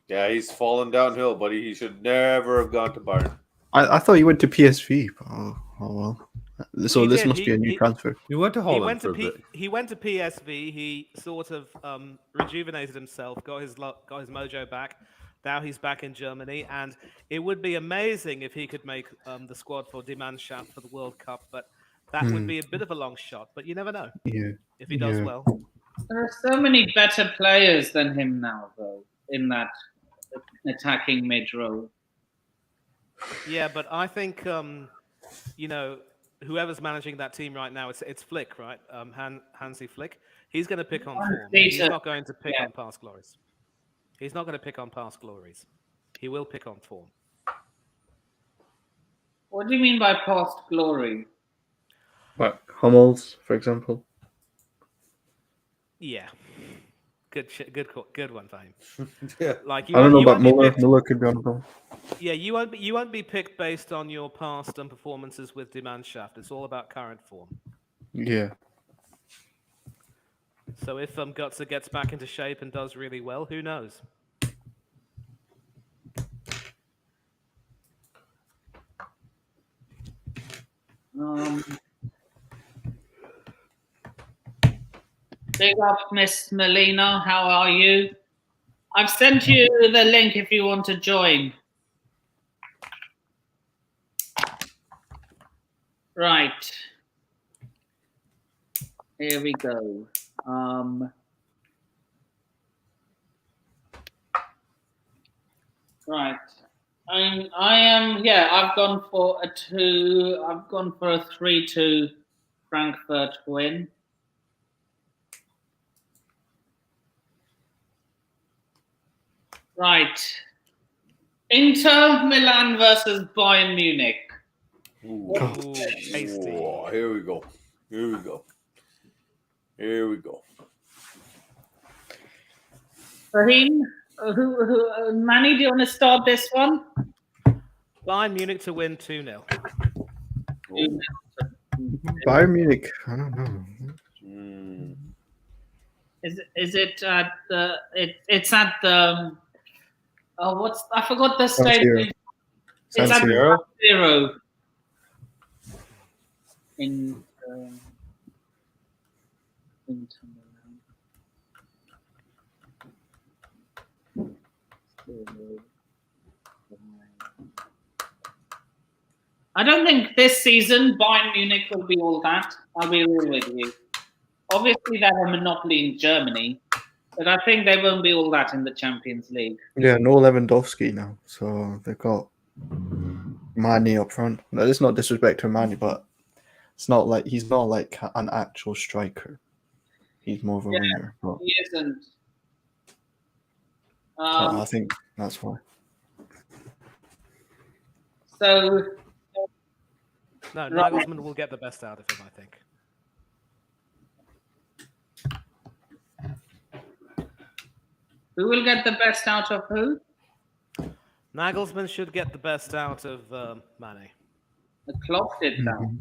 Yeah, he's fallen downhill, buddy. He should never have gone to Bayern. I thought he went to PSV. But oh well. So He this did. must be a new transfer. He went to He Holland went for to a bit. he went to PSV. He sort of rejuvenated himself, got his mojo back. Now he's back in Germany, and it would be amazing if he could make the squad for Die Mannschaft for the World Cup. But that would be a bit of a long shot. But you never know Yeah. if he does Yeah. well. There are so many better players than him now, though, in that attacking mid role. Yeah, but I think whoever's managing that team right now, it's Flick, right? Hansi Flick. He's going to pick on form. He's not going to pick on past glories. He's not going to pick on past glories. He will pick on form. What do you mean by past glory? What, Hummels, for example? Yeah, good one for him. Yeah. Like I don't know about won't be Muller. picked- Muller could be on the ball. Yeah, you won't be picked based on your past and performances with Die Mannschaft. It's all about current form. Yeah. So if Götze gets back into shape and does really well, who knows? Big up, Miss Melina. How are you? I've sent you the link if you want to join. Right. Here we go. Right. I am. Yeah, I've gone for a 3-2 Frankfurt win. Right. Inter Milan versus Bayern Munich. Ooh. Ooh, tasty. Whoa, here we go. Here we go. Here we go. Raheem, Manny, do you want to start this one? Bayern Munich to win 2-0. Bayern Munich. I don't know. Mm. Is it at the? It's at the. Oh, I forgot the San stadium. Siro. It's San at Siro. Zero. In Inter Milan. I don't think this season Bayern Munich will be all that. I'll be real with you. Obviously, they're a monopoly in Germany, but I think they won't be all that in the Champions League. Yeah, no Lewandowski now, so they've got Mane up front. No, it's not disrespect to Mane, but it's not like he's not like an actual striker. He's more of a winger. But He isn't. I think that's why. So, No, Right. Nagelsmann will get the best out of him, I think. who will get the best out of who? Nagelsmann should get the best out of Mane. The Klopp did that.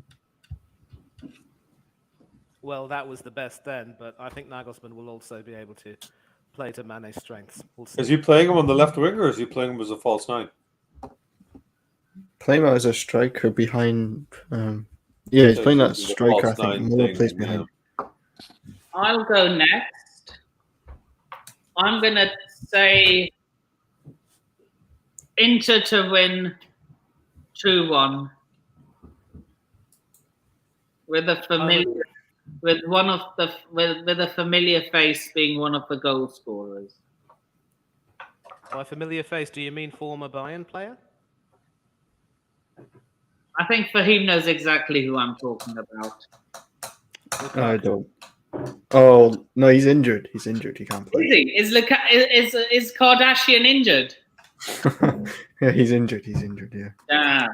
Well, that was the best then, but I think Nagelsmann will also be able to play to Mane's strengths. We'll see. Is he playing him on the left wing or is he playing him as a false nine? Playing out as a striker behind. Yeah, he's playing that He's a striker. I false think nine Muller thing, plays behind. I'll go next. I'm going to say Inter to win 2-1 with a familiar with a familiar face being one of the goal scorers. By familiar face, do you mean former Bayern player? I think Fahim knows exactly who I'm talking about. I don't. Oh no, he's injured. He's injured. He can't play. Is he? Is Kardashian injured? Yeah, he's injured. He's injured. Yeah. Damn.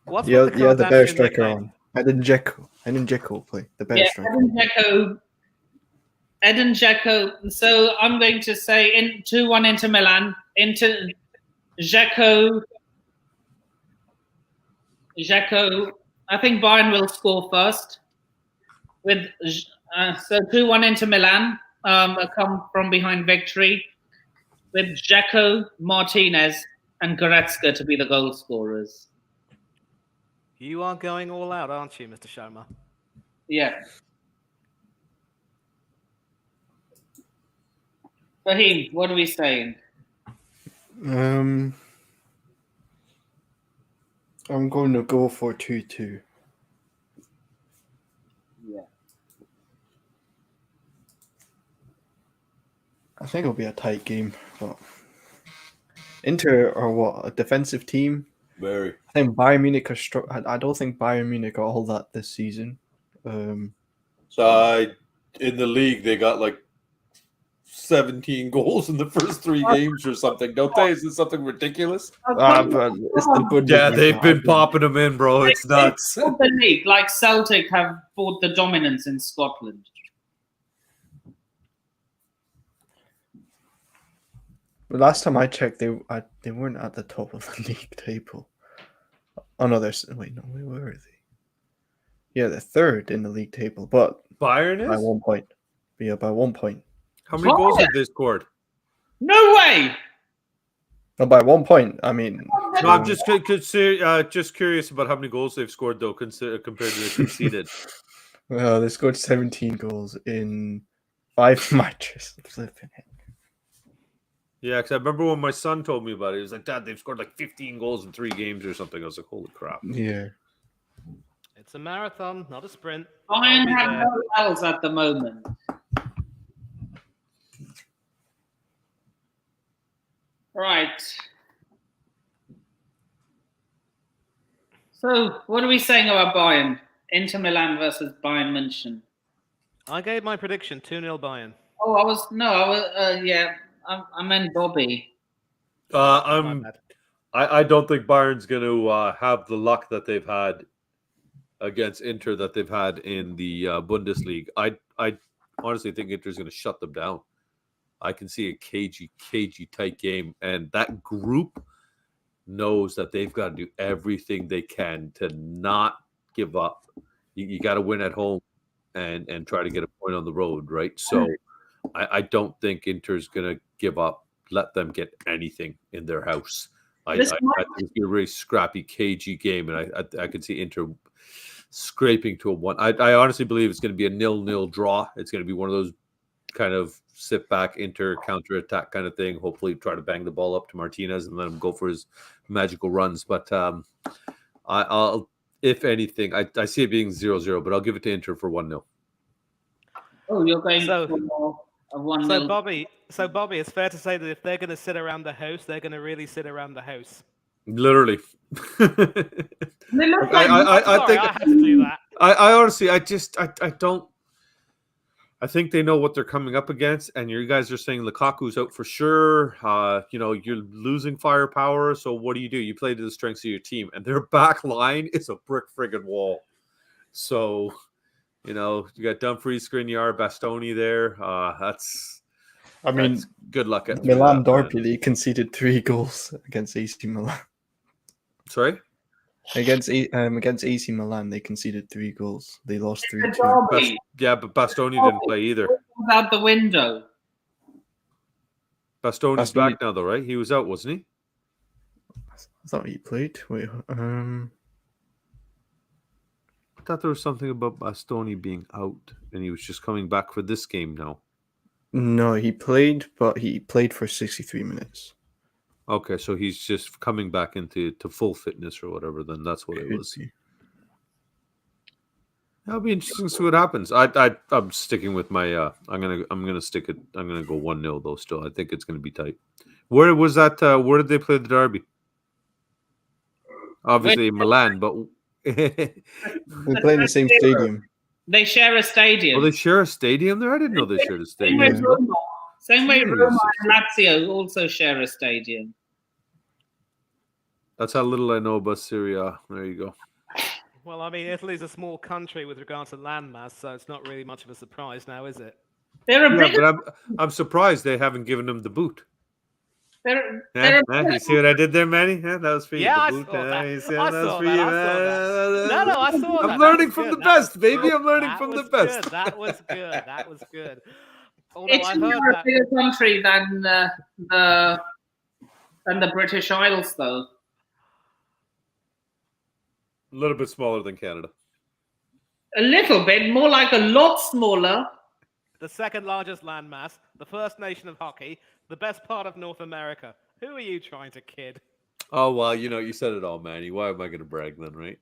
What's Yeah, with the the bear Kardashian striker nickname? on. Edin Dzeko play the bear Yeah, striker. Edin Dzeko. So I'm going to say 2-1 into Milan. Into Dzeko. I think Bayern will score first. With so 2-1 into Milan. A come from behind victory. With Dzeko, Martinez, and Goretzka to be the goal scorers. You are going all out, aren't you, Mr. Shoma? Yeah. Fahim, what are we saying? I'm going to go for 2-2. Yeah. I think it'll be a tight game, but Inter are what, a defensive team? Very. I think Bayern Munich are I don't think Bayern Munich are all that this season. So in the league, they got like 17 goals in the first 3 games or something, don't they? Is it something ridiculous? But it's the Bundesliga. Yeah, they've been popping them in, bro. It's nuts. The league, like Celtic have bought the dominance in Scotland. But last time I checked, they weren't at the top of the league table. Oh no, wait, where are they? Yeah, they're third in the league table, but Bayern by is? 1 point. Yeah, by 1 point. How many goals have they scored? No way! No, by 1 point. I mean, No, I'm just curious about how many goals they've scored, though, compared to the conceded. well, they scored 17 goals in 5 matches. Flipping it. Yeah, because I remember when my son told me about it. He was like, Dad, they've scored like 15 goals in 3 games or something. I was like, holy crap. Yeah. It's a marathon, not a sprint. Bayern I'll be have there. no L's at the moment. Right. So, what are we saying about Bayern? Inter Milan versus Bayern München. I gave my prediction 2-0 Bayern. Oh, I meant Bobby. My I'm bad. I don't think Bayern's going to have the luck that they've had against Inter that they've had in the Bundesliga. I honestly think Inter's going to shut them down. I can see a cagey tight game, and that group knows that they've got to do everything they can to not give up. You got to win at home and try to get a point on the road, right? So I don't think Inter's going to give up. Let them get anything in their house. I think it's a really scrappy, cagey game, and I can see Inter scraping to a 1. I honestly believe it's going to be a 0-0 draw. It's going to be one of those kind of sit back, Inter, counter-attack kind of thing. Hopefully try to bang the ball up to Martinez and let him go for his magical runs. But I'll, if anything, I see it being 0-0, but I'll give it to Inter for 1-0. Oh, you're going So- for a 1-0. So Bobby, it's fair to say that if they're going to sit around the house, they're going to really sit around the house. Literally. They look like I think I had to do that. I honestly, I don't. I think they know what they're coming up against, and you guys are saying Lukaku's out for sure. You're losing firepower, so what do? You play to the strengths of your team, and their back line is a brick friggin' wall. So, you got Dumfries, Skriniar, Bastoni there. That's good luck at Milan Derby, they conceded 3 goals against AC Milan. Sorry? Against AC Milan, they conceded 3 goals. They lost 3-2. Derby. Yeah, but Bastoni didn't play either. Out the window. Bastoni's Bastoni- back now, though, right? He was out, wasn't he? I thought he played. Wait, I thought there was something about Bastoni being out, and he was just coming back for this game now. no, he played, but he played for 63 minutes. Okay, so he's just coming back into full fitness or whatever. Then that's what it was. That'll be interesting to see what happens. I'm sticking with my. I'm gonna stick it. I'm gonna go 1-0 though. Still, I think it's gonna be tight. Where was that? Where did they play the derby? Obviously Milan, but We play in the same stadium. They share a stadium. Oh, they share a stadium there? I didn't know they shared a Same way stadium. Roma. Same way Jesus. Roma and Lazio also share a stadium. That's how little I know about Syria. There you go. Well, I mean, Italy's a small country with regards to landmass, so it's not really much of a surprise now, is it? They're a Yeah, bigger. but I'm surprised they haven't given him the boot. They're You see what I did there, Manny? Yeah, that was for you. Yeah, the I boot. saw that. You see I that was saw for that, you. I saw that. No, I saw that. I'm That learning was from good. the That was best, baby. good. I'm learning That from the was best. good. That was good. That was good. Although I Italy heard are a that. bigger country than the British Isles, though. A little bit smaller than Canada. A little bit, more like a lot smaller. The second largest landmass, the first nation of hockey, the best part of North America. Who are you trying to kid? Oh, well, you said it all, Manny. Why am I going to brag then, right?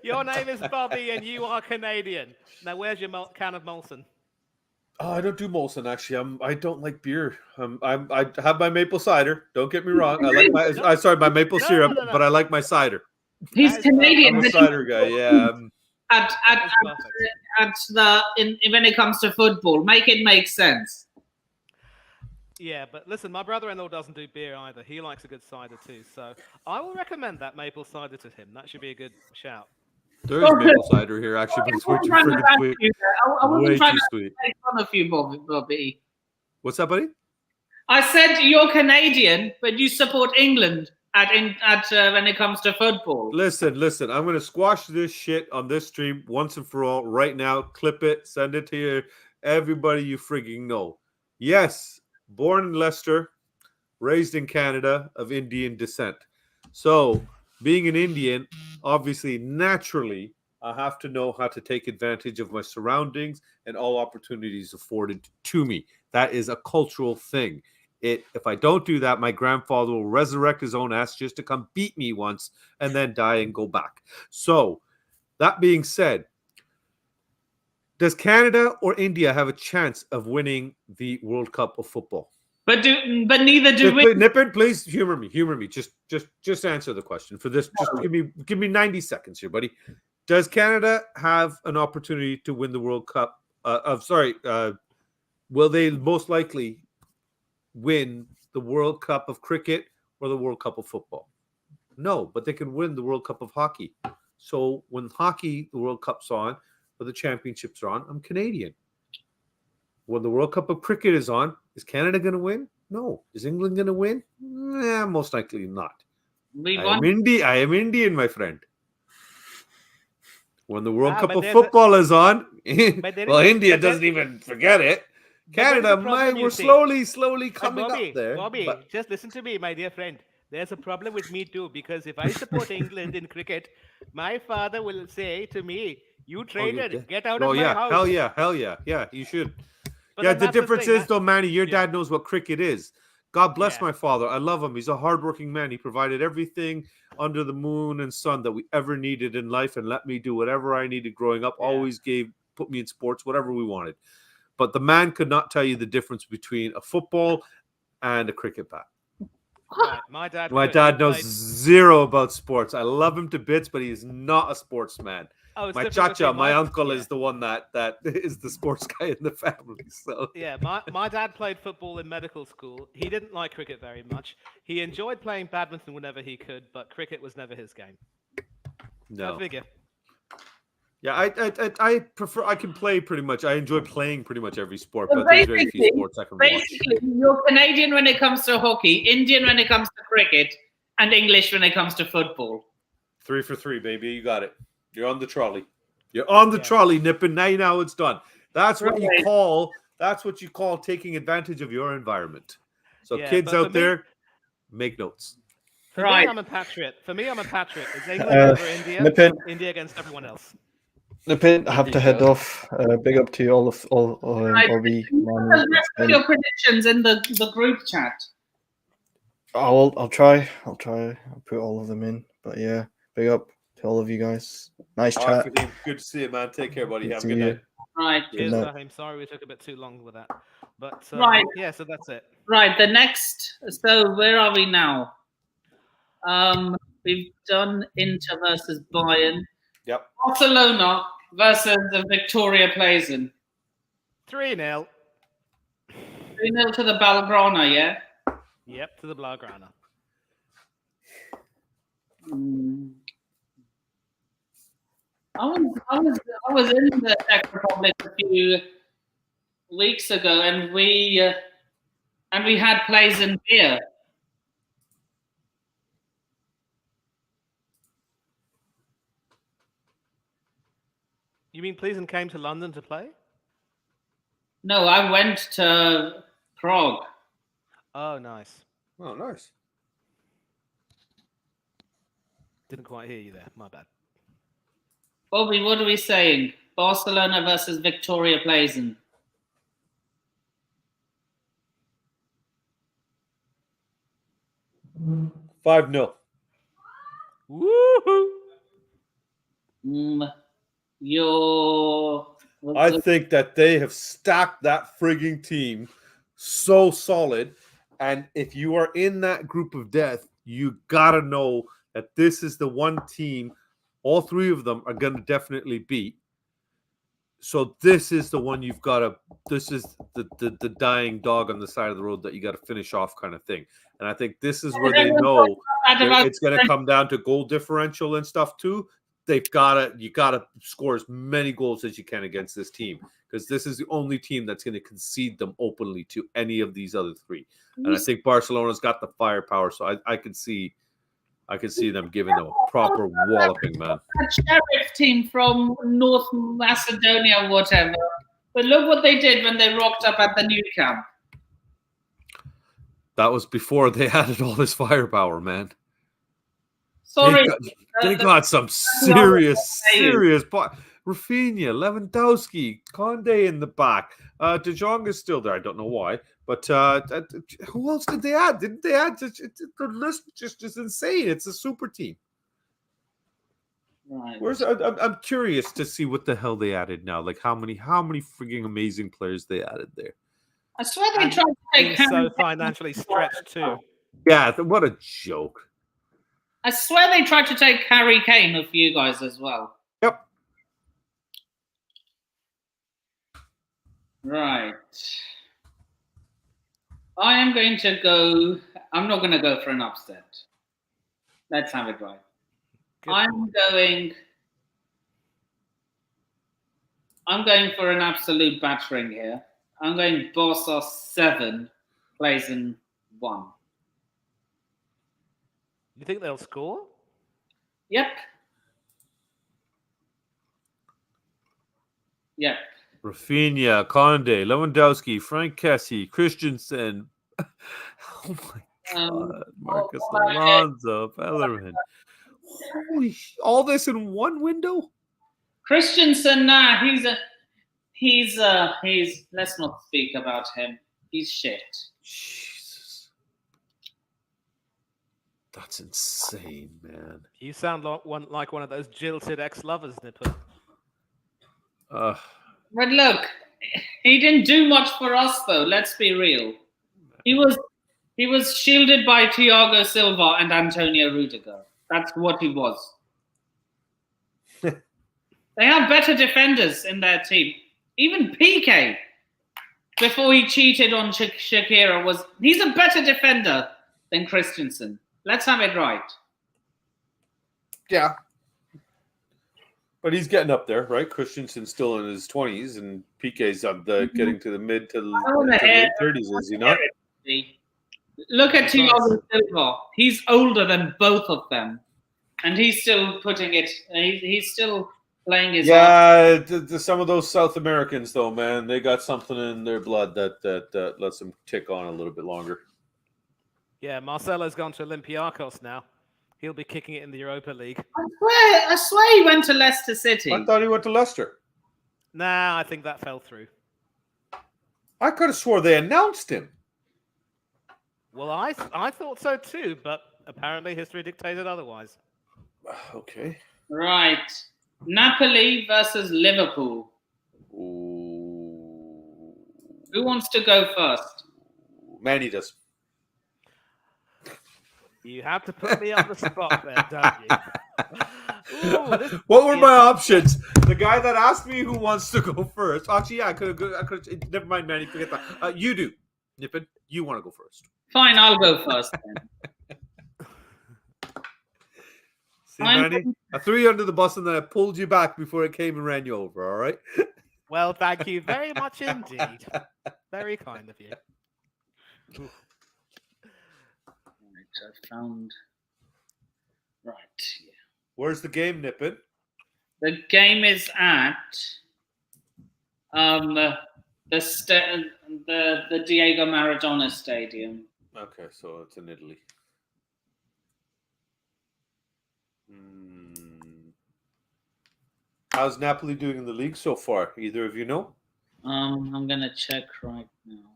Your name is Bobby and you are Canadian. Now, where's your can of Molson? Oh, I don't do Molson, actually. I don't like beer. I have my maple cider. Don't get me wrong. I like my maple syrup, no. but I like my cider. He's That is Canadian, I'm a but cider guy, yeah. when it comes to football, make it make sense. Yeah, but listen, my brother-in-law doesn't do beer either. He likes a good cider too, so I will recommend that maple cider to him. That should be a good shout. There is maple cider here, actually, but it's way too freaking sweet. I wasn't Way trying too to sweet. make fun of you, Bobby. What's that, buddy? I said you're Canadian, but you support England when it comes to football. Listen. I'm going to squash this shit on this stream once and for all right now. Clip it, send it to everybody you frigging know. Yes, born in Leicester, raised in Canada, of Indian descent. So, being an Indian, obviously, naturally, I have to know how to take advantage of my surroundings and all opportunities afforded to me. That is a cultural thing. If I don't do that, my grandfather will resurrect his own ass just to come beat me once and then die and go back. So, that being said, does Canada or India have a chance of winning the World Cup of football? But neither do we. Nippon, please humor me. Just answer the question for this. Just give me 90 seconds here, buddy. Does Canada have an opportunity to win the World Cup? Will they most likely win the World Cup of cricket or the World Cup of football? No, but they can win the World Cup of hockey. So when hockey, the World Cup's on, or the championships are on, I'm Canadian. When the World Cup of cricket is on, is Canada going to win? No. Is England going to win? Most likely not. I am Indian, my friend. When the World Cup of football is on, well, India doesn't even forget it. Canada, we're slowly coming up there. Bobby, just listen to me, my dear friend. There's a problem with me too, because if I support England in cricket, my father will say to me, "You traded, get out of my house." Hell yeah. Yeah, you should. But the difference is, though, Manny, your dad knows what cricket is. God bless my father. I love him. He's a hardworking man. He provided everything under the moon and sun that we ever needed in life and let me do whatever I needed growing up. Always put me in sports, whatever we wanted. But the man could not tell you the difference between a football and a cricket bat. Right. My dad knows zero about sports. I love him to bits, but he is not a sportsman. My chacha, my uncle, is the one that is the sports guy in the family. So yeah, my dad played football in medical school. He didn't like cricket very much. He enjoyed playing badminton whenever he could, but cricket was never his game. No. I figure. Yeah, I prefer. I can play pretty much. I enjoy playing pretty much every sport, So but there's very few sports I can watch. Basically, you're Canadian when it comes to hockey, Indian when it comes to cricket, and English when it comes to football. 3 for 3, baby. You got it. You're on the trolley. You're on the trolley, Nippon. Now it's done. That's what you call. That's what you call taking advantage of your environment. So kids out there, make notes. For me, I'm a patriot. It's England over India. India against everyone else. Nippon, I have to head off. Big up to you all Bobby. Your predictions in the group chat. I'll try. I'll put all of them in. But yeah, big up to all of you guys. Nice chat. Good to see you, man. Take care, buddy. Have a good good night. Right. Cheers, Rahim. Sorry we took a bit too long with that. But yeah, so that's it. Right. The next. So where are we now? We've done Inter versus Bayern. Yep. Barcelona versus the Victoria Plazen. 3-0. 3-0 to the Belgrana, yeah? Yep, to the Blaugrana. I was in the Czech Republic a few weeks ago, and we had Plazen beer. You mean Pleasant came to London to play? No, I went to Prague. Oh, nice. Oh, nice. Didn't quite hear you there. My bad. Bobby, what are we saying? Barcelona versus Victoria Plazen. Mm. 5-0. Woohoo! I think that they have stacked that frigging team so solid. And if you are in that group of death, you got to know that this is the one team all three of them are going to definitely beat. So this is the one you've got to, this is the dying dog on the side of the road that you got to finish off kind of thing. And I think this is where they know it's going to come down to goal differential and stuff too. You got to score as many goals as you can against this team, because this is the only team that's going to concede them openly to any of these other three. And I think Barcelona's got the firepower, so I can see them giving them a proper walloping, man. A sheriff team from North Macedonia, whatever. But look what they did when they rocked up at the new camp. That was before they added all this firepower, man. Sorry. They got some serious. Rafinha, Lewandowski, Conde in the back. De Jong is still there. I don't know why. But who else did they add? Didn't they add? The list just is insane. It's a super team. Right. I'm curious to see what the hell they added now. Like how many freaking amazing players they added there. I swear they tried to take so financially stretched too. Yeah, what a joke. I swear they tried to take Harry Kane off you guys as well. Yep. Right. I am going to go. I'm not going to go for an upset. Let's have it right. I'm going for an absolute battering here. I'm going Barca 7, Plazen 1. You think they'll score? Yep. Yep. Rafinha, Conde, Lewandowski, Frank Kessie, Christensen. Oh my God. Marcus Alonso, Bellerin. Holy all this in one window? Christensen, he's let's not speak about him. He's shit. Jesus. That's insane, man. You sound like one of those jilted ex-lovers, Nipper. But look, he didn't do much for us, though. Let's be real. He was shielded by Thiago Silva and Antonio Rudiger. That's what he was. They have better defenders in their team. Even PK, before he cheated on Shakira, he's a better defender than Christensen. Let's have it right. Yeah. But he's getting up there, right? Christensen's still in his 20s, and PK's getting to the mid to late 30s, is he not? Look at Thiago Silva. He's older than both of them, and he's still putting it. He's still playing his. Yeah, some of those South Americans, though, man, they got something in their blood that lets them tick on a little bit longer. Yeah, Marcelo's gone to Olympiacos now. He'll be kicking it in the Europa League. I swear he went to Leicester City. I thought he went to Leicester. Nah, I think that fell through. I could have swore they announced him. Well, I thought so too, but apparently history dictated otherwise. Okay. Right. Napoli versus Liverpool. Ooh. Who wants to go first? Manny does. You have to put me on the spot there, don't you? Ooh, this What were is- my options? The guy that asked me who wants to go first. Actually, yeah, I could. Never mind, Manny. Forget that. You do, Nippin. You want to go first. Fine, I'll go first then. See, I'm- Manny, I threw you under the bus and then I pulled you back before it came and ran you over. All right. Well, thank you very much indeed. Very kind of you. Right, I found. Right. Yeah. Where's the game, Nippin? The game is at the Diego Maradona Stadium. Okay, so it's in Italy. How's Napoli doing in the league so far? Either of you know? I'm gonna check right now.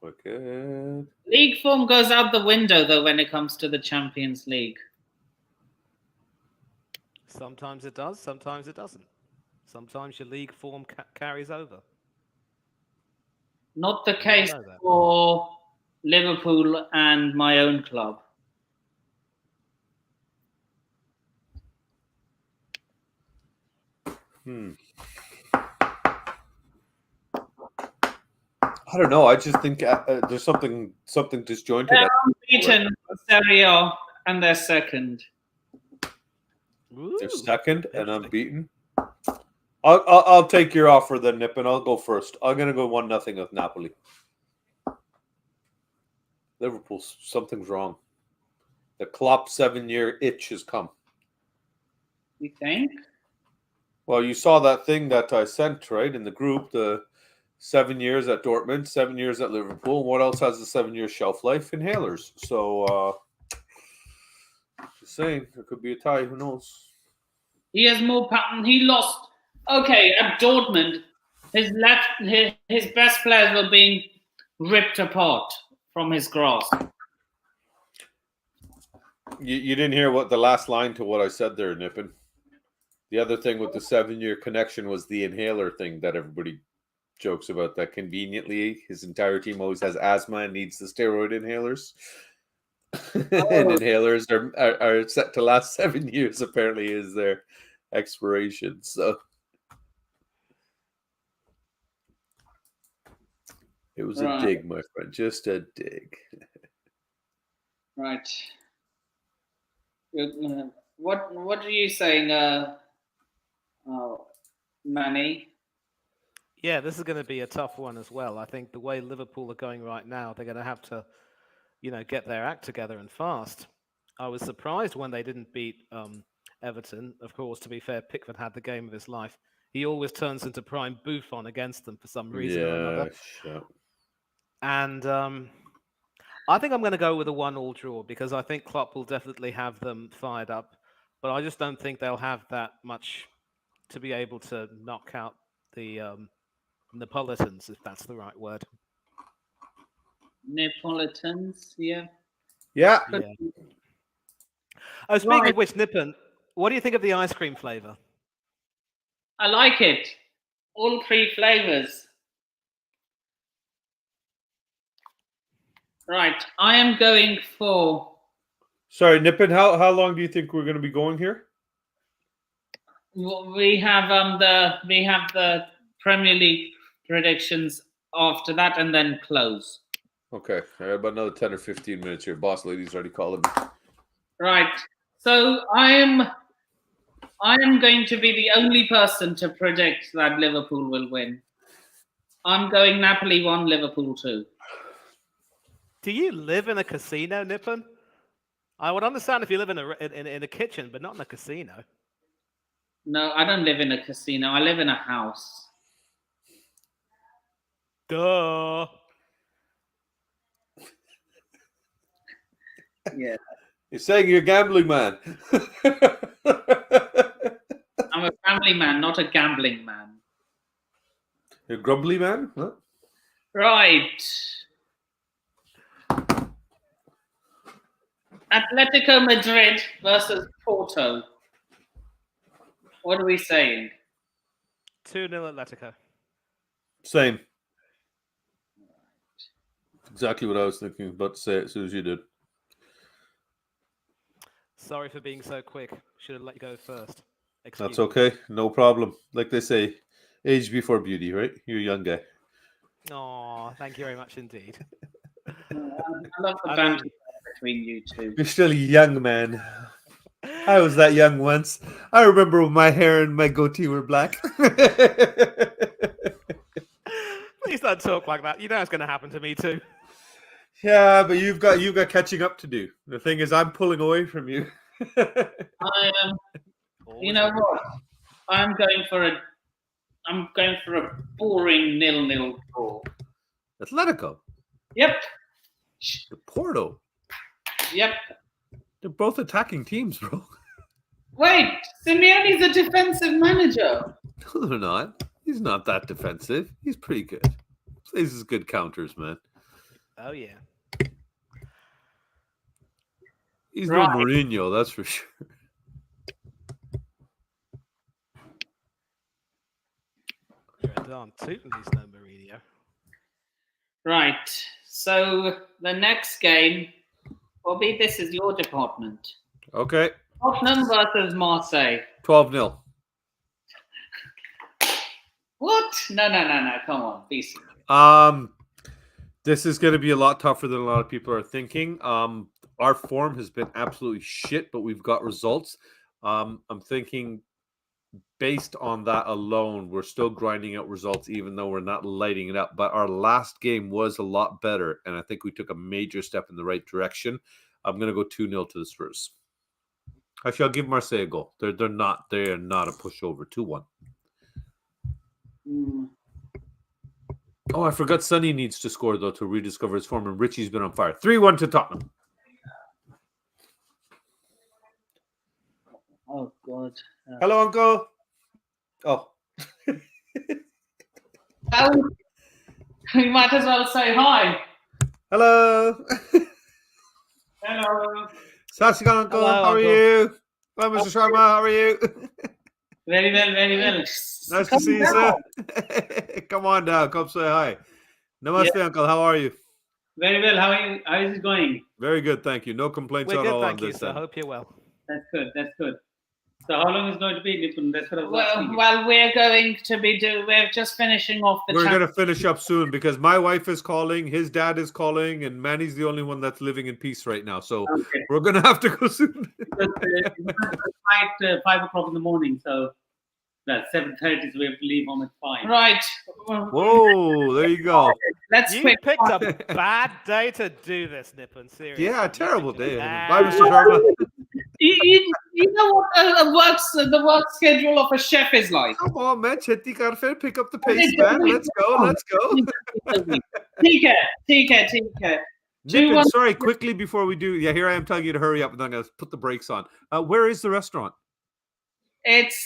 Okay. League form goes out the window though when it comes to the Champions League. Sometimes it does, sometimes it doesn't. Sometimes your league form carries over. Not the I case know that. for Liverpool and my own club. I don't know. I just think there's something disjointed. They're unbeaten Serie A and they're second. Ooh, They're second and interesting. unbeaten. I'll take your offer then, Nip, and I'll go first. I'm gonna go 1-0 with Napoli. Liverpool, something's wrong. The Klopp 7-year itch has come. You think? Well, you saw that thing that I sent, right, in the group, the 7 years at Dortmund, 7 years at Liverpool. What else has a 7-year shelf life? Inhalers. So, just saying, there could be a tie. Who knows? He has more pattern. He lost. Okay, at Dortmund, his best players were being ripped apart from his grasp. You didn't hear what the last line to what I said there, Nippin. The other thing with the 7-year connection was the inhaler thing that everybody jokes about, that conveniently his entire team always has asthma and needs the steroid inhalers. And inhalers are set to last 7 years, apparently, is their expiration. So it was Right. a dig, my friend. Just a dig. Right. What are you saying, Manny? Yeah, this is going to be a tough one as well. I think the way Liverpool are going right now, they're going to have to, get their act together and fast. I was surprised when they didn't beat Everton. Of course, to be fair, Pickford had the game of his life. He always turns into prime Buffon against them for some reason or another. Sure. And I think I'm going to go with a 1-1 draw because I think Klopp will definitely have them fired up. But I just don't think they'll have that much to be able to knock out the Neapolitans, if that's the right word. Neapolitans, yeah. Yeah. Yeah. Oh, speaking Right. of which, Nippon, what do you think of the ice cream flavor? I like it. All three flavors. Right. I am going for. Sorry, Nippin, how long do you think we're going to be going here? We have the Premier League predictions after that, and then close. Okay, about another 10 or 15 minutes here. Boss lady's already calling me. Right. So I am going to be the only person to predict that Liverpool will win. I'm going Napoli 1, Liverpool 2. Do you live in a casino, Nippon? I would understand if you live in a kitchen, but not in a casino. No, I don't live in a casino. I live in a house. Duh. Yeah. You're saying you're a gambling man. I'm a family man, not a gambling man. You're a grumbly man? Huh? Right. Atletico Madrid versus Porto. What are we saying? 2-0 Atletico. Same. Exactly what I was thinking, about to say it as soon as you did. Sorry for being so quick. Should have let you go first. Excuse That's me. okay. No problem. Like they say, age before beauty, right? You're a young guy. Oh, thank you very much indeed. I love the I banter mean- between you two. You're still a young man. I was that young once. I remember when my hair and my goatee were black. Please don't talk like that. You know it's going to happen to me too. Yeah, but you've got catching up to do. The thing is, I'm pulling away from you. I am. You know what? I'm going for a boring 0-0 draw. Atletico, Yep. the Porto, Yep. they're both attacking teams, bro. Wait, Simeone's a defensive manager. No, they're not. He's not that defensive. He's pretty good. Plays his good counters, man. Oh yeah. He's Right. no Mourinho, that's for sure. You're a darn tootin' he's no Mourinho. Right. So the next game, Bobby, this is your department. Okay, Tottenham versus Marseille. 12-0. What? No. Come on, be serious. This is going to be a lot tougher than a lot of people are thinking. Our form has been absolutely shit, but we've got results. I'm thinking based on that alone, we're still grinding out results, even though we're not lighting it up. But our last game was a lot better, and I think we took a major step in the right direction. I'm going to go 2-0 to the Spurs. Actually, I'll give Marseille a goal. They are not a pushover. 2-1. Mm. Oh, I forgot Sonny needs to score, though, to rediscover his form, and Richie's been on fire. 3-1 to Tottenham. Oh, God. Hello, Uncle. Oh. Oh, we might as well say hi. Hello. Hello. Sassy Uncle. Hello, How are Uncle. you? Hello, Mr. Sharma. How are you? Very well, very well. Nice to see you, sir. Come on down. Come say hi. Namaste, Uncle. How are you? Very well. How are you? How is it going? Very good, thank you. No complaints We're at good, all on thank you, this sir. end. Hope you're well. That's good. That's good. So how long is it going to be, Nipun? That's what I was asking you. Well, we're going to be we're just finishing off the We're chat. going to finish up soon because my wife is calling, his dad is calling, and Manny's the only one that's living in peace right now. So Okay. we're going to have to go soon. It's at 5 o'clock in the morning, so that's 7:30, so we have to leave home at 5. Right. Whoa, there you go. Let's You quick. picked a bad day to do this, Nippon. Seriously. Yeah, You terrible should just- day. Bye, Mr. Sharma. You know what the work schedule of a chef is like. Come on, man. Chetti Karfe, pick up the pace, man. Let's go. Let's go. Take care. Nippon, sorry, quickly before we do. Yeah, here I am telling you to hurry up, and I'm going to put the brakes on. Where is the restaurant? It's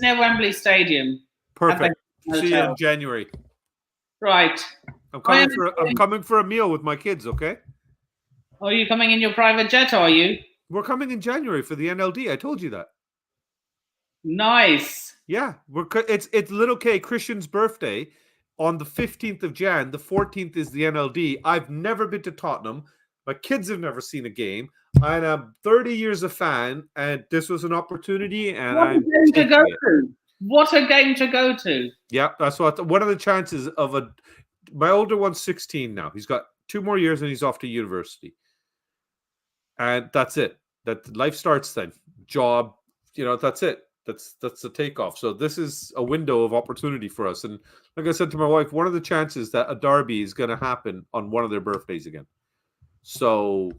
near Wembley Stadium. Perfect. At the See you hotel. in January. Right. I'm coming for a meal with my kids, okay? Are you coming in your private jet? Are you? We're coming in January for the NLD. I told you that. Nice. Yeah, it's little K Christian's birthday on the 15th of Jan. The 14th is the NLD. I've never been to Tottenham. My kids have never seen a game. I'm 30 years a fan, and this was an opportunity. And What a I'm game to taking go it. to. What a game to go to. Yeah, that's what are the chances of my older one's 16 now. He's got 2 more years and he's off to university. And that's it. That life starts then. Job, that's it. That's the takeoff. So this is a window of opportunity for us. And like I said to my wife, one of the chances that a derby is going to happen on one of their birthdays again. So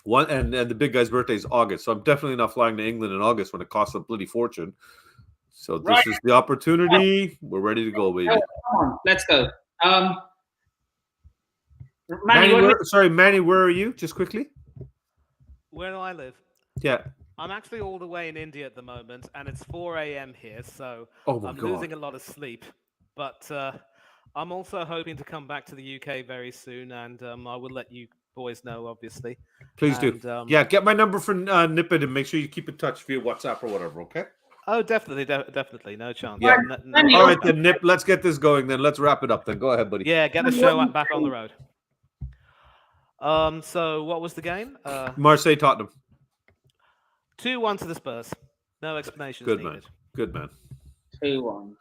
and the big guy's birthday is August. So I'm definitely not flying to England in August when it costs a bloody fortune. So this is the opportunity. We're ready to go, baby. Come on, let's go. Manny, where are you? Just quickly. Where do I live? Yeah. I'm actually all the way in India at the moment, and it's 4 a.m. here, so Oh my I'm God. losing a lot of sleep. But I'm also hoping to come back to the UK very soon, and I will let you boys know, obviously. Please And, do. Yeah, get my number for Nippon and make sure you keep in touch via WhatsApp or whatever, okay? Oh, definitely, definitely, no chance. Yeah. Manny, All right, then, Nip, let's get this going then. Let's wrap it up then. Go ahead, buddy. Yeah, get the show back on the road. So what was the game? Marseille, Tottenham. 2-1 to the Spurs. No explanations Good needed. man. Good man. 2-1.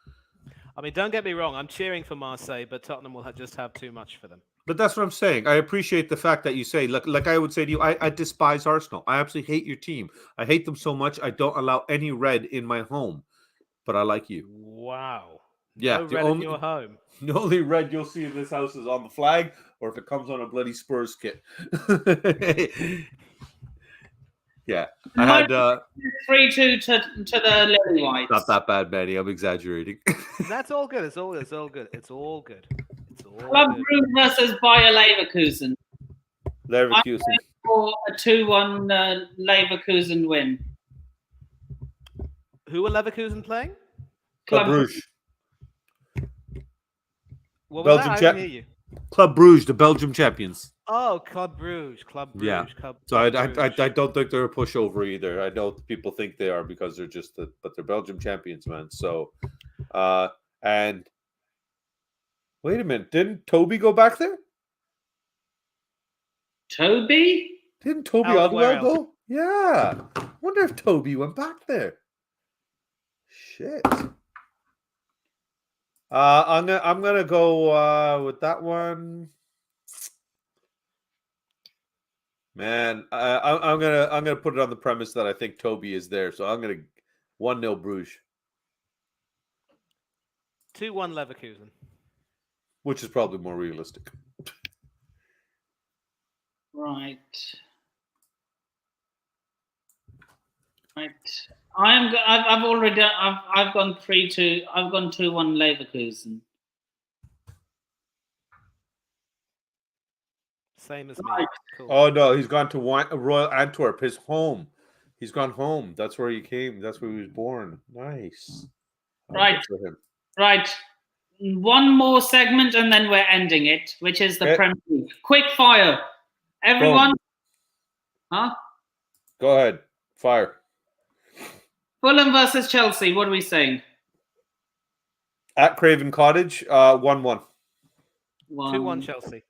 I mean, don't get me wrong. I'm cheering for Marseille, but Tottenham will just have too much for them. But that's what I'm saying. I appreciate the fact that you say, like I would say to you, I despise Arsenal. I absolutely hate your team. I hate them so much. I don't allow any red in my home. But I like you. Wow. Yeah, No the red only- in your home. The only red you'll see in this house is on the flag, or if it comes on a bloody Spurs kit. Yeah, I had 3-2 to the Lily Whites. not that bad, Manny. I'm exaggerating. That's all good. It's all good. It's all good. It's all good. It's all Club good. Brugge versus Bayer Leverkusen. Leverkusen. For a 2-1 Leverkusen win. Who are Leverkusen playing? Club Brugge. What was Belgium that? I champ- didn't hear you. Club Brugge, the Belgium champions. Oh, Club Brugge. Club Brugge. Yeah. Club So I Brugge. don't think they're a pushover either. I know people think they are because they're but they're Belgium champions, man. So, and wait a minute, didn't Toby go back there? Toby? Didn't Toby Alan, where Alderweireld go? Yeah. Wonder if Toby went back there. Shit. I'm gonna go with that one. Man, I'm gonna put it on the premise that I think Toby is there, so I'm gonna 1-0 Bruges, 2-1 Leverkusen. which is probably more realistic. Right. I've already. I've gone 3-2. I've gone 2-1 Leverkusen. Same as me. Right. Cool. Oh no, he's gone to Royal Antwerp, his home. He's gone home. That's where he came. That's where he was born. Nice. Right. Good for him. Right. One more segment and then we're ending it, which is the Okay. Premier League. Quick fire. Everyone. Boom. Huh? Go ahead. Fire. Fulham versus Chelsea. What are we saying? At Craven Cottage, 1-1. 2-1 Chelsea.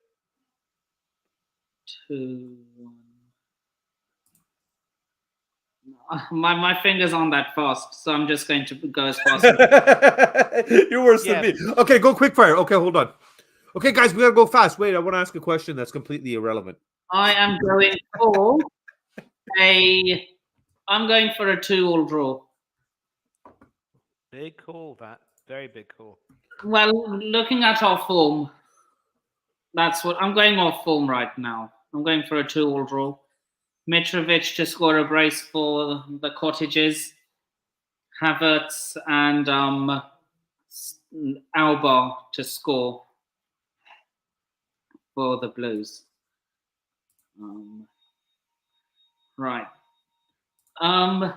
2-1. My fingers aren't that fast, so I'm just going to go as fast. You're worse Yeah. than me. Okay, go quick fire. Okay, hold on. Okay, guys, we gotta go fast. Wait, I want to ask a question that's completely irrelevant. I am going for I'm going for a 2-2 draw. Big call, that. Very big call. Well, looking at our form, that's what I'm going off form right now. I'm going for a 2-2 draw. Mitrovic to score a brace for the Cottages. Havertz and Alba to score for the Blues. Right. A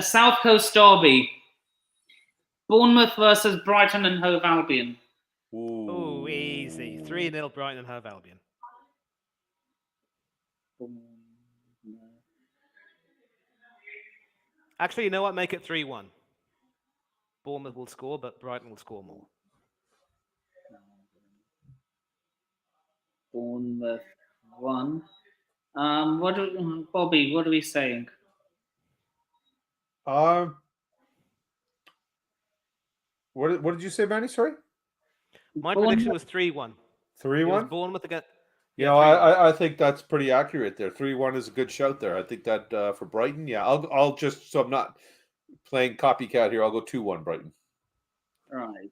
South Coast derby. Bournemouth versus Brighton and Hove Albion. Oh, easy. 3-0 Brighton and Hove Albion. Actually, you know what? Make it 3-1. Bournemouth will score, but Brighton will score more. Bournemouth 1. Bobby, what are we saying? What did you say, Manny? Sorry? My Bournemouth- prediction was 3-1. It was 3-1? Bournemouth against. Yeah, Yeah, no, 3-1. I think that's pretty accurate there. 3-1 is a good shout there. I think that for Brighton, yeah. I'll just, so I'm not playing copycat here, I'll go 2-1 Brighton. Right.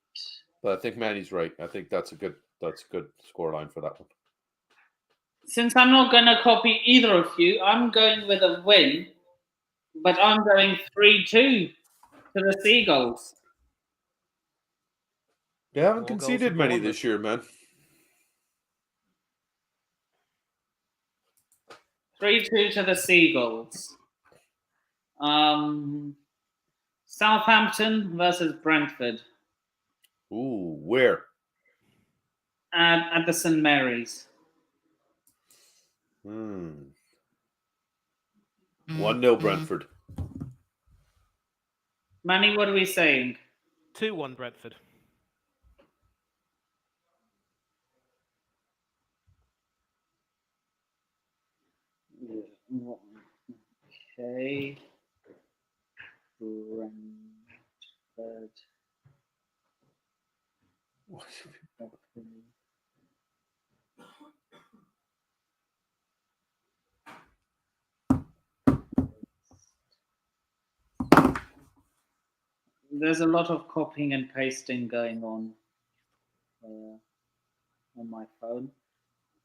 But I think Manny's right. I think that's a good scoreline for that one. Since I'm not going to copy either of you, I'm going with a win, but I'm going 3-2 to the Seagulls. They haven't More goals conceded for many Bournemouth. this year, man. 3-2 to the Seagulls. Southampton versus Brentford Ooh, where? at the St Mary's. 1-0 Brentford. Manny, what are we saying? 2-1 Brentford. Okay. Brentford. There's a lot of copying and pasting going on my phone.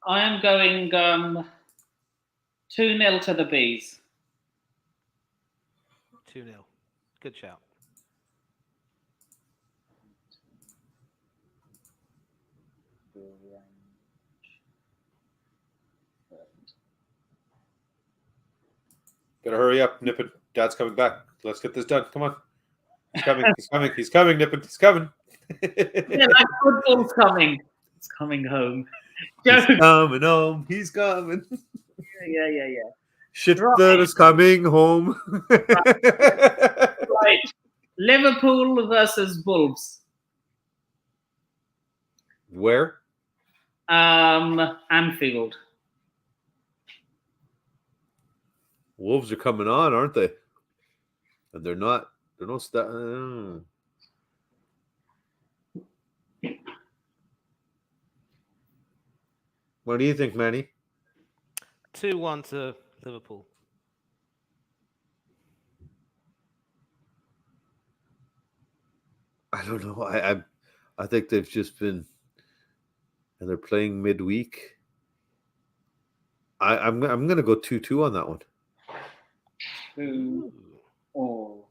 I am going 2-0 to the Bees. 2-0. Good shout. Better hurry up, Nippon. Dad's coming back. Let's get this done. Come on. He's coming. He's coming. He's coming, Nippon. He's coming. Yeah, like football's coming. It's coming home. He's coming home. He's coming. Yeah. Shit Right. that is coming home. Right. Liverpool versus Wolves. Where? Anfield. Wolves are coming on, aren't they? And they're not. They're not. What do you think, Manny? 2-1 to Liverpool. I don't know. I think they've just been, and they're playing midweek. I'm gonna go 2-2 on that one. 2 all.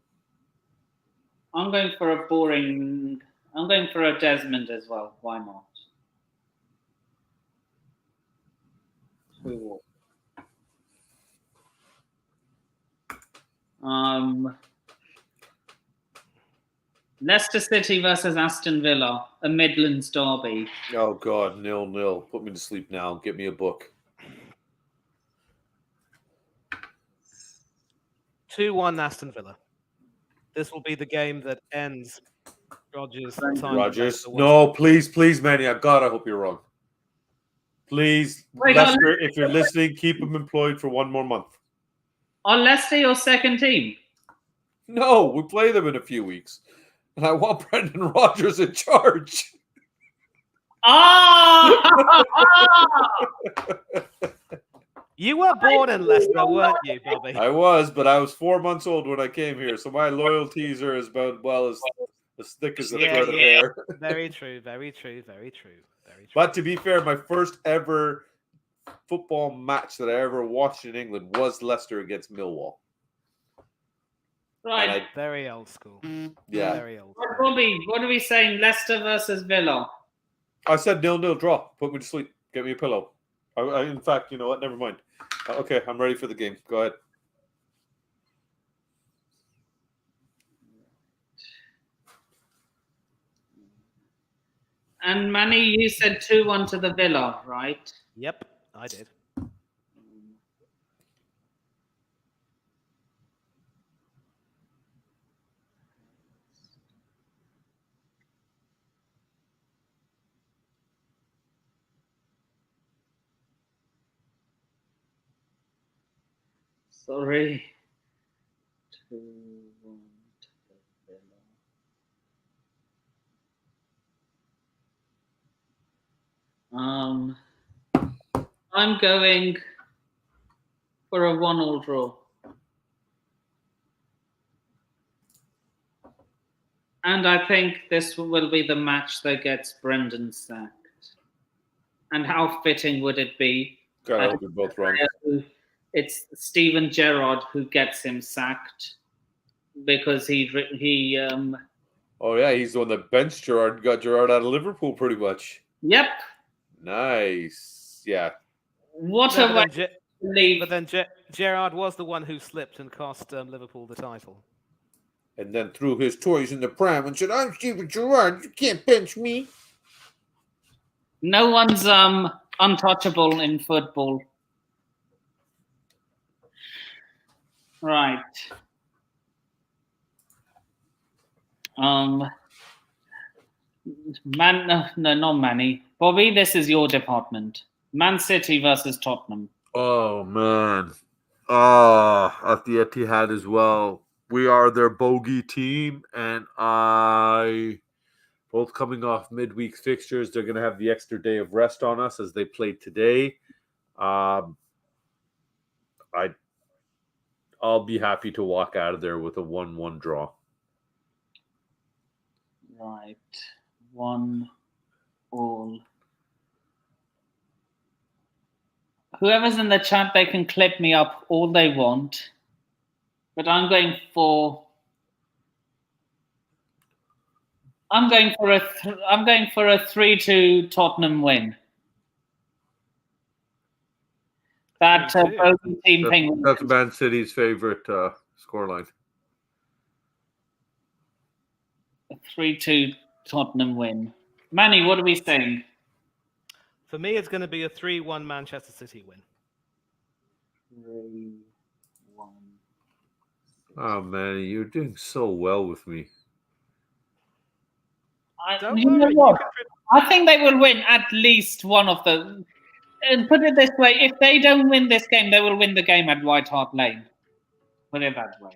I'm going for a boring. I'm going for a Desmond as well. Why not? 2 all. Leicester City versus Aston Villa, a Midlands derby. Oh God, 0-0. Put me to sleep now. Get me a book. 2-1 Aston Villa. This will be the game that ends Rodgers' time. Rodgers. No, please, Manny. I hope you're wrong. Please, Wait, Leicester, if you're listening, keep him employed for 1 more month. Are Leicester your second team? No, we play them in a few weeks. And I want Brendan Rodgers in charge. Ah! You were born in Leicester, weren't you, Bobby? I was, but I was 4 months old when I came here, so my loyalties are as thick as a thread of hair. Very true, very true, very true, very true. But to be fair, my first ever football match that I ever watched in England was Leicester against Millwall. Right. Very old school. Yeah. Very old. Bobby, what are we saying? Leicester versus Villa. I said 0-0 draw. Put me to sleep. Get me a pillow. In fact, you know what? Never mind. Okay, I'm ready for the game. Go ahead. And Manny, you said 2-1 to the Villa, right? Yep, I did. Sorry. 2-1 to the Villa. I'm going for a 1-1 draw. And I think this will be the match that gets Brendan sacked. And how fitting would it be? God, I hope you're both wrong. It's Steven Gerrard who gets him sacked because he Oh yeah, he's the one that benched Gerrard, got Gerrard out of Liverpool pretty much. Yep. Nice. Yeah. What a way to leave. But then Gerrard was the one who slipped and cost Liverpool the title. And then threw his toys in the pram and said, "I'm Steven Gerrard. You can't bench me." No one's untouchable in football. Right. No, not Manny. Bobby, this is your department. Man City versus Tottenham. Oh man. Oh, at the Etihad as well. we are their bogey team, and both coming off midweek fixtures, they're going to have the extra day of rest on us as they played today. I'll be happy to walk out of there with a 1-1 draw. Right. 1-1. Whoever's in the chat, they can clip me up all they want. But I'm going for a 3-2 Tottenham win. That bogey team thing. That's Man City's favorite scoreline. A 3-2 Tottenham win. Manny, what are we saying? For me, it's going to be a 3-1 Manchester City win. 3-1. Oh, man, you're doing so well with me. Don't You know worry. what? I think they will win at least one of the. And put it this way: if they don't win this game, they will win the game at White Hart Lane. Put it that way.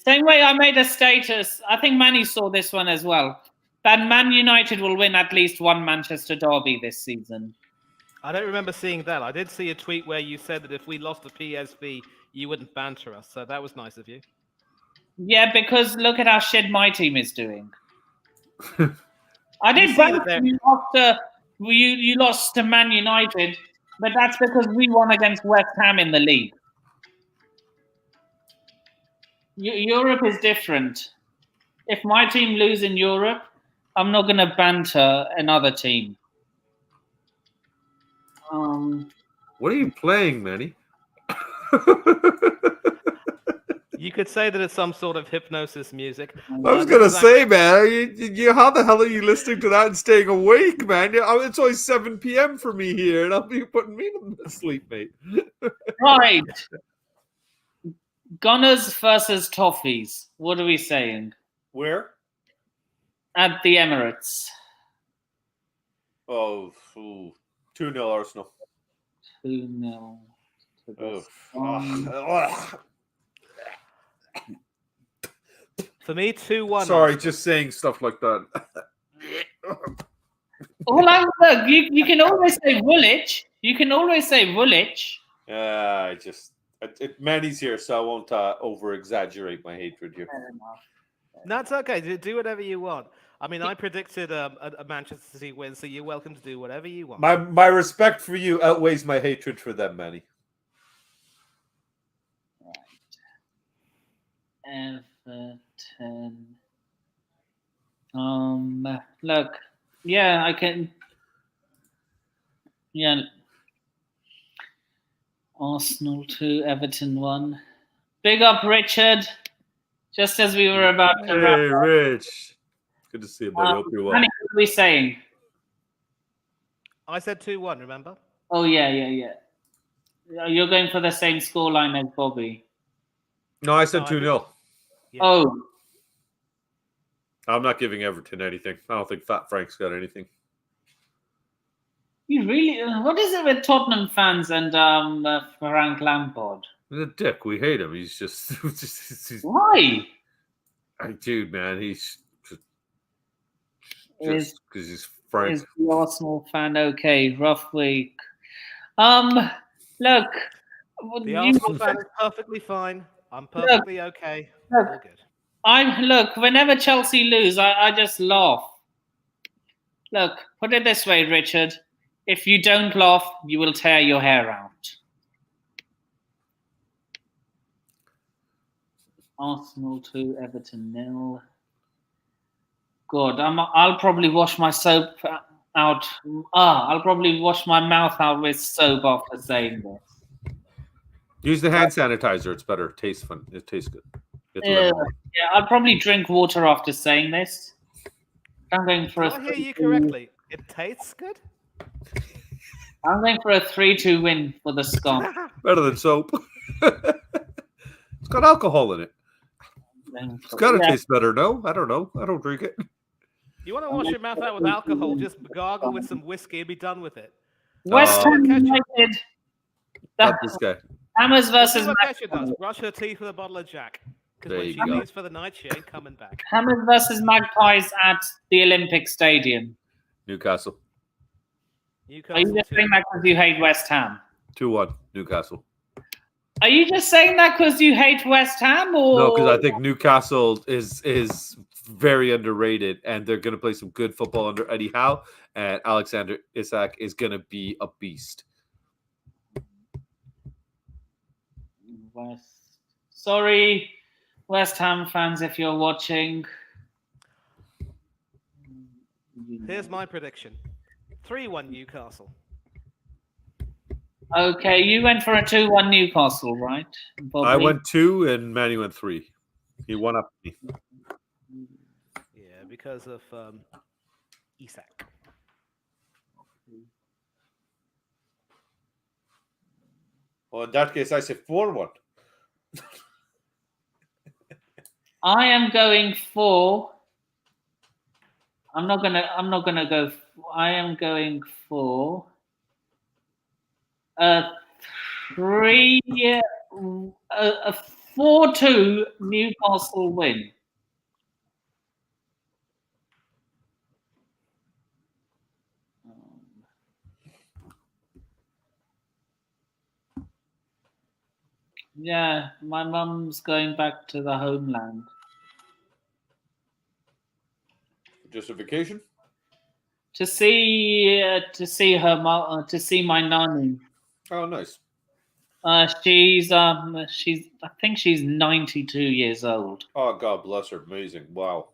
Same way I made a status. I think Manny saw this one as well. That Man United will win at least one Manchester derby this season. I don't remember seeing that. I did see a tweet where you said that if we lost to PSV, you wouldn't banter us. So that was nice of you. Yeah, because look at how shit my team is doing. I did see banter that you after you lost to Man United, but that's because we won against West Ham in the league. Europe is different. If my team lose in Europe, I'm not going to banter another team. What are you playing, Manny? You could say that it's some sort of hypnosis music. I was gonna say, man, you how the hell are you listening to that and staying awake, man? It's only 7 p.m. for me here, and I'll be putting me to sleep, mate. Right. Gunners versus Toffees. What are we saying? Where? At the Emirates. Oh, 2-0 Arsenal. 2-0. For me, 2-1. Sorry, just saying stuff like that. Look, you can always say Woolwich. You can always say Woolwich. Yeah, Manny's here, so I won't over-exaggerate my hatred here. No, it's okay. Do whatever you want. I mean, I predicted a Manchester City win, so you're welcome to do whatever you want. My respect for you outweighs my hatred for them, Manny. Everton. Look, yeah, I can. Yeah. Arsenal 2, Everton 1. Big up, Richard. Just as we were about to wrap Hey, up. Rich. Good to see you, buddy. Hope you're well. Manny, what are we saying? I said 2-1, remember? Oh, yeah. You're going for the same scoreline as Bobby. No, I said No, I 2-0. Yeah. Oh, I'm not giving Everton anything. I don't think Fat Frank's got anything. you really? What is it with Tottenham fans and Frank Lampard? He's a dick. We hate him. He's just... Why? Dude, man, he's Is just because he's Frank. is the Arsenal fan okay? Rough week. Look. The Arsenal fan is perfectly fine. I'm perfectly okay. Look. All good. Look, whenever Chelsea lose, I just laugh. Look, put it this way, Richard. If you don't laugh, you will tear your hair out. Arsenal 2, Everton 0. Good. I'll probably wash my soap out. I'll probably wash my mouth out with soap after saying this. Use the hand sanitizer. It's better. It tastes fun. It tastes good. It's Yeah, lemon. I'll probably drink water after saying this. I'm going for Did I hear you correctly? It tastes good? I'm going for a 3-2 win for the scum. Better than soap. It's got alcohol in it. It's got to taste better. No, I don't know. I don't drink it. You want to wash your mouth out with alcohol? Just gargle with some whiskey and be done with it. West Ham Ketchup. United. Not this guy. Hammers See versus what Kesha does. Brush her teeth with a bottle of Jack. Because There when you she go. leaves for the night, she ain't coming back. Hammers versus Magpies at the Olympic Stadium. Newcastle. Are you Newcastle just 2. saying that because you hate West Ham? 2-1 Newcastle. Are you just saying that because you hate West Ham, or No, because I think Newcastle is very underrated, and they're going to play some good football under Eddie Howe, and Alexander Isak is going to be a beast. Sorry, West Ham fans, if you're watching. Here's my prediction. 3-1 Newcastle. Okay, you went for a 2-1 Newcastle, right? Bobby? I went 2, and Manny went 3. He won up me. Yeah, because of Isak. Well, in that case, I say 4-1. I am going for. I'm not gonna go. I am going for a 4-2 Newcastle win. Yeah, my mum's going back to the homeland. Justification? To see to see my nanny. Oh, nice. She's I think she's 92 years old. Oh, God bless her. Amazing. Wow.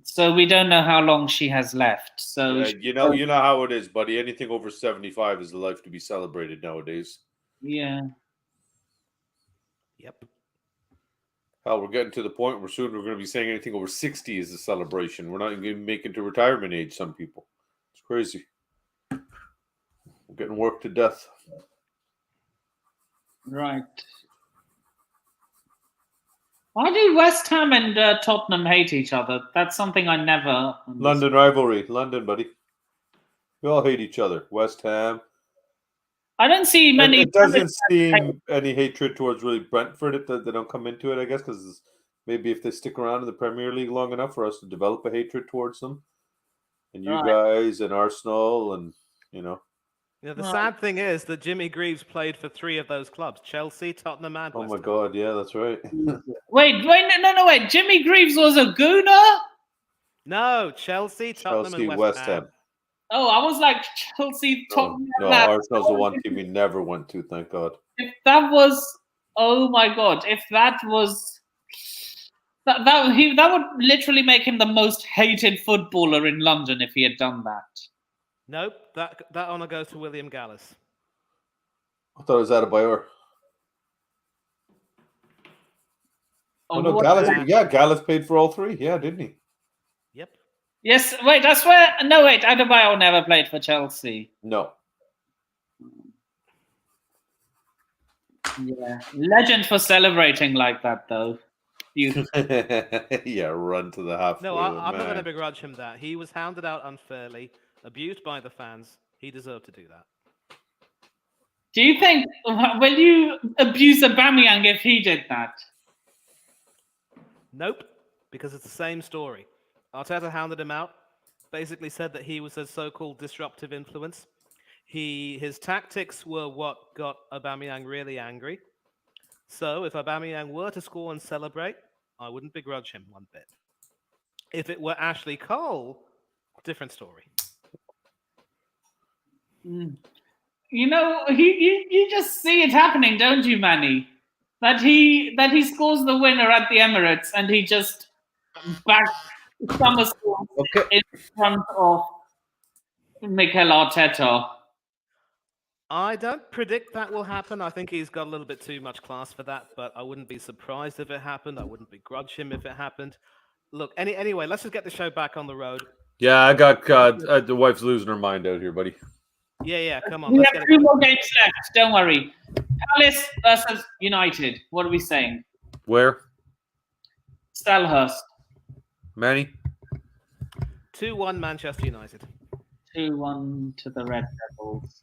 So we don't know how long she has left. So Yeah, you know how it is, buddy. Anything over 75 is a life to be celebrated nowadays. yeah. Yep. Hell, we're getting to the point where soon we're going to be saying anything over 60 is a celebration. We're not even going to make it to retirement age, some people. It's crazy. We're getting worked to death. Right. Why do West Ham and Tottenham hate each other? That's something I never understood. London rivalry. London, buddy. We all hate each other. West Ham. I don't see many. It doesn't seem any hatred towards really Brentford. They don't come into it, I guess, because maybe if they stick around in the Premier League long enough for us to develop a hatred towards them. And you guys and Arsenal and, Yeah, the sad thing is that Jimmy Greaves played for 3 of those clubs: Chelsea, Tottenham, and Oh West my Ham. God, yeah, that's right. Wait, no. Jimmy Greaves was a gooner? No, Chelsea, Tottenham, Chelsea, and West Ham. Oh, I was like Chelsea, Tottenham. No, Arsenal's the one team we never went to, thank God. If that was, oh my God, if that was, that would literally make him the most hated footballer in London if he had done that. Nope, that honor goes to William Gallas. I thought it was Adebayor. Oh, no, what- Gallas paid for all 3. Yeah, didn't he? Yep. Yes, wait, I swear. No, wait, Adebayor never played for Chelsea. No. Yeah, legend for celebrating like that, though. You Yeah, run to the halfway. No, I'm not going to man. begrudge him that. He was hounded out unfairly, abused by the fans. He deserved to do that. do you think? Will you abuse Aubameyang if he did that? Nope, because it's the same story. Arteta hounded him out, basically said that he was a so-called disruptive influence. His tactics were what got Aubameyang really angry. So if Aubameyang were to score and celebrate, I wouldn't begrudge him one bit. If it were Ashley Cole, different story. You know, you just see it happening, don't you, Manny? That he scores the winner at the Emirates and he just back somersaults in front of Mikel Arteta. I don't predict that will happen. I think he's got a little bit too much class for that, but I wouldn't be surprised if it happened. I wouldn't begrudge him if it happened. Look, anyway, let's just get the show back on the road. Yeah, I got the wife's losing her mind out here, buddy. Yeah, come on. We Let's have get 2 it. more games left. Don't worry. Palace versus United. What are we saying? Where? Selhurst. Manny? 2-1 Manchester United. 2-1 to the Red Devils.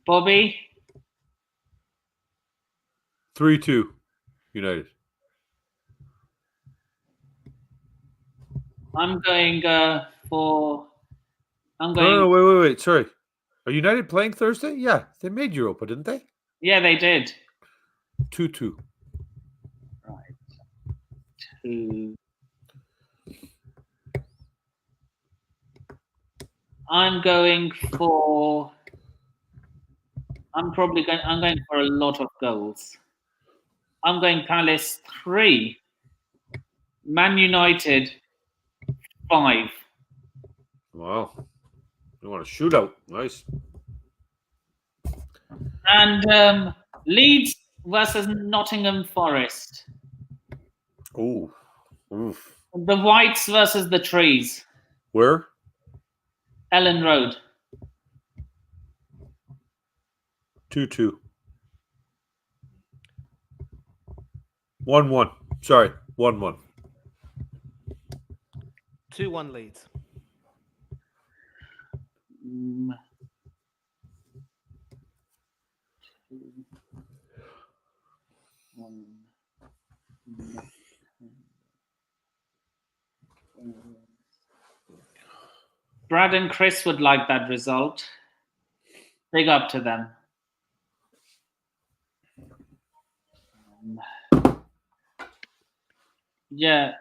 Bobby? 3-2 United. I'm going for. I'm No, going. no, wait. Sorry. Are United playing Thursday? Yeah, they made Europa, didn't they? Yeah, they did. 2-2. Right. 2. I'm going for. I'm going for a lot of goals. I'm going Palace 3. Man United 5. Wow. You want a shootout. Nice. And Leeds versus Nottingham Forest. Oh. Oof. The Whites versus the Trees. Where? Ellen Road. 2-2. 1-1. Sorry, 1-1. 2-1 Leeds. Mm. Brad and Chris would like that result. Big up to them. Yeah.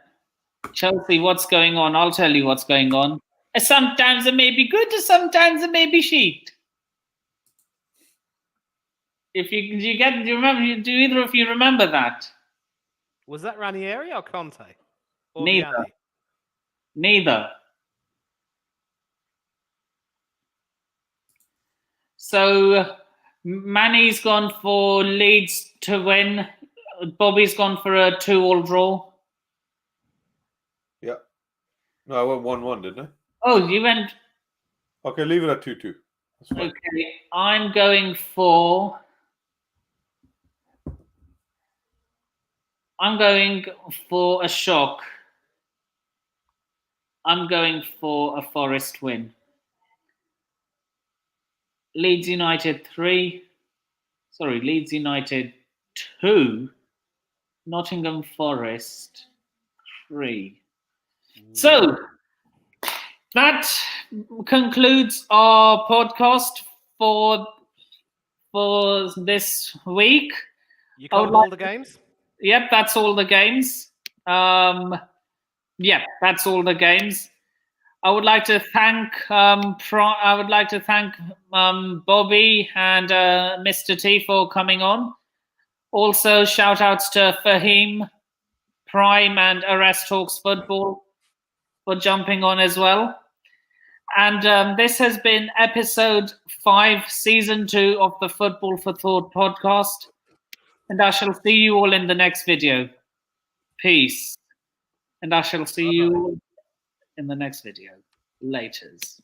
Chelsea, what's going on? I'll tell you what's going on. Sometimes it may be good, sometimes it may be shit. If do you remember? Do either of you remember that? Was that Ranieri or Conte? Or Neither. Vianney? Neither. So Manny's gone for Leeds to win. Bobby's gone for a 2-2 draw. Yeah. No, I went 1-1, didn't I? Oh, you went. Okay, leave it at 2-2. That's fine. Okay, I'm going for. A shock. I'm going for a Forest win. Leeds United 3. Sorry, Leeds United 2. Nottingham Forest 3. So that concludes our podcast for this week. You covered all the games? Yep, that's all the games. Yep, that's all the games. I would like to thank Bobby and Mr. T for coming on. Also, shout outs to Fahim, Prime, and Arrest Talks Football for jumping on as well. And this has been episode 5, season 2 of the Football for Thought podcast. And I shall see you all in the next video. Peace. And I shall see you in the next video. Laters.